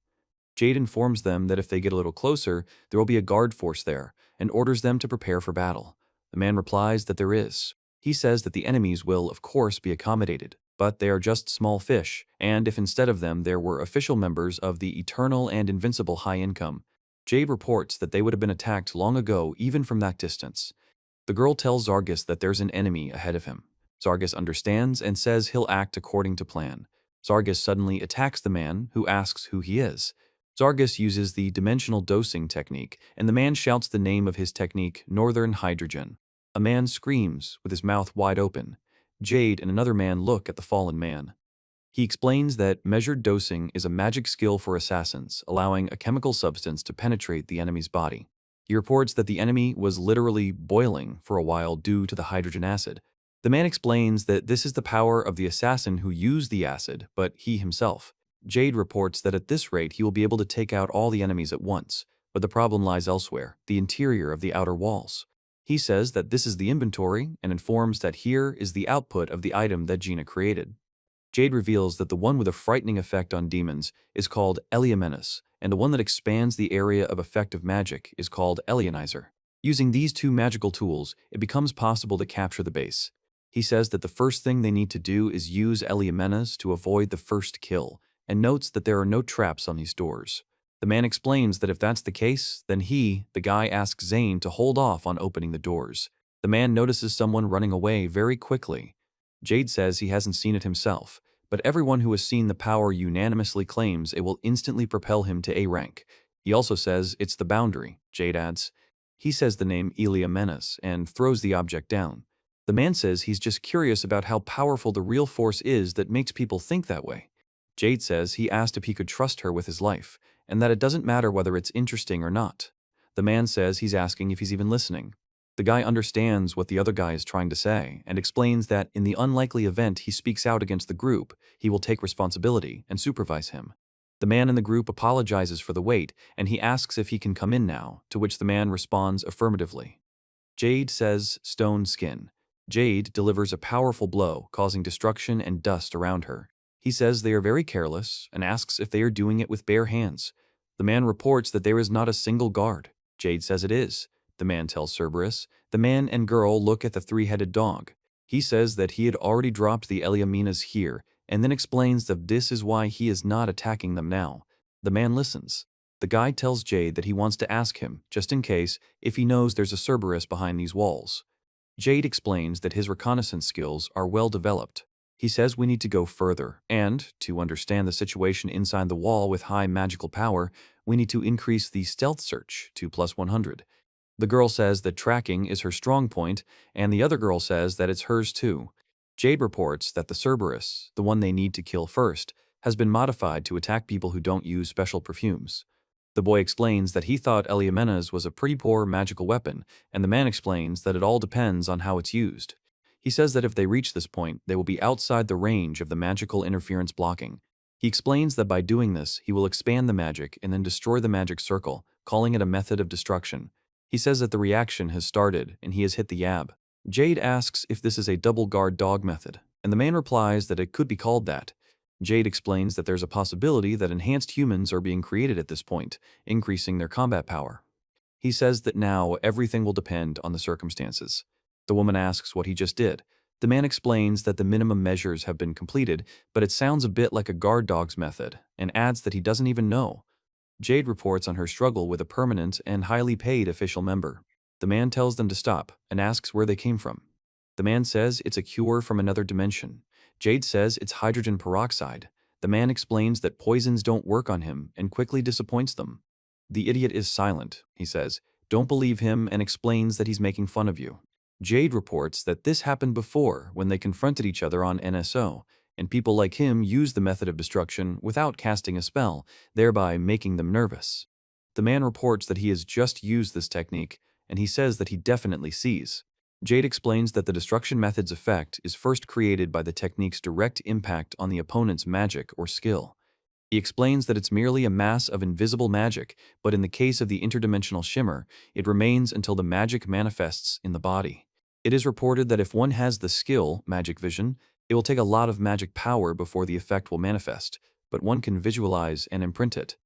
Jade informs them that if they get a little closer, there will be a guard force there, and orders them to prepare for battle. The man replies that there is. He says that the enemies will, of course, be accommodated, but they are just small fish, and if instead of them there were official members of the eternal and invincible high income, Jade reports that they would have been attacked long ago even from that distance. The girl tells Zargus that there's an enemy ahead of him. Zargus understands and says he'll act according to plan. Zargus suddenly attacks the man, who asks who he is. Zargus uses the dimensional dosing technique, and the man shouts the name of his technique, Northern Hydrogen. A man screams, with his mouth wide open. Jade and another man look at the fallen man. He explains that measured dosing is a magic skill for assassins, allowing a chemical substance to penetrate the enemy's body. He reports that the enemy was literally boiling for a while due to the hydrogen acid. The man explains that this is the power of the assassin who used the acid, but he himself. Jade reports that at this rate he will be able to take out all the enemies at once, but the problem lies elsewhere, the interior of the outer walls. He says that this is the inventory and informs that here is the output of the item that Gina created. Jade reveals that the one with a frightening effect on demons is called Eleamenus, and the one that expands the area of effective magic is called Elianizer. Using these two magical tools, it becomes possible to capture the base. He says that the first thing they need to do is use Eleamenus to avoid the first kill, and notes that there are no traps on these doors. The man explains that if that's the case, then he, the guy, asks Zane to hold off on opening the doors. The man notices someone running away very quickly. Jade says he hasn't seen it himself, but everyone who has seen the power unanimously claims it will instantly propel him to A rank. He also says it's the boundary, Jade adds. He says the name Menace and throws the object down. The man says he's just curious about how powerful the real force is that makes people think that way. Jade says he asked if he could trust her with his life, and that it doesn't matter whether it's interesting or not. The man says he's asking if he's even listening. The guy understands what the other guy is trying to say and explains that in the unlikely event he speaks out against the group, he will take responsibility and supervise him. The man in the group apologizes for the wait and he asks if he can come in now, to which the man responds affirmatively. Jade says stone skin. Jade delivers a powerful blow, causing destruction and dust around her. He says they are very careless and asks if they are doing it with bare hands. The man reports that there is not a single guard. Jade says it is. The man tells Cerberus. The man and girl look at the three-headed dog. He says that he had already dropped the Eliaminas here, and then explains that this is why he is not attacking them now. The man listens. The guy tells Jade that he wants to ask him, just in case, if he knows there's a Cerberus behind these walls. Jade explains that his reconnaissance skills are well developed. He says we need to go further, and, to understand the situation inside the wall with high magical power, we need to increase the stealth search to +100. The girl says that tracking is her strong point, and the other girl says that it's hers too. Jade reports that the Cerberus, the one they need to kill first, has been modified to attack people who don't use special perfumes. The boy explains that he thought Eliamena's was a pretty poor magical weapon, and the man explains that it all depends on how it's used. He says that if they reach this point, they will be outside the range of the magical interference blocking. He explains that by doing this, he will expand the magic and then destroy the magic circle, calling it a method of destruction. He says that the reaction has started and he has hit the yab. Jade asks if this is a double guard dog method, and the man replies that it could be called that. Jade explains that there's a possibility that enhanced humans are being created at this point, increasing their combat power. He says that now everything will depend on the circumstances. The woman asks what he just did. The man explains that the minimum measures have been completed, but it sounds a bit like a guard dog's method, and adds that he doesn't even know. Jade reports on her struggle with a permanent and highly paid official member. The man tells them to stop and asks where they came from. The man says it's a cure from another dimension. Jade says it's hydrogen peroxide. The man explains that poisons don't work on him and quickly disappoints them. The idiot is silent, he says. Don't believe him and explains that he's making fun of you. Jade reports that this happened before when they confronted each other on NSO, and people like him use the method of destruction without casting a spell, thereby making them nervous. The man reports that he has just used this technique, and he says that he definitely sees. Jade explains that the destruction method's effect is first created by the technique's direct impact on the opponent's magic or skill. He explains that it's merely a mass of invisible magic, but in the case of the interdimensional shimmer, it remains until the magic manifests in the body. It is reported that if one has the skill, magic vision, it will take a lot of magic power before the effect will manifest, but one can visualize and imprint it.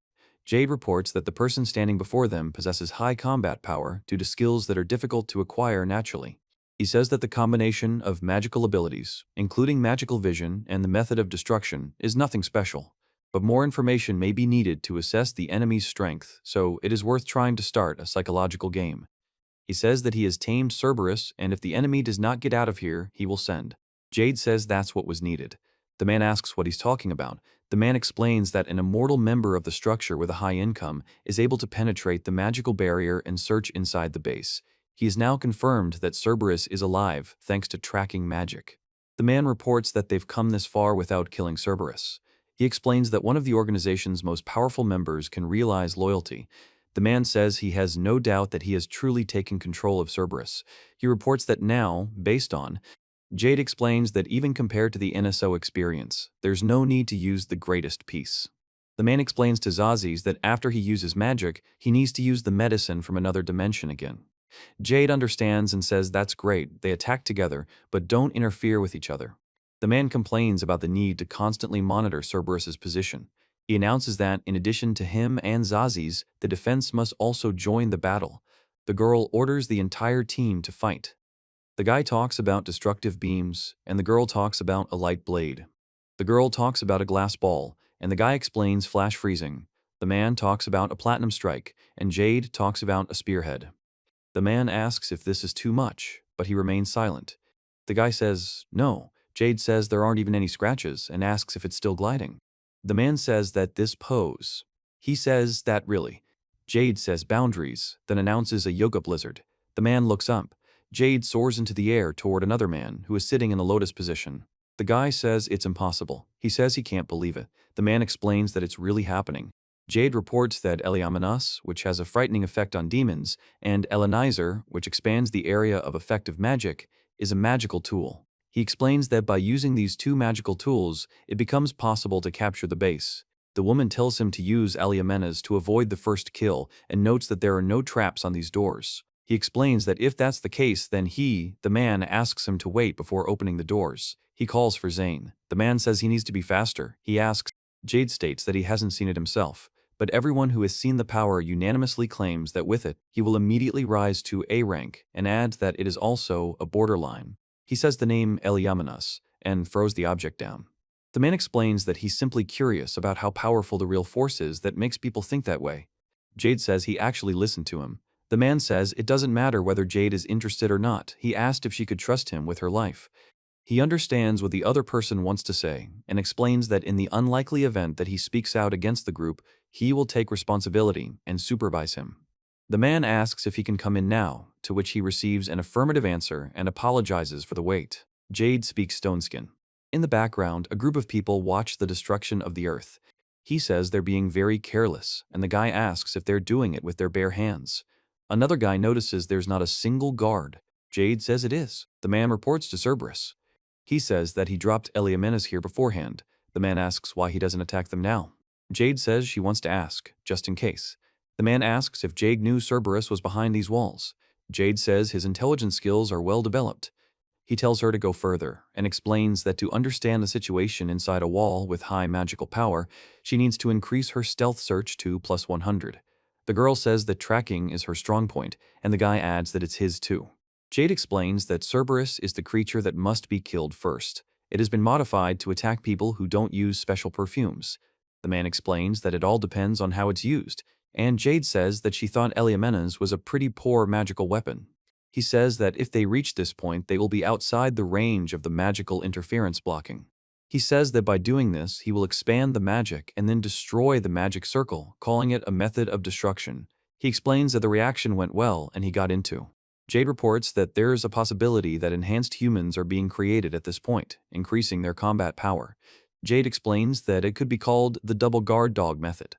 Jade reports that the person standing before them possesses high combat power due to skills that are difficult to acquire naturally. He says that the combination of magical abilities, including magical vision and the method of destruction, is nothing special, but more information may be needed to assess the enemy's strength, so it is worth trying to start a psychological game. He says that he has tamed Cerberus, and if the enemy does not get out of here, he will send. Jade says that's what was needed. The man asks what he's talking about. The man explains that an immortal member of the structure with a high income is able to penetrate the magical barrier and search inside the base. He is now confirmed that Cerberus is alive thanks to tracking magic. The man reports that they've come this far without killing Cerberus. He explains that one of the organization's most powerful members can realize loyalty. The man says he has no doubt that he has truly taken control of Cerberus. He reports that now, based on, Jade explains that even compared to the NSO experience, there's no need to use the greatest piece. The man explains to Zazis that after he uses magic, he needs to use the medicine from another dimension again. Jade understands and says that's great, they attack together, but don't interfere with each other. The man complains about the need to constantly monitor Cerberus's position. He announces that, in addition to him and Zazis, the defense must also join the battle. The girl orders the entire team to fight. The guy talks about destructive beams, and the girl talks about a light blade. The girl talks about a glass ball, and the guy explains flash freezing. The man talks about a platinum strike, and Jade talks about a spearhead. The man asks if this is too much, but he remains silent. The guy says, no. Jade says there aren't even any scratches, and asks if it's still gliding. The man says that this pose. He says that really. Jade says boundaries, then announces a yoga blizzard. The man looks up. Jade soars into the air toward another man who is sitting in the lotus position. The guy says it's impossible. He says he can't believe it. The man explains that it's really happening. Jade reports that Eliamenos, which has a frightening effect on demons, and Elenizer, which expands the area of effective magic, is a magical tool. He explains that by using these two magical tools, it becomes possible to capture the base. The woman tells him to use Eliamenos to avoid the first kill and notes that there are no traps on these doors. He explains that if that's the case, then he, the man, asks him to wait before opening the doors. He calls for Zane. The man says he needs to be faster. He asks. Jade states that he hasn't seen it himself, but everyone who has seen the power unanimously claims that with it, he will immediately rise to A rank, and adds that it is also a borderline. He says the name Eliamenos and throws the object down. The man explains that he's simply curious about how powerful the real force is that makes people think that way. Jade says he actually listened to him. The man says it doesn't matter whether Jade is interested or not. He asked if she could trust him with her life. He understands what the other person wants to say and explains that in the unlikely event that he speaks out against the group, he will take responsibility and supervise him. The man asks if he can come in now, to which he receives an affirmative answer and apologizes for the wait. Jade speaks Stoneskin. In the background, a group of people watch the destruction of the earth. He says they're being very careless, and the guy asks if they're doing it with their bare hands. Another guy notices there's not a single guard. Jade says it is. The man reports to Cerberus. He says that he dropped Eliamenos here beforehand. The man asks why he doesn't attack them now. Jade says she wants to ask, just in case. The man asks if Jade knew Cerberus was behind these walls. Jade says his intelligence skills are well developed. He tells her to go further and explains that to understand the situation inside a wall with high magical power, she needs to increase her stealth search to +100. The girl says that tracking is her strong point, and the guy adds that it's his too. Jade explains that Cerberus is the creature that must be killed first. It has been modified to attack people who don't use special perfumes. The man explains that it all depends on how it's used, and Jade says that she thought Eliamenos was a pretty poor magical weapon. He says that if they reach this point, they will be outside the range of the magical interference blocking. He says that by doing this, he will expand the magic and then destroy the magic circle, calling it a method of destruction. He explains that the reaction went well and he got into. Jade reports that there is a possibility that enhanced humans are being created at this point, increasing their combat power. Jade explains that it could be called the double guard dog method.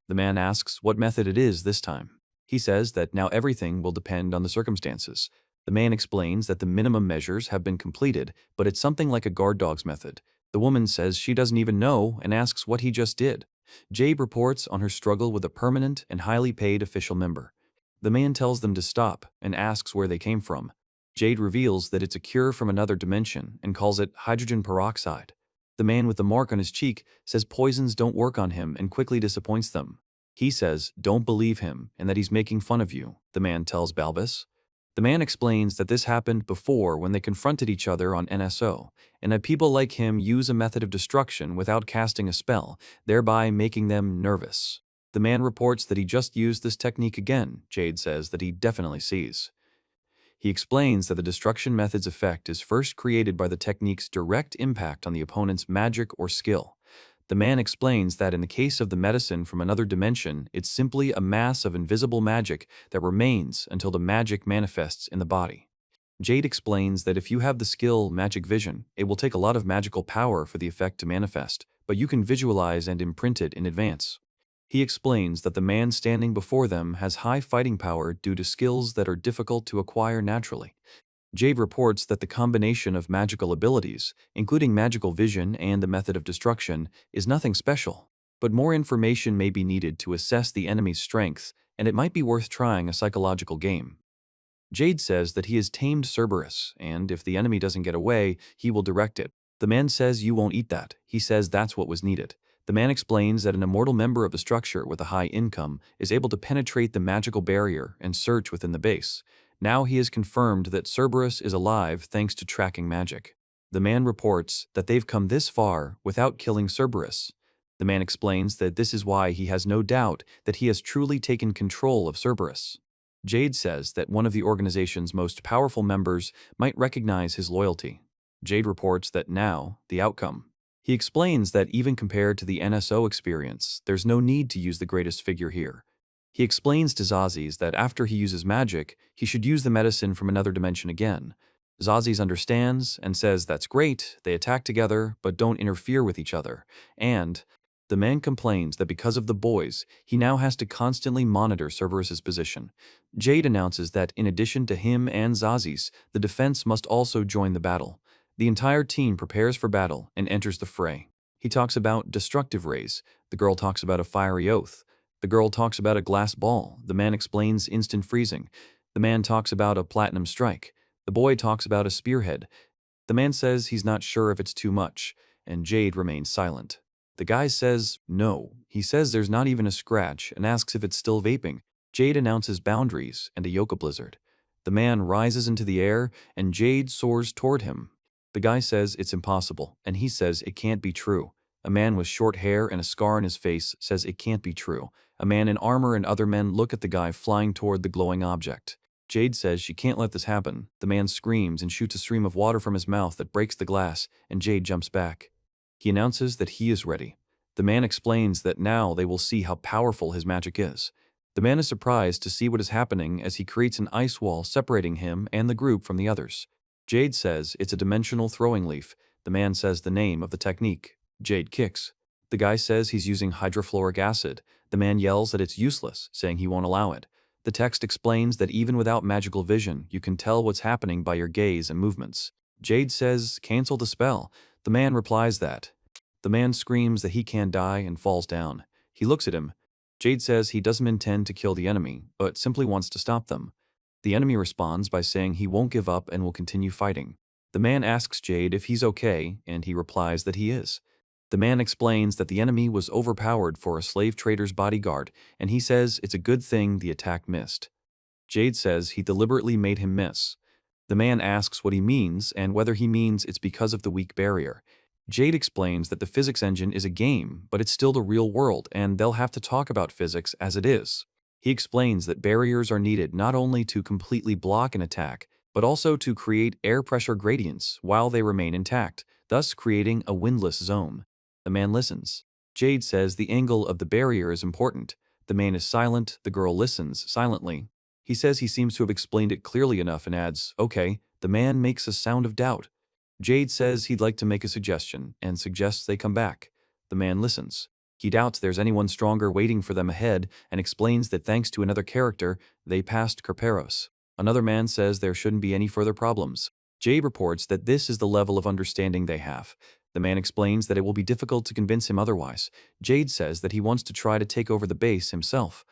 The man asks what method it is this time. He says that now everything will depend on the circumstances. The man explains that the minimum measures have been completed, but it's something like a guard dog's method. The woman says she doesn't even know and asks what he just did. Jade reports on her struggle with a permanent and highly paid official member. The man tells them to stop and asks where they came from. Jade reveals that it's a cure from another dimension and calls it hydrogen peroxide. The man with the mark on his cheek says poisons don't work on him and quickly disappoints them. He says, don't believe him, and that he's making fun of you, the man tells Balbus. The man explains that this happened before when they confronted each other on NSO, and that people like him use a method of destruction without casting a spell, thereby making them nervous. The man reports that he just used this technique again. Jade says that he definitely sees. He explains that the destruction method's effect is first created by the technique's direct impact on the opponent's magic or skill. The man explains that in the case of the medicine from another dimension, it's simply a mass of invisible magic that remains until the magic manifests in the body. Jade explains that if you have the skill Magic Vision, it will take a lot of magical power for the effect to manifest, but you can visualize and imprint it in advance. He explains that the man standing before them has high fighting power due to skills that are difficult to acquire naturally. Jade reports that the combination of magical abilities, including magical vision and the method of destruction, is nothing special, but more information may be needed to assess the enemy's strengths, and it might be worth trying a psychological game. Jade says that he has tamed Cerberus, and if the enemy doesn't get away, he will direct it. The man says you won't eat that. He says that's what was needed. The man explains that an immortal member of the structure with a high income is able to penetrate the magical barrier and search within the base. Now he has confirmed that Cerberus is alive thanks to tracking magic. The man reports that they've come this far without killing Cerberus. The man explains that this is why he has no doubt that he has truly taken control of Cerberus. Jade says that one of the organization's most powerful members might recognize his loyalty. Jade reports that now, the outcome. He explains that even compared to the NSO experience, there's no need to use the greatest figure here. He explains to Zazis that after he uses magic, he should use the medicine from another dimension again. Zazis understands and says that's great, they attack together, but don't interfere with each other. And the man complains that because of the boys, he now has to constantly monitor Cerberus's position. Jade announces that in addition to him and Zazis, the defense must also join the battle. The entire team prepares for battle and enters the fray. He talks about destructive rays. The girl talks about a fiery oath. The girl talks about a glass ball. The man explains instant freezing. The man talks about a platinum strike. The boy talks about a spearhead. The man says he's not sure if it's too much, and Jade remains silent. The guy says no. He says there's not even a scratch and asks if it's still vaping. Jade announces boundaries and a yoga blizzard. The man rises into the air and Jade soars toward him. The guy says it's impossible, and he says it can't be true. A man with short hair and a scar on his face says it can't be true. A man in armor and other men look at the guy flying toward the glowing object. Jade says she can't let this happen. The man screams and shoots a stream of water from his mouth that breaks the glass, and Jade jumps back. He announces that he is ready. The man explains that now they will see how powerful his magic is. The man is surprised to see what is happening as he creates an ice wall separating him and the group from the others. Jade says it's a dimensional throwing leaf. The man says the name of the technique. Jade kicks. The guy says he's using hydrofluoric acid. The man yells that it's useless, saying he won't allow it. The text explains that even without magical vision, you can tell what's happening by your gaze and movements. Jade says, cancel the spell. The man replies that. The man screams that he can't die and falls down. He looks at him. Jade says he doesn't intend to kill the enemy, but simply wants to stop them. The enemy responds by saying he won't give up and will continue fighting. The man asks Jade if he's okay, and he replies that he is. The man explains that the enemy was overpowered for a slave trader's bodyguard, and he says it's a good thing the attack missed. Jade says he deliberately made him miss. The man asks what he means and whether he means it's because of the weak barrier. Jade explains that the physics engine is a game, but it's still the real world, and they'll have to talk about physics as it is. He explains that barriers are needed not only to completely block an attack, but also to create air pressure gradients while they remain intact, thus creating a windless zone. The man listens. Jade says the angle of the barrier is important. The man is silent, the girl listens silently. He says he seems to have explained it clearly enough and adds, okay. The man makes a sound of doubt. Jade says he'd like to make a suggestion and suggests they come back. The man listens. He doubts there's anyone stronger waiting for them ahead and explains that thanks to another character, they passed Kerperos. Another man says there shouldn't be any further problems. Jade reports that this is the level of understanding they have. The man explains that it will be difficult to convince him otherwise. Jade says that he wants to try to take over the base himself.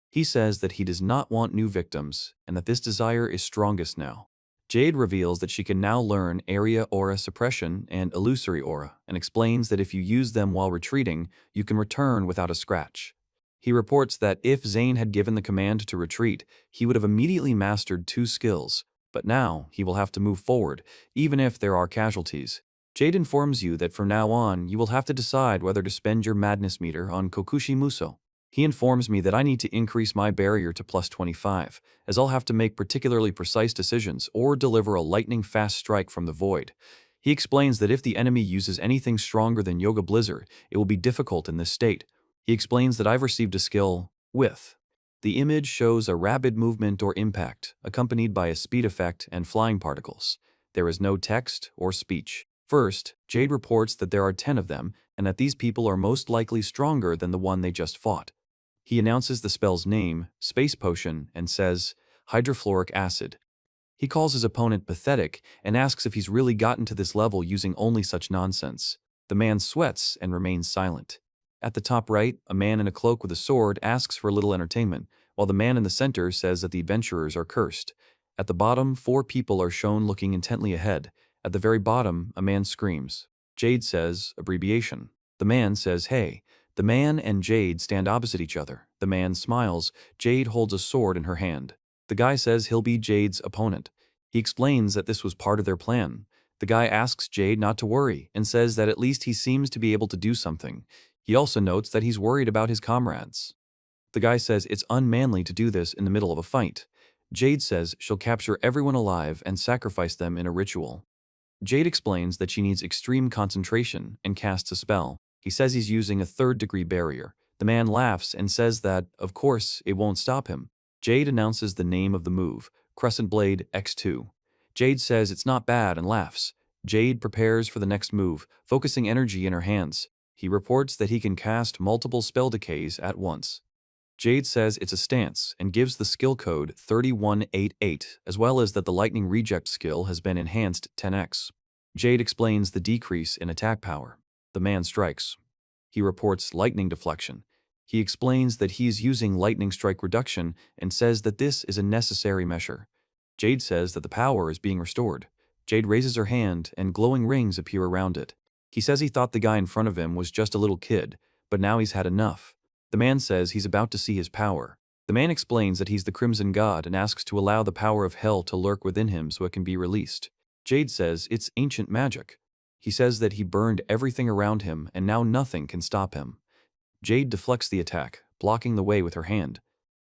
He says that he does not want new victims and that this desire is strongest now. Jade reveals that she can now learn area aura suppression and illusory aura and explains that if you use them while retreating, you can return without a scratch. He reports that if Zane had given the command to retreat, he would have immediately mastered 2 skills, but now he will have to move forward, even if there are casualties. Jade informs you that from now on, you will have to decide whether to spend your madness meter on Kokushi Muso. He informs me that I need to increase my barrier to plus 25, as I'll have to make particularly precise decisions or deliver a lightning-fast strike from the void. He explains that if the enemy uses anything stronger than Yoga Blizzard, it will be difficult in this state. He explains that I've received a skill, With. The image shows a rapid movement or impact, accompanied by a speed effect and flying particles. There is no text or speech. First, Jade reports that there are 10 of them and that these people are most likely stronger than the one they just fought. He announces the spell's name, Space Potion, and says, hydrofluoric acid. He calls his opponent pathetic and asks if he's really gotten to this level using only such nonsense. The man sweats and remains silent. At the top right, a man in a cloak with a sword asks for a little entertainment, while the man in the center says that the adventurers are cursed. At the bottom, 4 people are shown looking intently ahead. At the very bottom, a man screams. Jade says, abbreviation. The man says, hey. The man and Jade stand opposite each other. The man smiles. Jade holds a sword in her hand. The guy says he'll be Jade's opponent. He explains that this was part of their plan. The guy asks Jade not to worry and says that at least he seems to be able to do something. He also notes that he's worried about his comrades. The guy says it's unmanly to do this in the middle of a fight. Jade says she'll capture everyone alive and sacrifice them in a ritual. Jade explains that she needs extreme concentration and casts a spell. He says he's using a 3rd-degree barrier. The man laughs and says that, of course, it won't stop him. Jade announces the name of the move, Crescent Blade X2. Jade says it's not bad and laughs. Jade prepares for the next move, focusing energy in her hands. He reports that he can cast multiple spell decays at once. Jade says it's a stance and gives the skill code 3188, as well as that the lightning reject skill has been enhanced 10x. Jade explains the decrease in attack power. The man strikes. He reports lightning deflection. He explains that he is using lightning strike reduction and says that this is a necessary measure. Jade says that the power is being restored. Jade raises her hand and glowing rings appear around it. He says he thought the guy in front of him was just a little kid, but now he's had enough. The man says he's about to see his power. The man explains that he's the Crimson God and asks to allow the power of hell to lurk within him so it can be released. Jade says it's ancient magic. He says that he burned everything around him and now nothing can stop him. Jade deflects the attack, blocking the way with her hand.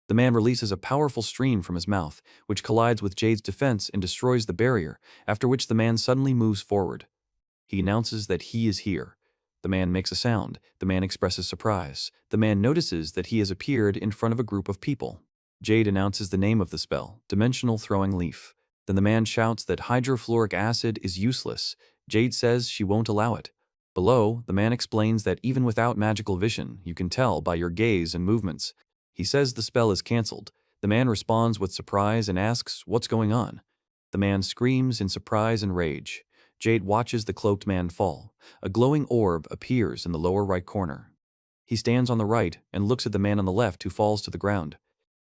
The man releases a powerful stream from his mouth, which collides with Jade's defense and destroys the barrier, after which the man suddenly moves forward. He announces that he is here. The man makes a sound. The man expresses surprise. The man notices that he has appeared in front of a group of people. Jade announces the name of the spell, Dimensional Throwing Leaf. Then the man shouts that hydrofluoric acid is useless. Jade says she won't allow it. Below, the man explains that even without magical vision, you can tell by your gaze and movements. He says the spell is cancelled. The man responds with surprise and asks what's going on. The man screams in surprise and rage. Jade watches the cloaked man fall. A glowing orb appears in the lower right corner. He stands on the right and looks at the man on the left who falls to the ground.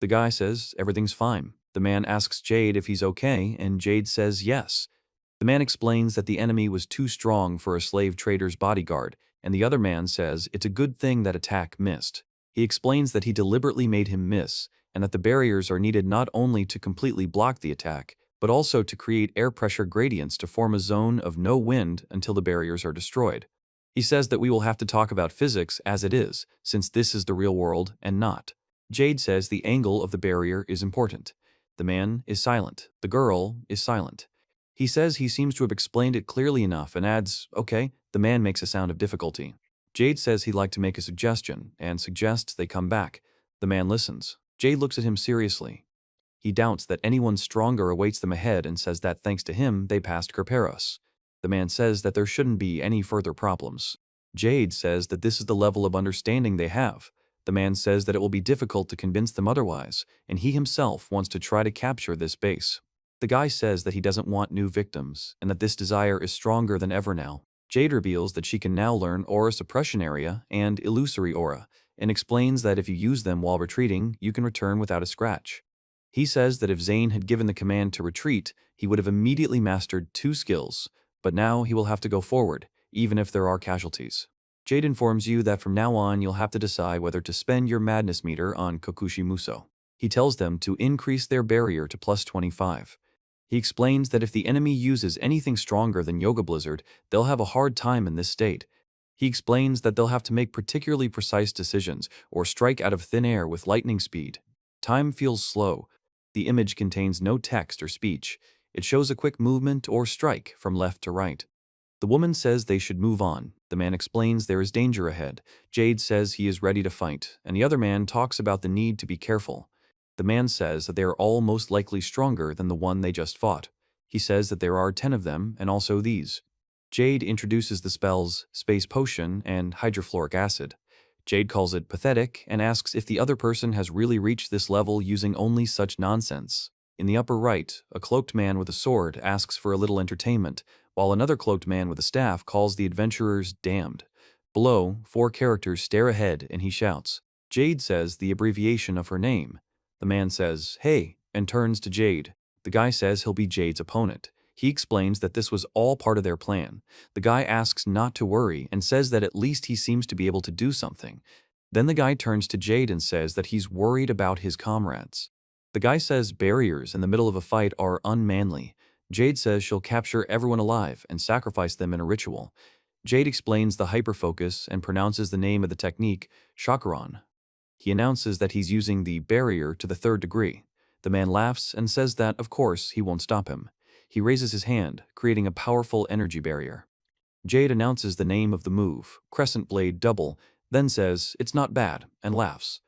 The guy says everything's fine. The man asks Jade if he's okay, and Jade says yes. The man explains that the enemy was too strong for a slave trader's bodyguard, and the other man says it's a good thing that attack missed. He explains that he deliberately made him miss, and that the barriers are needed not only to completely block the attack, but also to create air pressure gradients to form a zone of no wind until the barriers are destroyed. He says that we will have to talk about physics as it is, since this is the real world and not. Jade says the angle of the barrier is important. The man is silent. The girl is silent. He says he seems to have explained it clearly enough and adds, okay. The man makes a sound of difficulty. Jade says he'd like to make a suggestion and suggests they come back. The man listens. Jade looks at him seriously. He doubts that anyone stronger awaits them ahead and says that thanks to him, they passed Kerperos. The man says that there shouldn't be any further problems. Jade says that this is the level of understanding they have. The man says that it will be difficult to convince them otherwise, and he himself wants to try to capture this base. The guy says that he doesn't want new victims, and that this desire is stronger than ever now. Jade reveals that she can now learn Aura Suppression Area and Illusory Aura, and explains that if you use them while retreating, you can return without a scratch. He says that if Zane had given the command to retreat, he would have immediately mastered 2 skills, but now he will have to go forward, even if there are casualties. Jade informs you that from now on you'll have to decide whether to spend your madness meter on Kokushi Muso. He tells them to increase their barrier to plus 25. He explains that if the enemy uses anything stronger than Yoga Blizzard, they'll have a hard time in this state. He explains that they'll have to make particularly precise decisions or strike out of thin air with lightning speed. Time feels slow. The image contains no text or speech. It shows a quick movement or strike from left to right. The woman says they should move on. The man explains there is danger ahead. Jade says he is ready to fight, and the other man talks about the need to be careful. The man says that they are all most likely stronger than the one they just fought. He says that there are 10 of them, and also these. Jade introduces the spells Space Potion and Hydrofluoric Acid. Jade calls it pathetic and asks if the other person has really reached this level using only such nonsense. In the upper right, a cloaked man with a sword asks for a little entertainment, while another cloaked man with a staff calls the adventurers damned. Below, 4 characters stare ahead and he shouts. Jade says the abbreviation of her name. The man says, hey, and turns to Jade. The guy says he'll be Jade's opponent. He explains that this was all part of their plan. The guy asks not to worry and says that at least he seems to be able to do something. Then the guy turns to Jade and says that he's worried about his comrades. The guy says barriers in the middle of a fight are unmanly. Jade says she'll capture everyone alive and sacrifice them in a ritual. Jade explains the hyperfocus and pronounces the name of the technique, chakran. He announces that he's using the barrier to the 3rd degree. The man laughs and says that, of course, he won't stop him. He raises his hand, creating a powerful energy barrier. Jade announces the name of the move, Crescent Blade Double. then says it's not bad and laughs.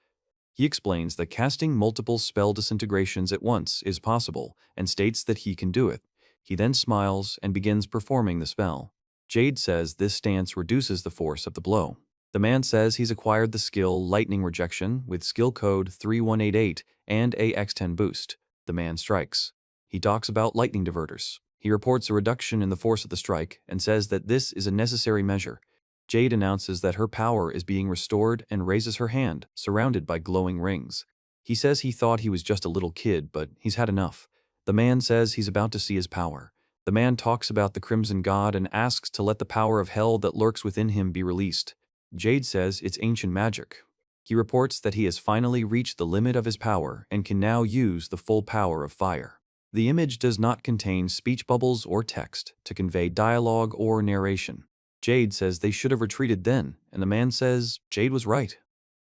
He explains that casting multiple spell disintegrations at once is possible and states that he can do it. He then smiles and begins performing the spell. Jade says this stance reduces the force of the blow. The man says he's acquired the skill Lightning Rejection with skill code 3188 and a X10 boost. The man strikes. He talks about lightning diverters. He reports a reduction in the force of the strike and says that this is a necessary measure. Jade announces that her power is being restored and raises her hand, surrounded by glowing rings. He says he thought he was just a little kid, but he's had enough. The man says he's about to see his power. The man talks about the Crimson God and asks to let the power of hell that lurks within him be released. Jade says it's ancient magic. He reports that he has finally reached the limit of his power and can now use the full power of fire. The image does not contain speech bubbles or text to convey dialogue or narration. Jade says they should have retreated then, and the man says Jade was right.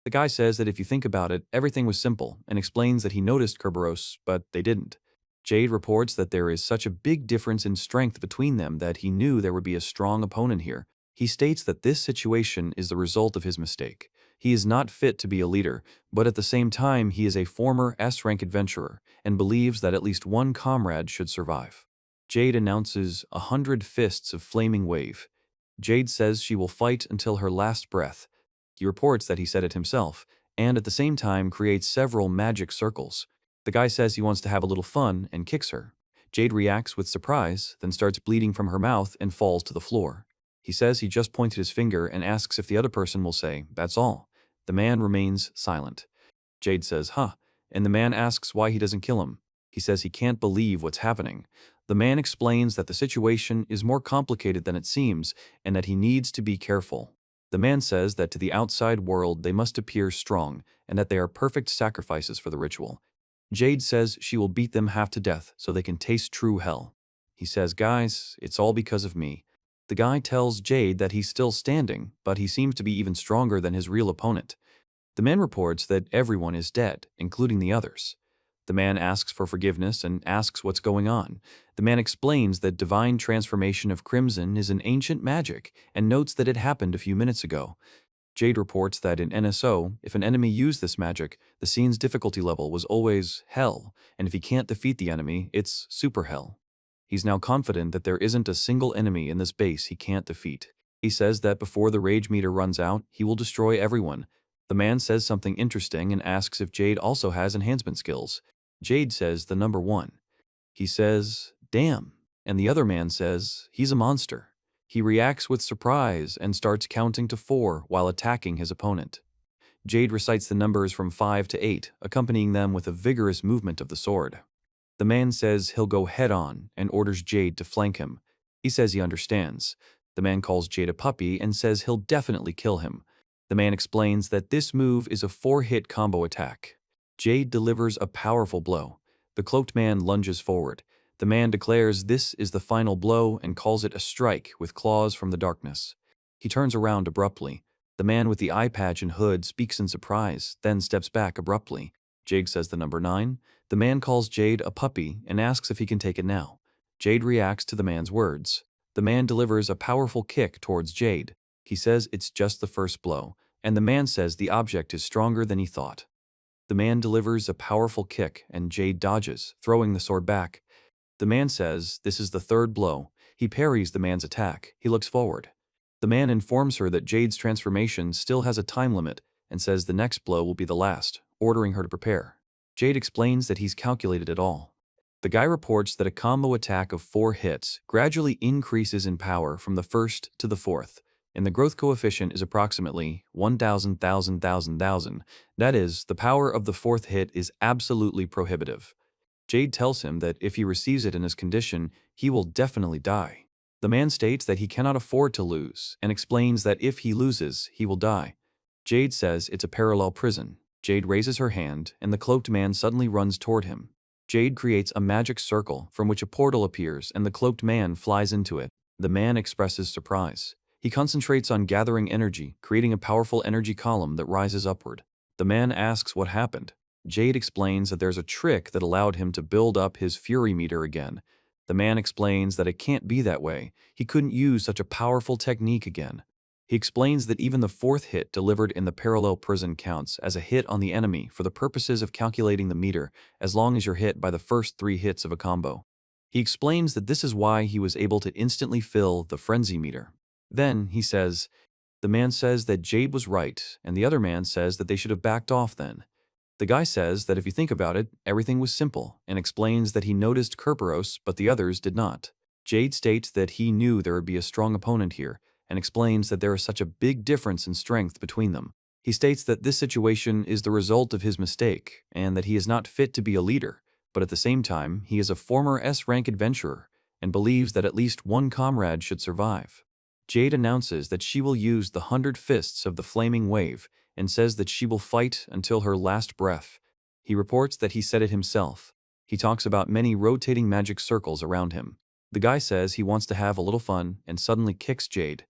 The guy says that if you think about it, everything was simple, and explains that he noticed Kerberos, but they didn't. Jade reports that there is such a big difference in strength between them that he knew there would be a strong opponent here. He states that this situation is the result of his mistake. He is not fit to be a leader, but at the same time he is a former S-rank adventurer, and believes that at least one comrade should survive. Jade announces 100 fists of flaming wave. Jade says she will fight until her last breath. He reports that he said it himself, and at the same time creates several magic circles. The guy says he wants to have a little fun and kicks her. Jade reacts with surprise, then starts bleeding from her mouth and falls to the floor. He says he just pointed his finger and asks if the other person will say, "That's all." The man remains silent. Jade says, "Huh," and the man asks why he doesn't kill him. He says he can't believe what's happening. The man explains that the situation is more complicated than it seems and that he needs to be careful. The man says that to the outside world they must appear strong and that they are perfect sacrifices for the ritual. Jade says she will beat them half to death so they can taste true hell. He says, "Guys, it's all because of me." The guy tells Jade that he's still standing, but he seems to be even stronger than his real opponent. The man reports that everyone is dead, including the others. The man asks for forgiveness and asks what's going on. The man explains that divine transformation of crimson is an ancient magic and notes that it happened a few minutes ago. Jade reports that in NSO, if an enemy used this magic, the scene's difficulty level was always hell, and if he can't defeat the enemy, it's super hell. He's now confident that there isn't a single enemy in this base he can't defeat. He says that before the rage meter runs out, he will destroy everyone. The man says something interesting and asks if Jade also has enhancement skills. Jade says the number 1. He says, "Damn," and the other man says, "He's a monster." He reacts with surprise and starts counting to 4 while attacking his opponent. Jade recites the numbers from 5 to 8, accompanying them with a vigorous movement of the sword. The man says he'll go head-on and orders Jade to flank him. He says he understands. The man calls Jade a puppy and says he'll definitely kill him. The man explains that this move is a 4-hit combo attack. Jade delivers a powerful blow. The cloaked man lunges forward. The man declares this is the final blow and calls it a strike with claws from the darkness. He turns around abruptly. The man with the eye patch and hood speaks in surprise, then steps back abruptly. Jade says the number 9. The man calls Jade a puppy and asks if he can take it now. Jade reacts to the man's words. The man delivers a powerful kick towards Jade. He says it's just the first blow, and the man says the object is stronger than he thought. The man delivers a powerful kick and Jade dodges, throwing the sword back. The man says this is the 3rd blow. He parries the man's attack. He looks forward. The man informs her that Jade's transformation still has a time limit and says the next blow will be the last, ordering her to prepare. Jade explains that he's calculated it all. The guy reports that a combo attack of 4 hits gradually increases in power from the 1st to the 4th, and the growth coefficient is approximately 1,000. That is, the power of the 4th hit is absolutely prohibitive. Jade tells him that if he receives it in his condition, he will definitely die. The man states that he cannot afford to lose, and explains that if he loses, he will die. Jade says it's a parallel prison. Jade raises her hand, and the cloaked man suddenly runs toward him. Jade creates a magic circle from which a portal appears, and the cloaked man flies into it. The man expresses surprise. He concentrates on gathering energy, creating a powerful energy column that rises upward. The man asks what happened. Jade explains that there's a trick that allowed him to build up his fury meter again. The man explains that it can't be that way. He couldn't use such a powerful technique again. He explains that even the fourth hit delivered in the parallel prison counts as a hit on the enemy for the purposes of calculating the meter as long as you're hit by the first 3 hits of a combo. He explains that this is why he was able to instantly fill the frenzy meter. Then, he says, the man says that Jade was right, and the other man says that they should have backed off then. The guy says that if you think about it, everything was simple, and explains that he noticed Kerberos, but the others did not. Jade states that he knew there would be a strong opponent here, and explains that there is such a big difference in strength between them. He states that this situation is the result of his mistake, and that he is not fit to be a leader, but at the same time, he is a former S-rank adventurer, and believes that at least one comrade should survive. Jade announces that she will use the 100 fists of the flaming wave, and says that she will fight until her last breath. He reports that he said it himself. He talks about many rotating magic circles around him. The guy says he wants to have a little fun and suddenly kicks Jade.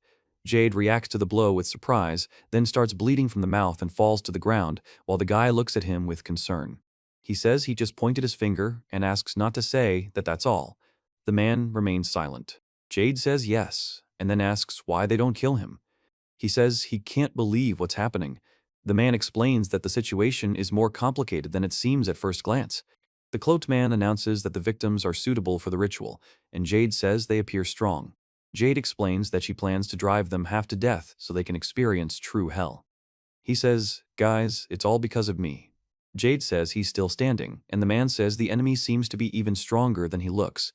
Jade reacts to the blow with surprise, then starts bleeding from the mouth and falls to the ground, while the guy looks at him with concern. He says he just pointed his finger and asks not to say that that's all. The man remains silent. Jade says yes, and then asks why they don't kill him. He says he can't believe what's happening. The man explains that the situation is more complicated than it seems at first glance. The cloaked man announces that the victims are suitable for the ritual, and Jade says they appear strong. Jade explains that she plans to drive them half to death so they can experience true hell. He says, guys, it's all because of me. Jade says he's still standing, and the man says the enemy seems to be even stronger than he looks.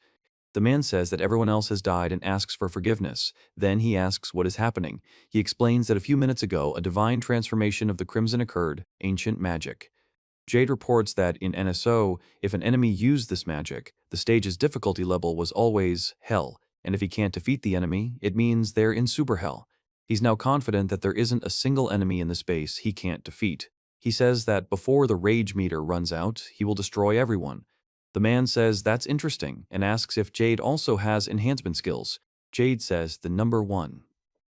The man says that everyone else has died and asks for forgiveness. Then he asks what is happening. He explains that a few minutes ago, a divine transformation of the Crimson occurred, ancient magic. Jade reports that in NSO, if an enemy used this magic, the stage's difficulty level was always hell, and if he can't defeat the enemy, it means they're in super hell. He's now confident that there isn't a single enemy in the space he can't defeat. He says that before the rage meter runs out, he will destroy everyone. The man says that's interesting and asks if Jade also has enhancement skills. Jade says the number 1.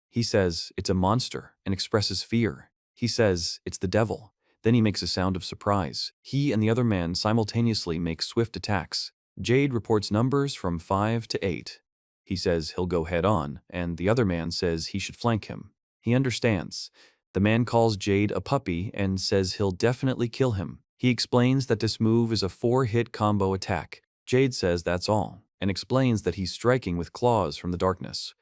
He says it's a monster and expresses fear. He says it's the devil. Then he makes a sound of surprise. He and the other man simultaneously make swift attacks. Jade reports numbers from 5 to 8. He says he'll go head on, and the other man says he should flank him. He understands. The man calls Jade a puppy and says he'll definitely kill him. He explains that this move is a 4-hit combo attack. Jade says that's all, and explains that he's striking with claws from the darkness.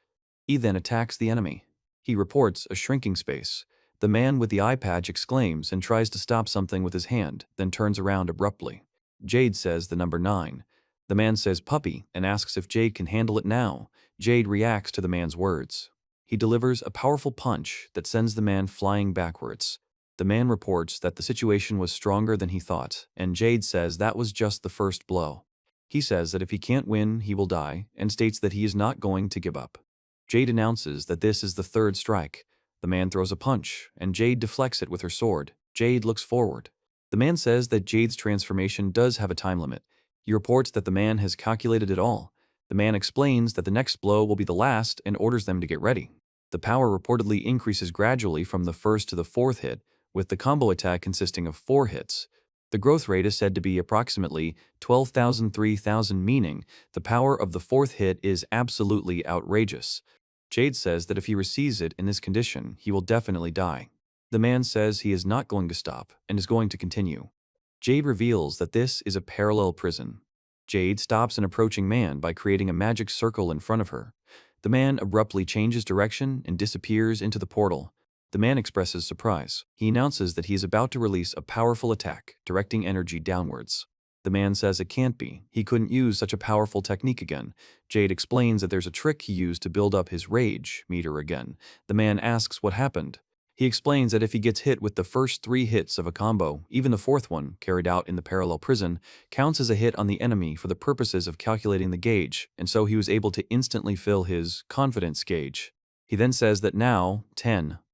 He then attacks the enemy. He reports a shrinking space. The man with the eye patch exclaims and tries to stop something with his hand, then turns around abruptly. Jade says the number 9. The man says puppy and asks if Jade can handle it now. Jade reacts to the man's words. He delivers a powerful punch that sends the man flying backwards. The man reports that the situation was stronger than he thought, and Jade says that was just the first blow. He says that if he can't win, he will die, and states that he is not going to give up. Jade announces that this is the 3rd strike. The man throws a punch, and Jade deflects it with her sword. Jade looks forward. The man says that Jade's transformation does have a time limit. He reports that the man has calculated it all. The man explains that the next blow will be the last and orders them to get ready. The power reportedly increases gradually from the 1st to the 4th hit, with the combo attack consisting of 4 hits. The growth rate is said to be approximately 12,000 3,000, meaning the power of the 4th hit is absolutely outrageous. Jade says that if he receives it in this condition, he will definitely die. The man says he is not going to stop and is going to continue. Jade reveals that this is a parallel prison. Jade stops an approaching man by creating a magic circle in front of her. The man abruptly changes direction and disappears into the portal. The man expresses surprise. He announces that he is about to release a powerful attack, directing energy downwards. The man says it can't be. He couldn't use such a powerful technique again. Jade explains that there's a trick he used to build up his rage meter again. The man asks what happened. He explains that if he gets hit with the first 3 hits of a combo, even the 4th one, carried out in the parallel prison, counts as a hit on the enemy for the purposes of calculating the gauge, and so he was able to instantly fill his confidence gauge. He then says that now, 10,